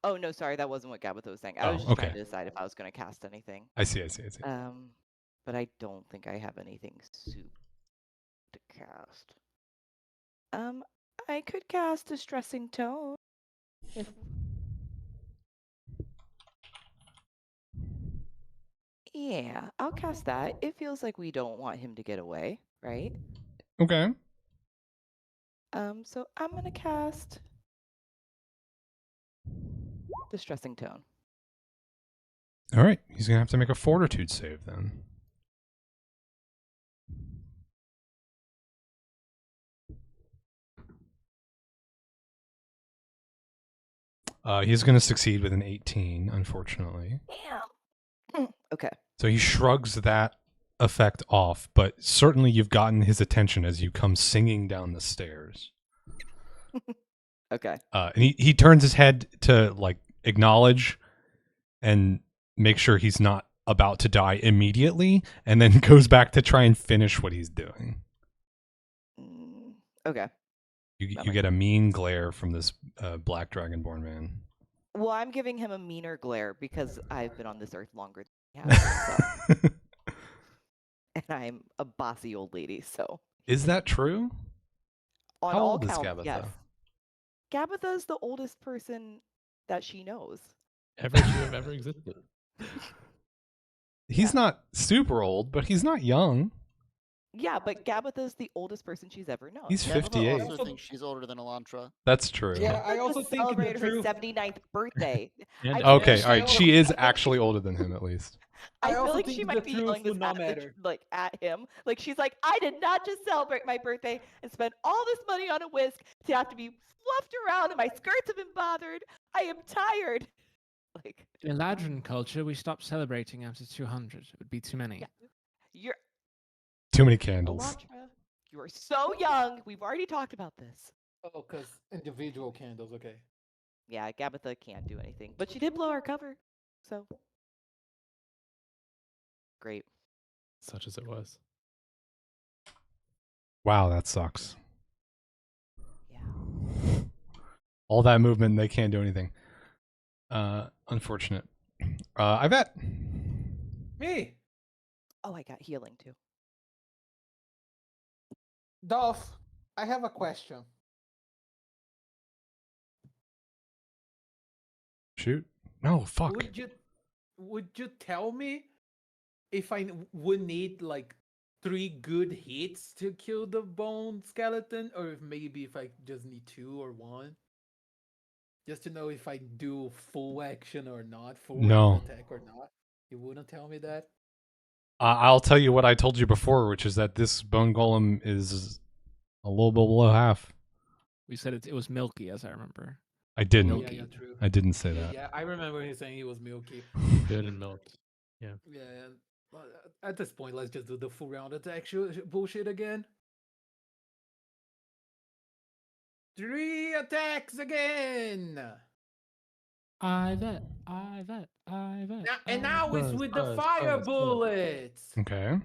Oh no, sorry, that wasn't what Gabitha was saying. I was Oh, just trying okay. to decide if I was going to cast anything. I see. But I don't think I have anything soup to cast. I could cast Distressing Tone. If yeah, I'll cast that. It feels like we don't want him to get away, right? Okay. So I'm gonna cast Distressing Tone. All right. He's gonna have to make a Fortitude save then. He's going to succeed with an 18, unfortunately. Damn. Okay. So he shrugs that effect off, but certainly you've gotten his attention as you come singing down the stairs. Okay. And he turns his head to like acknowledge and make sure he's not about to die immediately, and then goes back to try and finish what he's doing. Okay. You get a mean glare from this black dragonborn man. Well, I'm giving him a meaner glare because I've been on this earth longer than he has. So. And I'm a bossy old lady, so. Is that true? On How all old is counts, Gabitha? yes. Gabitha is the oldest person that she knows. Ever to have ever existed. He's not super old, but he's not young. Yeah, but Gabitha is the oldest person she's ever known. He's Gabitha 58. also thinks she's older than Elantra. That's true. Yeah, I Gabitha also just think the celebrated her truth. 79th birthday. And Okay, I all right. also- She is I think actually older than him, at least. I I feel also like think she the might be truth yelling this would not at, matter. at him. Like she's like, I did not just celebrate my birthday and spend all this money on a whisk to have to be fluffed around and my skirts have been bothered. I am tired. Like In Eladrin culture, we stopped celebrating after 200. It would be too many. Yeah. You're Too many candles. Elantra, you are so young. We've already talked about this. Oh, because individual candles, okay. Yeah, Gabitha can't do anything, but she did blow our cover, so great. Such as it was. Wow, that sucks. Yeah. All that movement, and they can't do anything. Unfortunate. I bet. Me, Oh, I got healing too. Dolph, I have a question. Shoot. No, fuck. Would you tell me if I would need like 3 good hits to kill the bone skeleton, or if maybe if I just need 2 or 1? Just to know if I do full action or not, full No. round attack or not. You wouldn't tell me that? I'll tell you what I told you before, which is that this bone golem is a little bit below half. We said it was milky, as I remember. I didn't. Milky. Yeah, true. I didn't say that. Yeah, I remember he saying he was milky. Good and milked. Yeah, well, at this point, let's just do the full round attack bullshit again. 3 attacks again! I vet. Now it's with the buzz, fire buzz. bullets! Okay.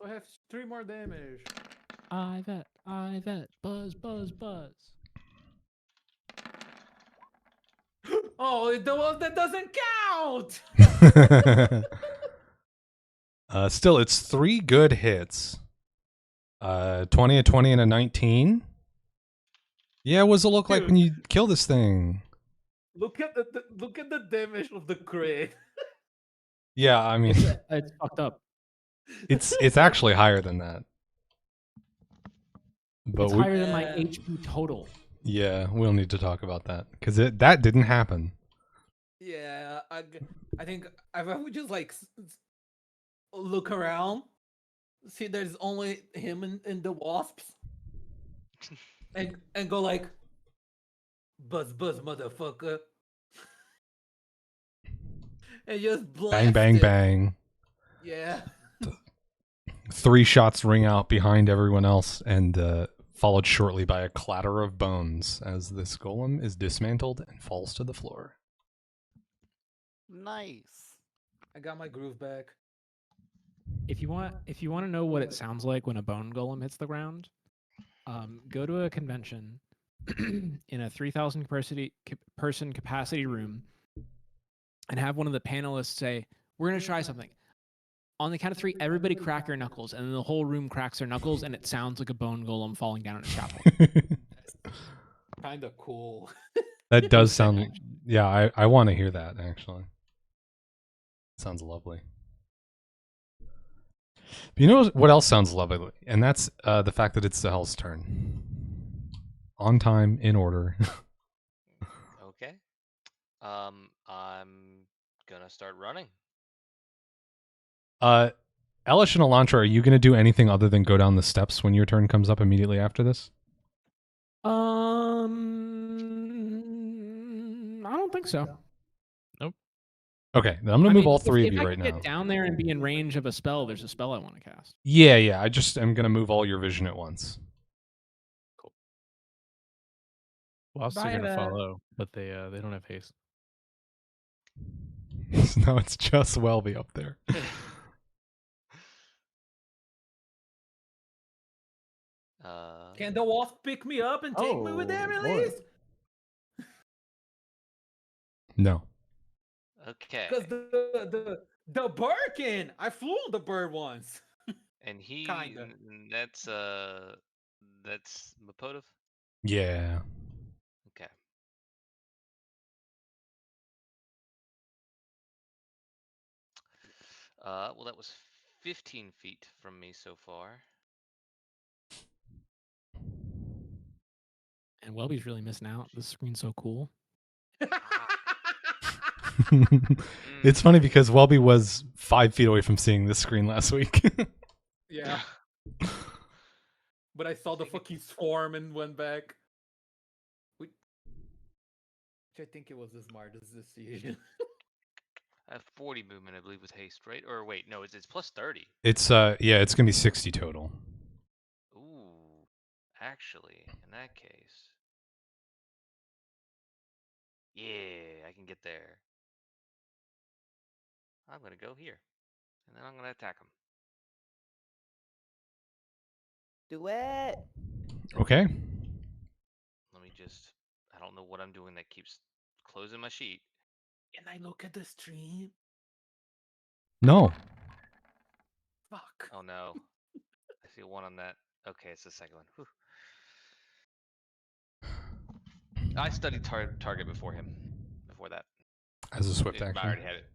So I have 3 more damage. I vet. Buzz. Oh, the one that doesn't count! Still, it's 3 good hits. 20, a 20, and a 19. Yeah, what does it look like when you kill this thing? Look at the damage of the crit. Yeah, I mean, It's fucked up. it's actually higher than that. But It's we, higher than my Yeah. HP total. yeah, we'll need to talk about that because that didn't happen. Yeah, I think I would just like look around, see there's only him and the wasps, and go like, buzz, motherfucker, and just blast Bang, it. bang. Yeah. 3 shots ring out behind everyone else, and followed shortly by a clatter of bones as this golem is dismantled and falls to the floor. Nice. I got my groove back. If you want to know what it sounds like when a bone golem hits the ground, go to a convention in a 3,000 person capacity room and have one of the panelists say, "We're going to try something." On the count of 3, everybody crack your knuckles, and then the whole room cracks their knuckles, and it sounds like a bone golem falling down in a chapel. Kind of cool. That does sick, sound. actually. Yeah, I want to hear that actually. Sounds lovely. But you know what else sounds lovely? And that's the fact that it's the Hell's turn. On time, in order. Okay. I'm gonna start running. Elish and Elantra, are you going to do anything other than go down the steps when your turn comes up immediately after this? I don't think so. Okay, then I'm going to move all three if of you I right can now. get down there and be in range of a spell, there's a spell I want to cast. Yeah. I just am going to move all your vision at once. Wasps are Bye, gonna Eva. follow, but they don't have haste. No, it's just Welby up there. Can the wasp pick me up and take me with them at least? No. Okay. Because the bird can. I flew on the bird once. And he Kinda. that's Mopotive? Yeah. Okay. Well, that was 15 feet from me so far. And Welby's really missing out. This screen's so cool. It's funny because Welby was 5 feet away from seeing this screen last week. Yeah. But I saw the fucking swarm and went back. Which I think it was the smartest decision. I have 40 movement, I believe, with haste, right? Or wait, no, it's plus 30. It's it's gonna be 60 total. Ooh, actually, in that case, yeah, I can get there. I'm gonna go here, and then I'm gonna attack him. Do it. Okay. Let me just, I don't know what I'm doing that keeps closing my sheet. Can I look at the stream? No. Fuck. Oh no, I see one on that. Okay, it's the second one. Whew. I studied target before him, before that. As a swift I action. already had it.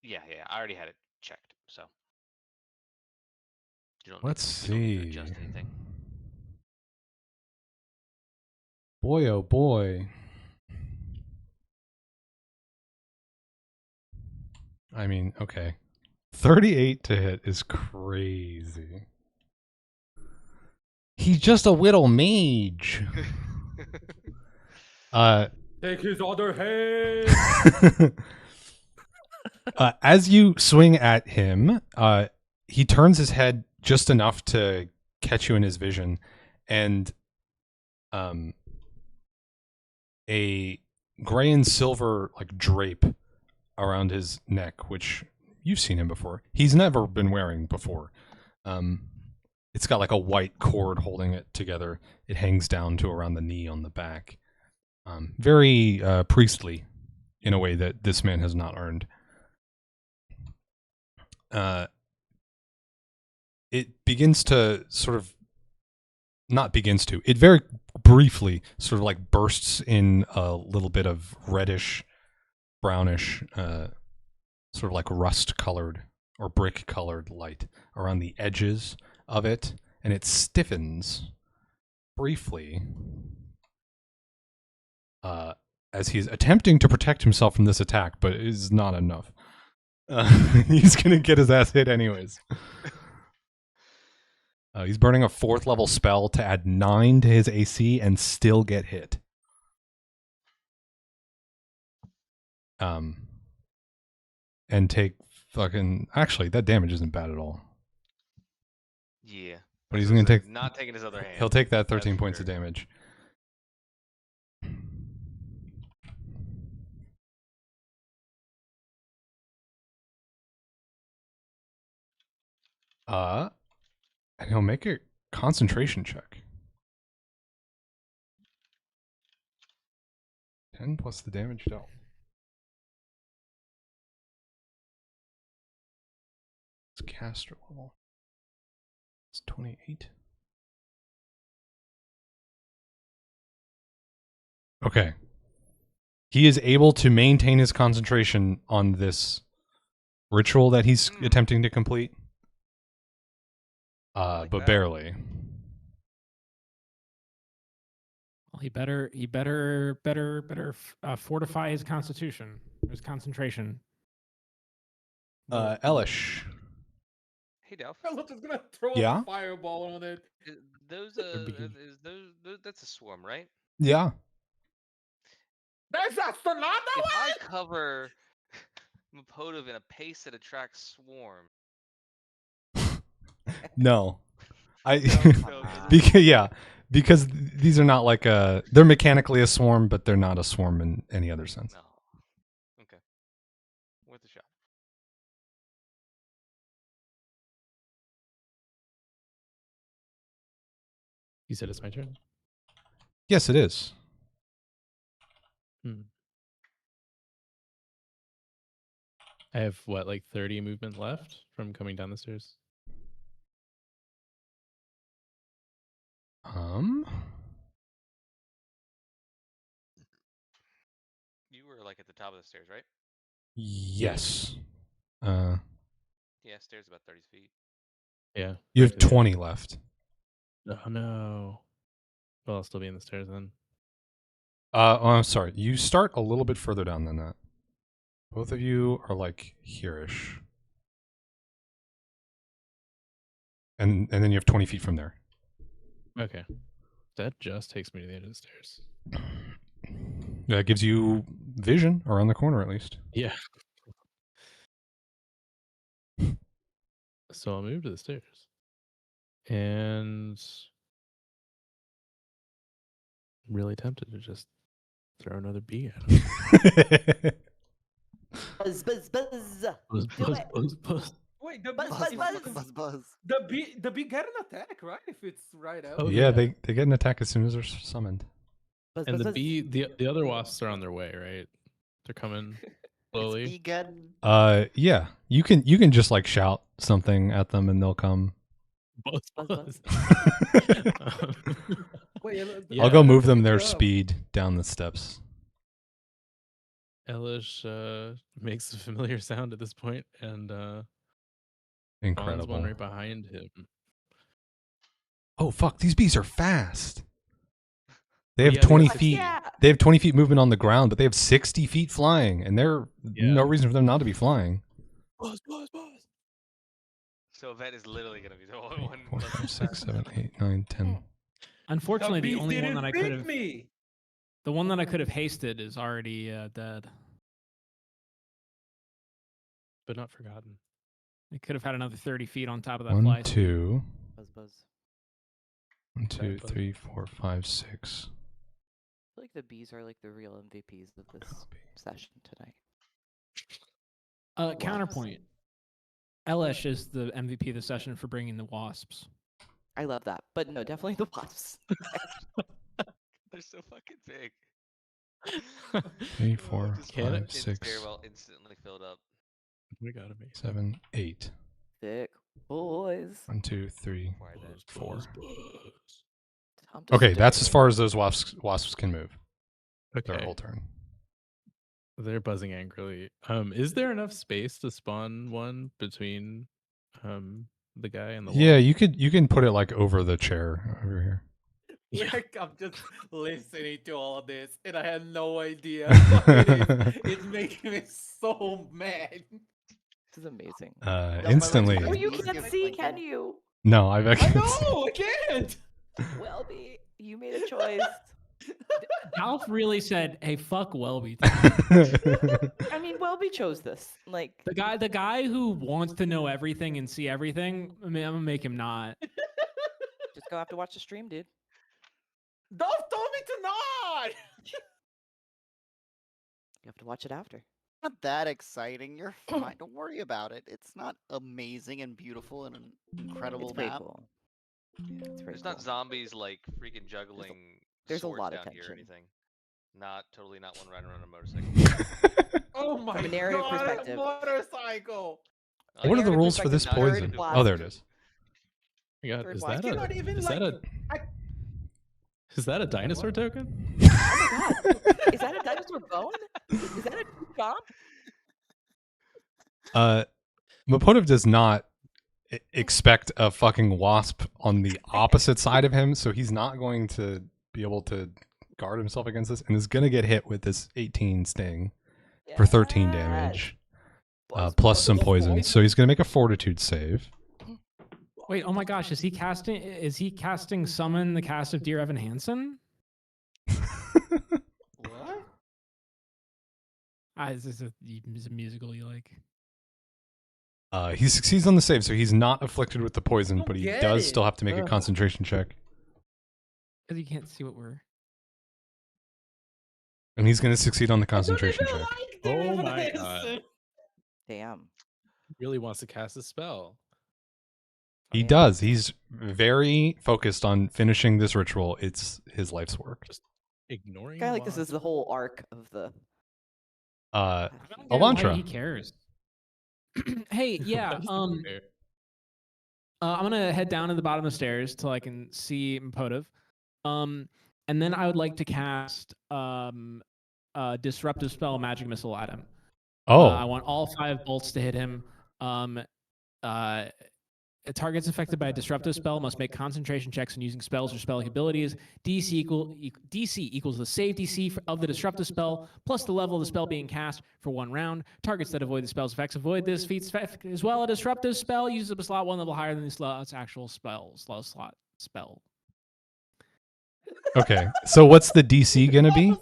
Yeah, I already had it checked, so. You don't Let's you don't need to see. adjust anything. Boy, oh boy. I mean, okay. 38 to hit is crazy. He's just a little mage. Take his other hand. As you swing at him, he turns his head just enough to catch you in his vision, and a gray and silver like drape around his neck, which you've seen him before. He's never been wearing before. It's got like a white cord holding it together. It hangs down to around the knee on the back. Very priestly in a way that this man has not earned. It begins to sort of, not begins to, it very briefly sort of like bursts in a little bit of reddish, brownish, sort of like rust colored or brick colored light around the edges of it, and it stiffens briefly as he's attempting to protect himself from this attack, but it is not enough. He's gonna get his ass hit anyways. He's burning a 4th level spell to add 9 to his AC and still get hit. And take fucking, actually that damage isn't bad at all. Yeah. But he's gonna take, not taking his other hand. he'll take that That's 13 for points of sure. damage. And he'll make a concentration check. 10 plus the damage dealt. It's caster level. It's 28. Okay. He is able to maintain his concentration on this ritual that he's attempting to complete. Like But that. barely. Well, he better fortify his constitution, his concentration. Elish. Hey, Delph. I'm just gonna throw Yeah? a fireball on it. That's a swarm, right? Yeah. There's a sonata If I cover Mopotive in a paste that attracts swarm, No. I No, because these are not like they're mechanically a swarm, but they're not a swarm in any other sense. no. Okay, worth a shot. You said it's my turn. Yes, it is. I have what, like 30 movement left from coming down the stairs? You were like at the top of the stairs, right? Yes. Yeah, stairs about 30 feet. Yeah. You have right there. 20 left. Oh no. Well, I'll still be in the stairs then. I'm sorry. You start a little bit further down than that. Both of you are like here-ish. And then you have 20 feet from there. Okay. That just takes me to the end of the stairs. That gives you vision around the corner, at least. Yeah. So I'll move to the stairs. And I'm really tempted to just throw another bee at him. Buzz, buzz, buzz. Buzz, Do buzz, it. buzz, buzz. Wait, the Buzz, bee, buzz, if- buzz. if- Buzz, buzz. the bee get an attack, right? If it's right out. Oh, Yeah, yeah. they get an attack as soon as they're summoned. Buzz, And buzz, the buzz. bee, the other wasps are on their way, right? They're coming slowly. It's egad. Yeah. You can just like shout something at them and they'll come. Buzz, Buzz, buzz. Wait, I'll go Yeah. move them their Pick it up. speed down the steps. Elish makes a familiar sound at this point and spawns Incredible. one right behind him. Oh fuck, these bees are fast. They Oh, have yeah, they 20 got feet. Yeah. They have 20 feet movement on the ground, but they have 60 feet flying, and they're Yeah. no reason for them not to be flying. Buzz, buzz, buzz. So Vet is literally going to be the only 3, one. 4, left 5, 6, 7, 8, 9, 10. Unfortunately, the bees only one didn't that I could pick have, me. the one that I could have hasted is already dead. But not forgotten. I could have had another 30 feet on top of that 1, fly. 2, Buzz, buzz. 1, 2, Buzz. 3, 4, 5, 6. I feel like the bees are like the real MVPs of this session tonight. Counterpoint. Elish is the MVP of the session for bringing the wasps. I love that, but no, definitely the wasps. They're so fucking big. 3, 4, Just 5, 6, stairwell instantly filled up. We gotta be 7, 8. Thick boys. 1, 2, 3, Why that? 4. Time to Okay, that's as stir. far as those wasps can move. Their Okay. whole turn. They're buzzing angrily. Is there enough space to spawn one between the guy and the wall? Yeah, you can put it like over the chair over here. Yeah. Like, I'm just listening to all of this, and I had no idea what it is. It's making me so mad. This is amazing. Instantly. Oh, you Bees can't give see, blinking. can you? No, I've I actually. know, I can't. Welby, you made a choice. Alf really said, "Hey, fuck Welby." I mean, Welby chose this. Like, The guy who wants to know everything and see everything. I mean, I'm gonna make him not. just gonna have to watch the stream, dude. Dolph told me to not. You have to watch it after. Not that exciting. You're fine. Don't worry about it. It's not amazing and beautiful and an incredible It's very map. cool. Yeah, it's very There's cool. not zombies like freaking juggling there's a swords lot of down here or tension. anything. Totally not one riding around a motorcycle. Oh my From a narrative god, perspective. a motorcycle! What are the narrative rules for this perspective, poison? third Oh, blast. there it is. My God, Third is blast. that I cannot even is like. that a I, is that a dinosaur token? Oh my god. Is that a dinosaur bone? Is that a chomp? Mapotiv does not expect a fucking wasp on the opposite side of him, so he's not going to be able to guard himself against this, and is going to get hit with this 18 sting for 13 damage, plus some poison. So he's going to make a fortitude save. Wait, oh my gosh, is he casting summon the cast of Dear Evan Hansen? what? Is this a musical you like? He succeeds on the save, so he's not afflicted with the poison, Don't but he get does it. still have to make a Ugh. concentration check. Because you can't see what we're. And he's going to succeed on the concentration I don't check. even like Dear Oh Evan my Hansen. God. Damn. He really wants to cast a spell. He Yeah. does. He's very focused on finishing this ritual. It's his life's work. Ignoring. Kind of like this is wasp. the whole arc of the. Uh, I don't get why Elantra. he cares. Hey, yeah. That's not fair. I'm gonna head down to the bottom of the stairs till I can see Mopotiv. And then I would like to cast disruptive spell magic missile at him. I want all 5 bolts to hit him. Targets affected by a disruptive spell must make concentration checks when using spells or spell abilities. DC equals the save DC of the disruptive spell plus the level of the spell being cast for 1 round. Targets that avoid the spell's effects avoid this feat's effect as well. A disruptive spell uses a slot 1 level higher than the slot's actual slot spell. Okay, so what's the DC going to be?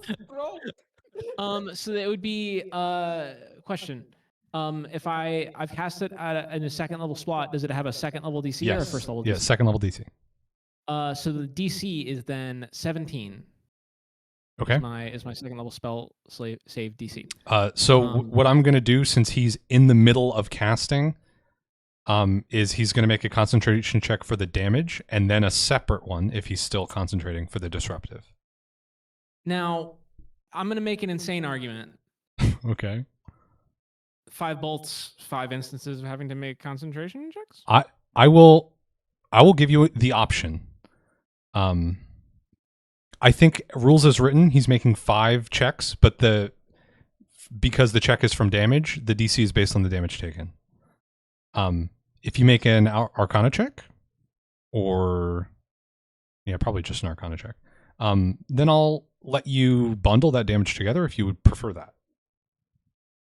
So that would be question. If I've cast it in a 2nd level slot, does it have a 2nd level DC or a 1st level DC? Yeah, 2nd level DC. So the DC is then 17. Okay. Is my 2nd level spell save DC. So what I'm going to do, since he's in the middle of casting, is he's going to make a concentration check for the damage, and then a separate one if he's still concentrating for the disruptive. Now, I'm going to make an insane argument. Okay. 5 bolts, 5 instances of having to make concentration checks? I will give you the option. I think rules as written, he's making 5 checks, but because the check is from damage, the DC is based on the damage taken. If you make an Arcana check, or probably just an Arcana check, then I'll let you bundle that damage together if you would prefer that.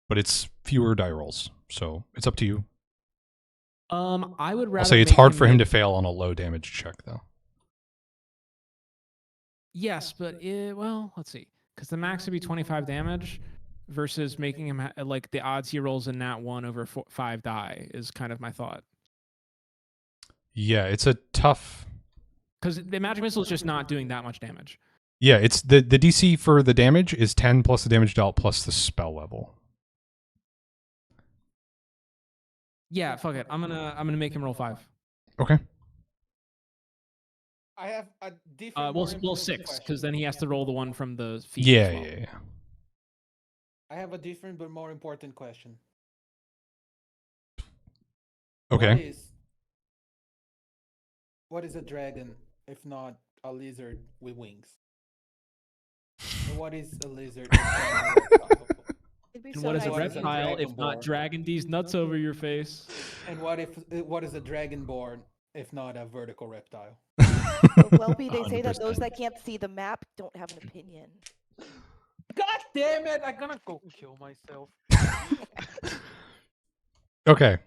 But it's fewer die rolls, so it's up to you. I would rather. I'll say it's make hard for him make- to fail on a low damage check, though. Yes, but well, let's see, because the max would be 25 damage, versus making him like the odds he rolls in nat 1 over 5 die is kind of my thought. Yeah, it's a tough. Because the magic missile is just not doing that much damage. Yeah, it's the DC for the damage is 10 plus the damage dealt plus the spell level. Yeah, fuck it. I'm gonna make him roll 5. Okay. I have a different. Well, 6, because then he has to roll the one from the feet. Yeah, as well. yeah. I have a different but more important question. Okay. What is a dragon if not a lizard with wings? And what is a lizard? if not a reptile? It'd be And so what is a nice if- reptile if not Dragonborn. dragging these nuts over your face? And what is a dragonborn if not a vertical reptile? Well, they say that 100%. those that can't see the map don't have an opinion. God damn it! I'm gonna go kill myself. Okay.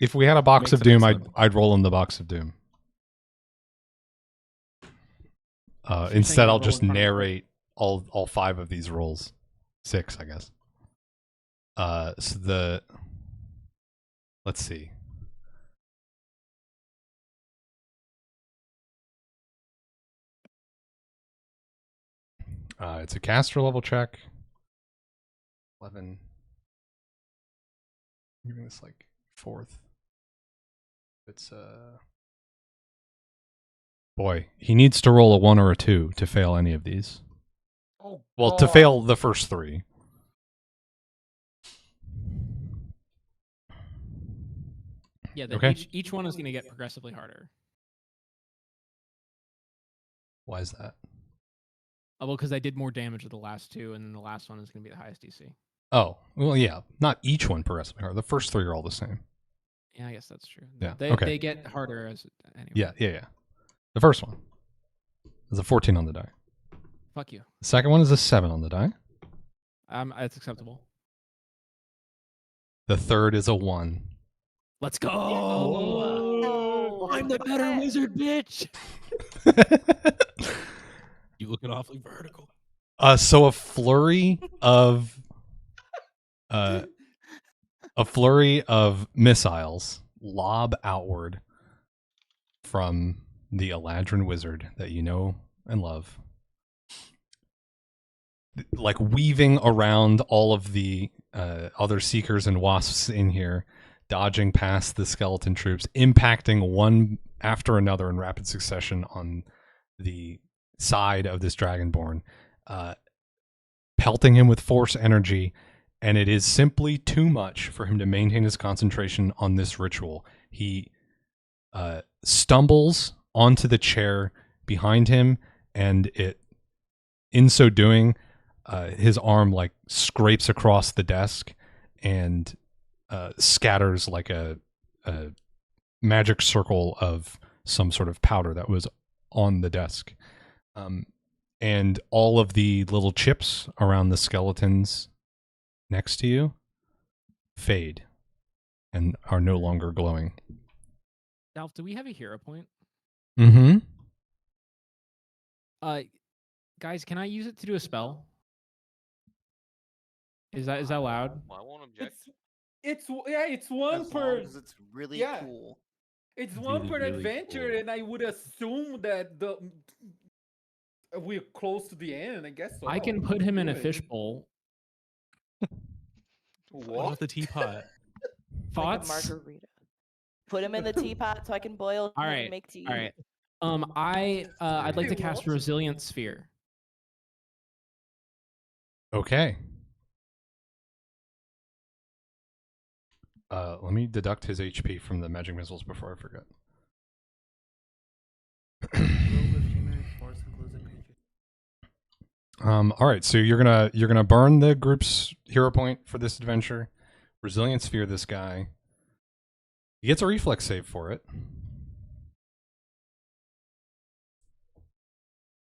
If we had a box Makes of it doom, excellent. I'd roll in the box of doom. you're Instead, saying I'll roll just in front of- narrate all 5 of these rolls. 6, I guess. So let's see. It's a caster level check. 11. I'm giving this like 4th. It's boy, he needs to roll a 1 or a 2 to fail any of these. Oh, Well, to God. fail the first 3. Yeah, Okay. each one is going to get progressively harder. Why is that? Well, because I did more damage with the last 2, and then the last one is going to be the highest DC. Oh, well, yeah. Not each one progressively hard. The first 3 are all the same. Yeah, I guess that's true. Yeah, They, okay. they get harder as anyway. Yeah. The first one is a 14 on the die. Fuck you. The second one is a 7 on the die. That's acceptable. The third is a 1. Let's go. Oh, I'm the better okay. wizard, bitch. You looking awfully vertical. So a flurry of missiles lob outward from the Eladrin wizard that you know and love, like weaving around all of the other seekers and wasps in here, dodging past the skeleton troops, impacting one after another in rapid succession on the side of this dragonborn, pelting him with force energy, and it is simply too much for him to maintain his concentration on this ritual. He stumbles onto the chair behind him, and in so doing, his arm like scrapes across the desk and scatters like a magic circle of some sort of powder that was on the desk. And all of the little chips around the skeletons next to you fade and are no longer glowing. Dolph, do we have a hero point? Mm-hmm. Guys, can I use it to do a spell? Is that allowed? Well, I won't object. It's one As per. long as it's really yeah. cool. It's Really, one per really adventure, cool. and I would assume that we're close to the end. I guess so. I can put him in a Do it. fishbowl. What What? about the teapot? Like a Thoughts? margarita. Put him in the teapot so I can boil All him right, and make tea. all right. I'd like to Wait, cast what? Resilient Sphere. Okay. Let me deduct his HP from the magic missiles before I forget. All right, so you're gonna burn the group's hero point for this adventure. Resilient Sphere this guy. He gets a reflex save for it.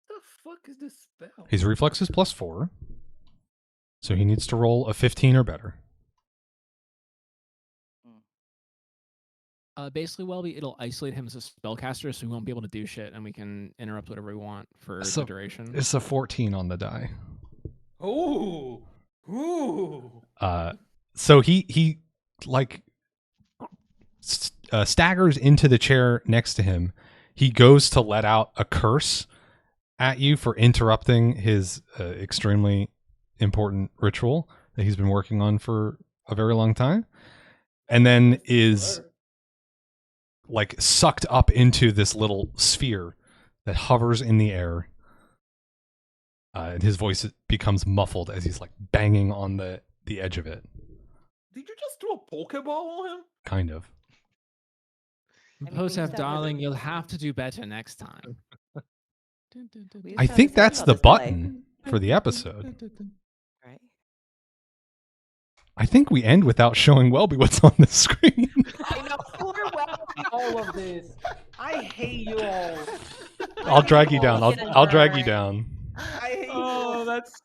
The fuck is this spell? His reflex is +4, so he needs to roll a 15 or better. Basically, Welby, it'll isolate him as a spellcaster, so he won't be able to do shit, and we can interrupt whatever we want for So- the duration. It's a 14 on the die. Ooh. So he like staggers into the chair next to him. He goes to let out a curse at you for interrupting his extremely important ritual that he's been working on for a very long time, and then is like sucked up into this little sphere that hovers in the air. And his voice becomes muffled as he's like banging on the edge of it. Did you just throw a Pokeball on him? Kind of. I mean, we Posef, used to have darling, wizards. you'll have to do better next time. We used I to have think wizards that's on the display, button for the episode. right? I think we end without showing Welby what's on the screen. I know. Poor Welby. All of this. I hate you all. I'll drag you down. Get a I'll drag you turn. down. I hate you Oh, all. that's